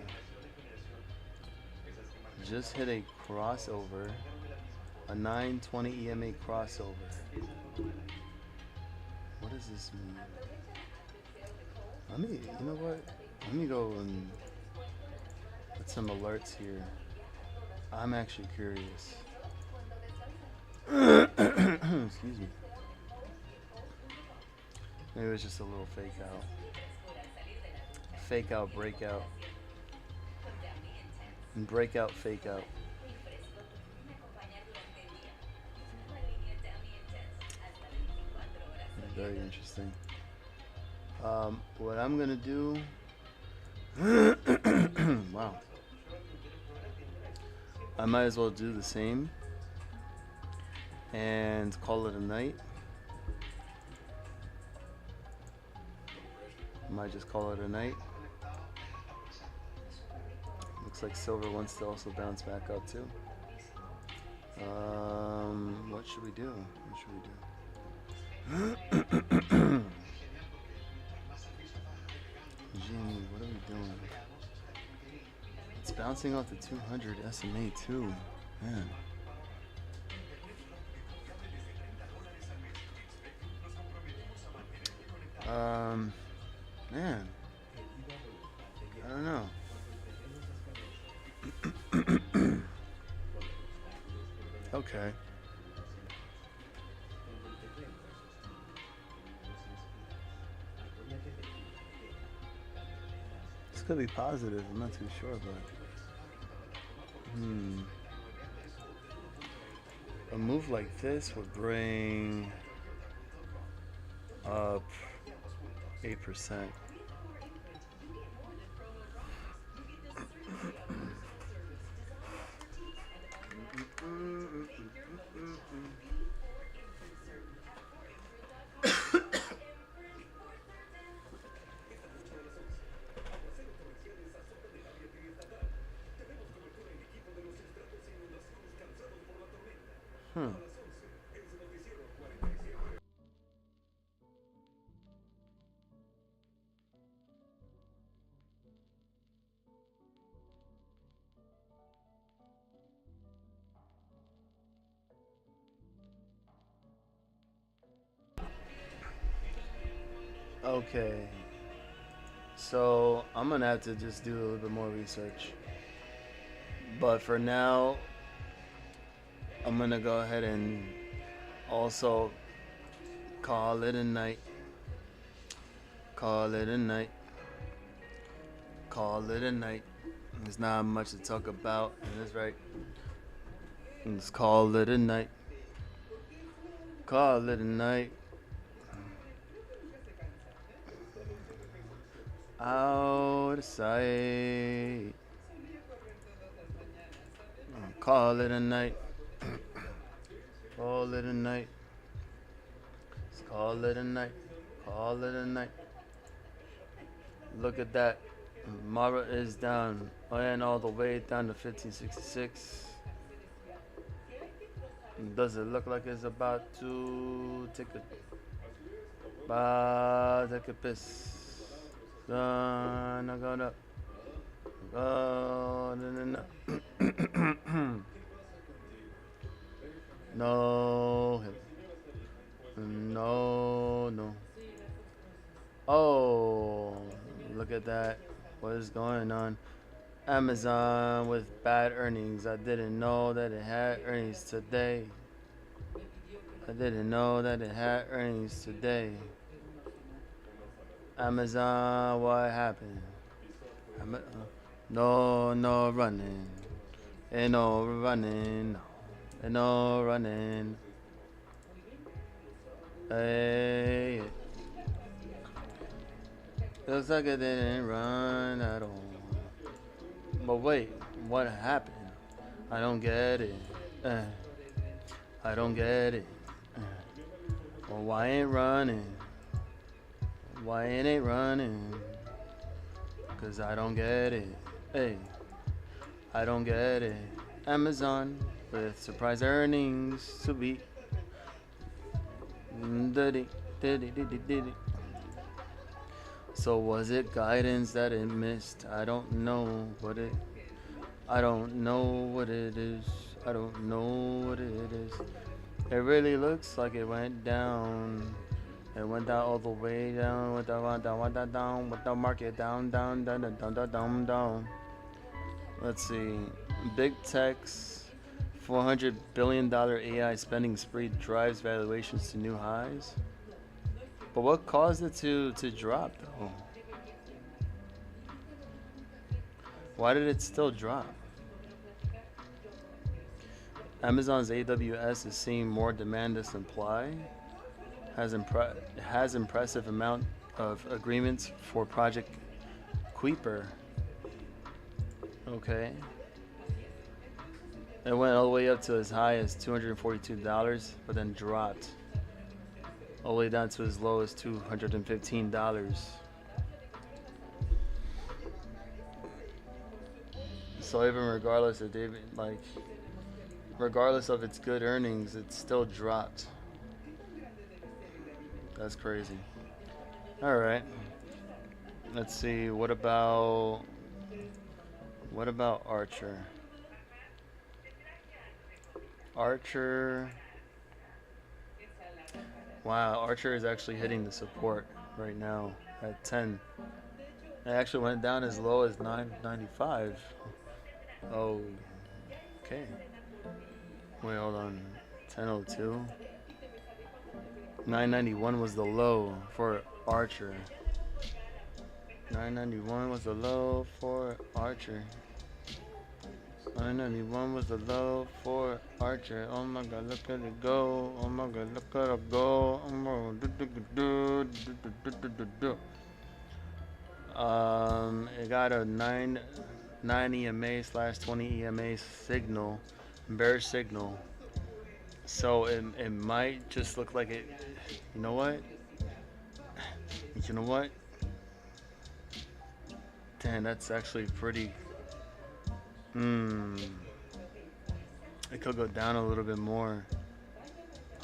Just hit a crossover. A 920 EMA crossover. What does this mean? You know what? Let me go and put some alerts here. I'm actually curious. Excuse me. Maybe it was just a little fake out. Fake out, breakout. And breakout, fake out. Very interesting. What I'm gonna do. Wow. I might as well do the same and call it a night. Might just call it a night. Looks like silver wants to also bounce back up too. What should we do? Jimmy, what are we doing? It's bouncing off the 200 SMA too. Man. Man. I don't know. Okay. This could be positive. I'm not too sure, but a move like this would bring up 8%. Okay, so I'm gonna have to just do a little bit more research, but for now I'm gonna go ahead and also call it a night. There's not much to talk about, and that's right. Let's call it a night. Out of sight. Call it a night. Call it a night. Call it a night. Look at that. Mara is down and all the way down to 1566. Does it look like it's about to take a piss? Gonna go up. No. No. Oh, look at that. What is going on? Amazon with bad earnings. I didn't know that it had earnings today. Amazon, what happened? No running. Ain't no running. Ain't no running. Hey. Looks like it didn't run at all. But wait, what happened? I don't get it. I don't get it. Well, why ain't running? Why ain't it running? Cause I don't get it. Hey, I don't get it. Amazon with surprise earnings to be. So was it guidance that it missed? I don't know what it. I don't know what it is. I don't know what it is. It really looks like it went down. It went down all the way down. Went down. With the market down. Let's see. Big tech's $400 billion AI spending spree drives valuations to new highs. But what caused it to drop though? Why did it still drop? Amazon's AWS is seeing more demand than supply. Has impressive amount of agreements for Project Kuiper. Okay. It went all the way up to as high as $242, but then dropped all the way down to as low as $215. So even regardless of regardless of its good earnings, it still dropped. That's crazy. All right. Let's see. What about Archer? Wow, Archer is actually hitting the support right now at 10. It actually went down as low as 995. Oh, okay. Wait, hold on. 1002. 991 was the low for Archer. 991 was the low for Archer. 991 was the low for Archer. Oh my god, look at it go. Oh my god, look at it go. It got a 9 EMA / 20 EMA signal, bearish signal. So it might just look like it. You know what? Damn, that's actually pretty. It could go down a little bit more.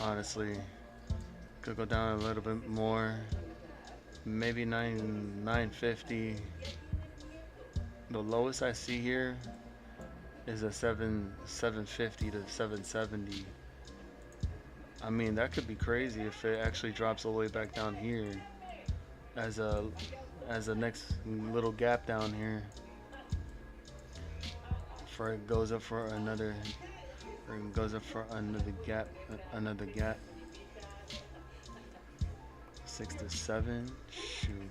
Honestly, could go down a little bit more. Maybe 950. The lowest I see here is a 750 to 770. I mean, that could be crazy if it actually drops all the way back down here as a next little gap down here. Before it goes up for another gap. 6 to 7. Shoot.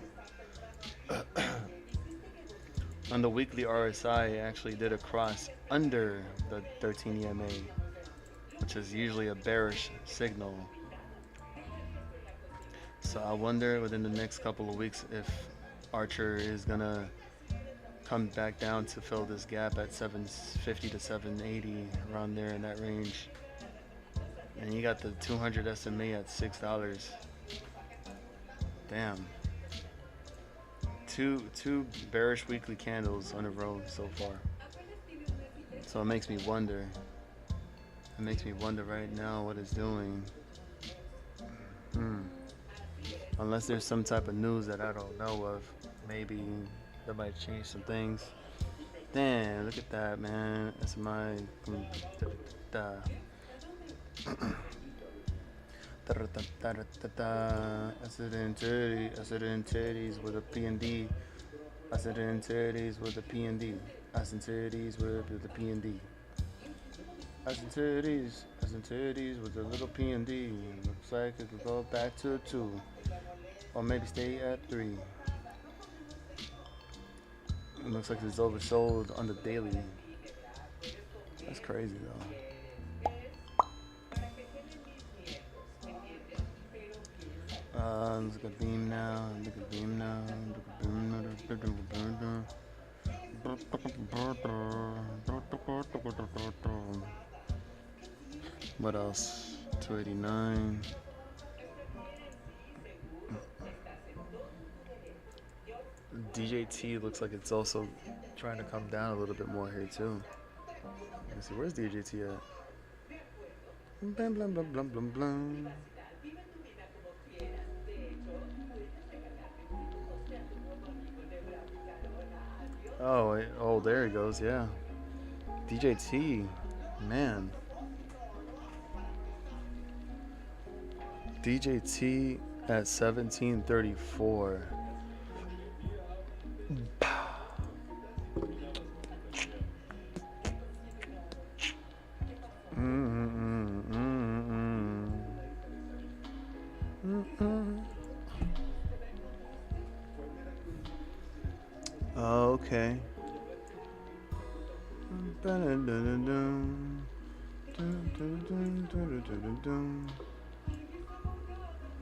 On the weekly RSI, it actually did a cross under the 13 EMA, which is usually a bearish signal. So I wonder within the next couple of weeks if Archer is gonna come back down to fill this gap at 750 to 780, around there in that range. And you got the 200 SMA at $6. Damn. Two bearish weekly candles on a row so far. So it makes me wonder. It makes me wonder right now what it's doing. Unless there's some type of news that I don't know of. Maybe that might change some things. Damn, look at that, man. That's my... I said in 30, I said in 30s with a PND. I said in 30s with a PND. I said 30s with the PND. I said 30s with a little PND. Looks like it could go back to a 2. Or maybe stay at 3. It looks like it's oversold on the daily. That's crazy though. Look at beam now. Look at beam now. What else? 289. DJT looks like it's also trying to come down a little bit more here too. Let's see, where's DJT at? Blam, blam, blam, blam, blam, blam. Oh, there he goes, yeah. DJT, man. DJT at 1734. Okay.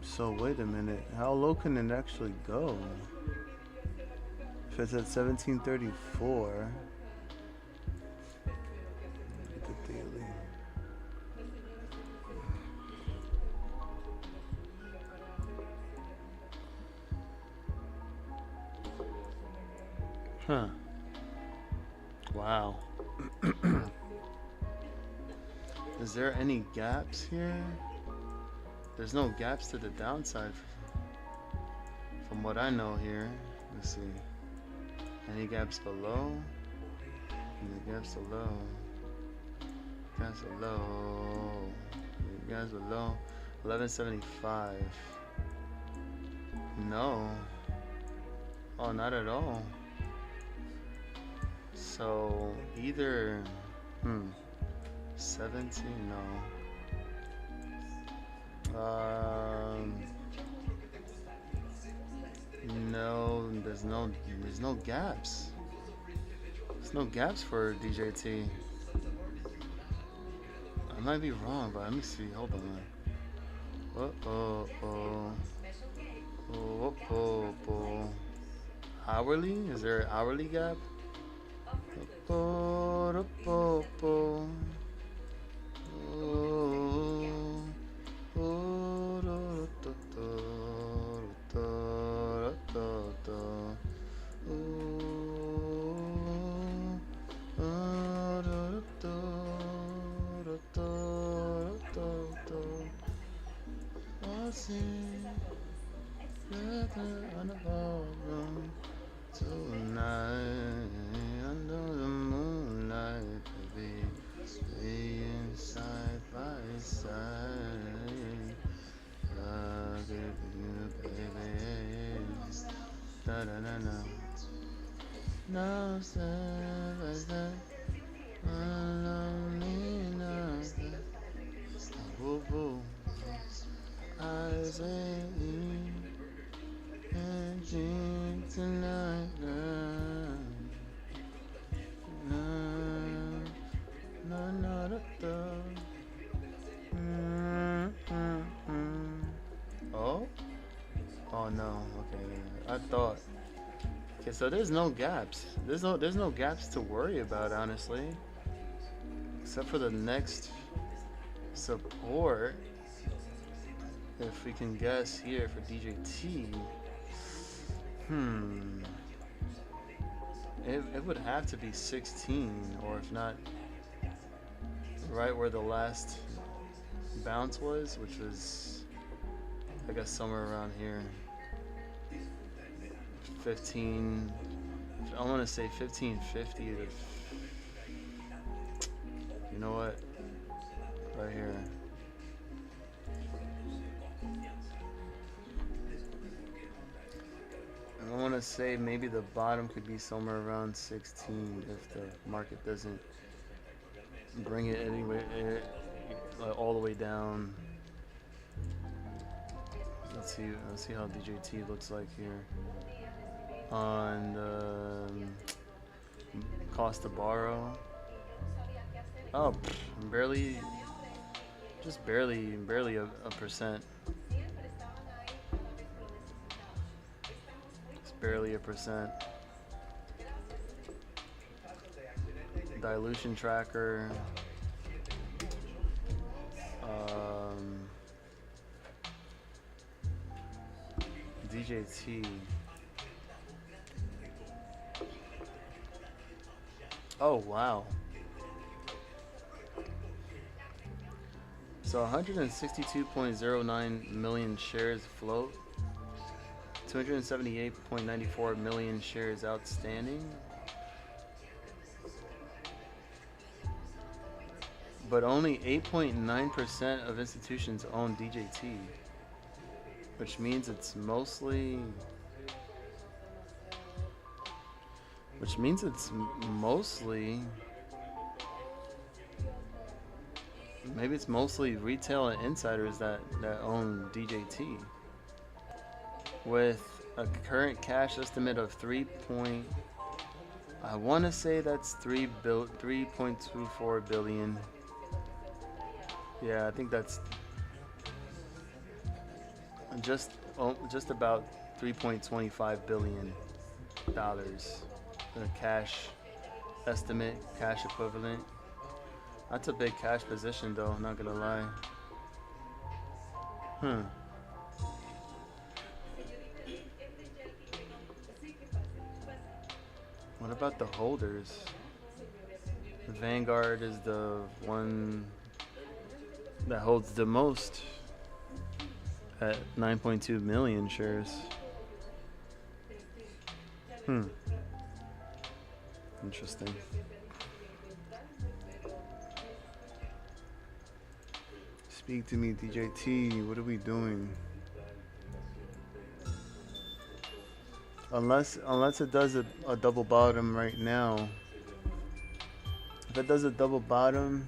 So wait a minute, how low can it actually go? If it's at 1734. The daily. Huh. Wow. Is there any gaps here? There's no gaps to the downside from what I know here. Let's see. Any gaps below? Any gaps below? Gaps below. Gaps below. 1175. No. Oh, not at all. So either 17, no. No, there's no gaps. There's no gaps for DJT. I might be wrong, but let me see. Hold on. Hourly? Is there an hourly gap? Tonight, under the moonlight, baby, staying side by side. Love you, baby. Da da da da. No step by step, loneliness. Woo woo. I say. Tonight, Oh no. Okay. I thought. Okay, so there's no gaps. There's no gaps to worry about, honestly, except for the next support. if we can guess here for DJT, it would have to be 16, or if not, right where the last bounce was, which was, I guess, somewhere around here. 15. I want to say 1550 to. You know what? Right here. I want to say maybe the bottom could be somewhere around 16 if the market doesn't bring it anywhere all the way down. Let's see how DJT looks like here on the cost to borrow. Oh, barely, just barely a percent. It's barely a percent. Dilution tracker. DJT. Oh, wow. So 162.09 million shares float, 278.94 million shares outstanding, but only 8.9% of institutions own DJT, which means it's mostly maybe it's mostly retail and insiders that own DJT, with a current cash estimate of I want to say that's 3.24 billion. Yeah, I think that's just about $3.25 billion dollars. The cash estimate, cash equivalent. That's a big cash position, though. Not gonna lie. What about the holders? Vanguard is the one that holds the most at 9.2 million shares. Interesting. Speak to me, DJT. What are we doing? Unless it does a double bottom right now. If it does a double bottom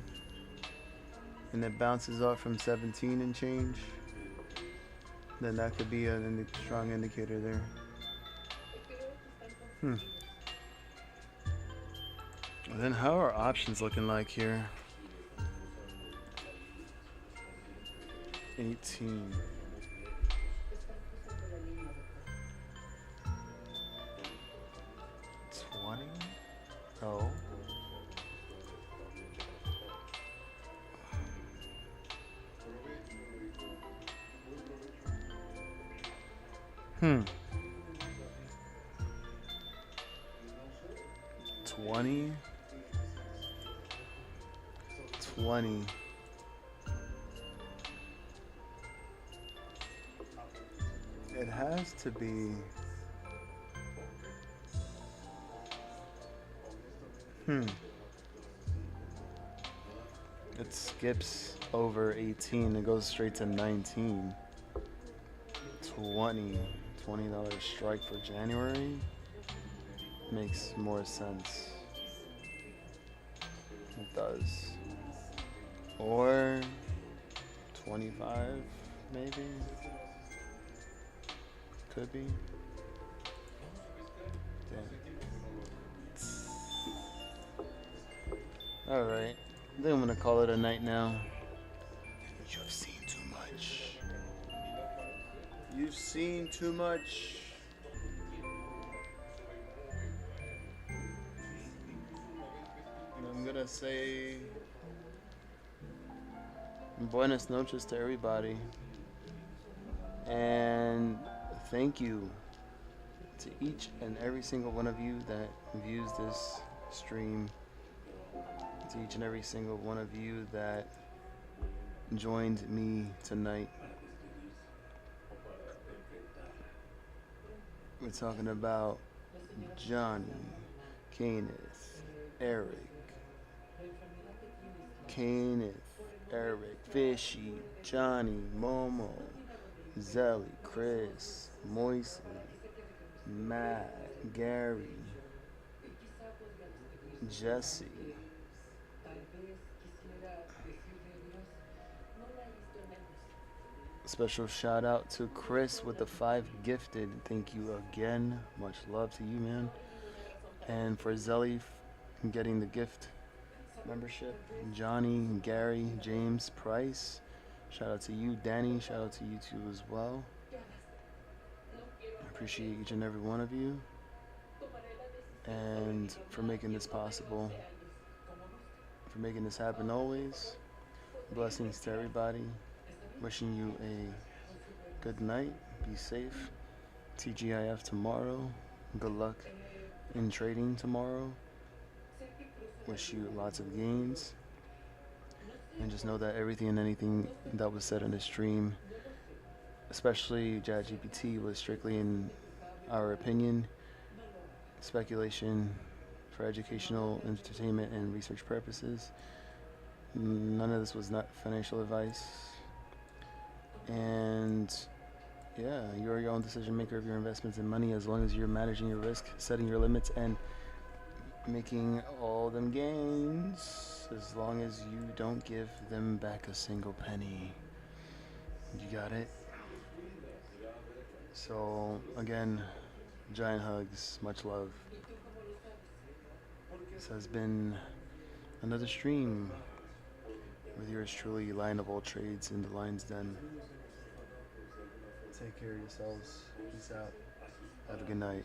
and it bounces off from 17 and change, then that could be a strong indicator there. And then how are options looking like here? 18. 20? Oh. Hmm. 20. 20. It has to be. It skips over 18. It goes straight to 19. $20 strike for January makes more sense. It does. Or 25, maybe. Could be. Damn. Alright. I think I'm gonna call it a night now. You've seen too much. You've seen too much. And I'm gonna say buenas noches to everybody. And thank you to each and every single one of you that views this stream, to each and every single one of you that joined me tonight. We're talking about Johnny, Kenneth, Eric, Fishy, Johnny, Momo, Zelly, Chris, Moisley, Matt, Gary, Jesse. Special shout out to Chris with the 5 gifted. Thank you again. Much love to you, man. And for Zelly getting the gift membership, Johnny, Gary, James, Price. Shout out to you, Danny. Shout out to you too as well. I appreciate each and every one of you. And for making this possible, for making this happen always. Blessings to everybody. Wishing you a good night. Be safe. TGIF tomorrow. Good luck in trading tomorrow. Wish you lots of gains. And just know that everything and anything that was said in the stream, especially ChatGPT, was strictly in our opinion, speculation for educational, entertainment, and research purposes. None of this was not financial advice. And yeah, you're your own decision maker of your investments and money, as long as you're managing your risk, setting your limits, and making all them gains, as long as you don't give them back a single penny. You got it? So again, giant hugs, much love. This has been another stream with yours truly, LionOfAllTradez in the Lion's Den. Take care of yourselves. Peace out. Have a good night.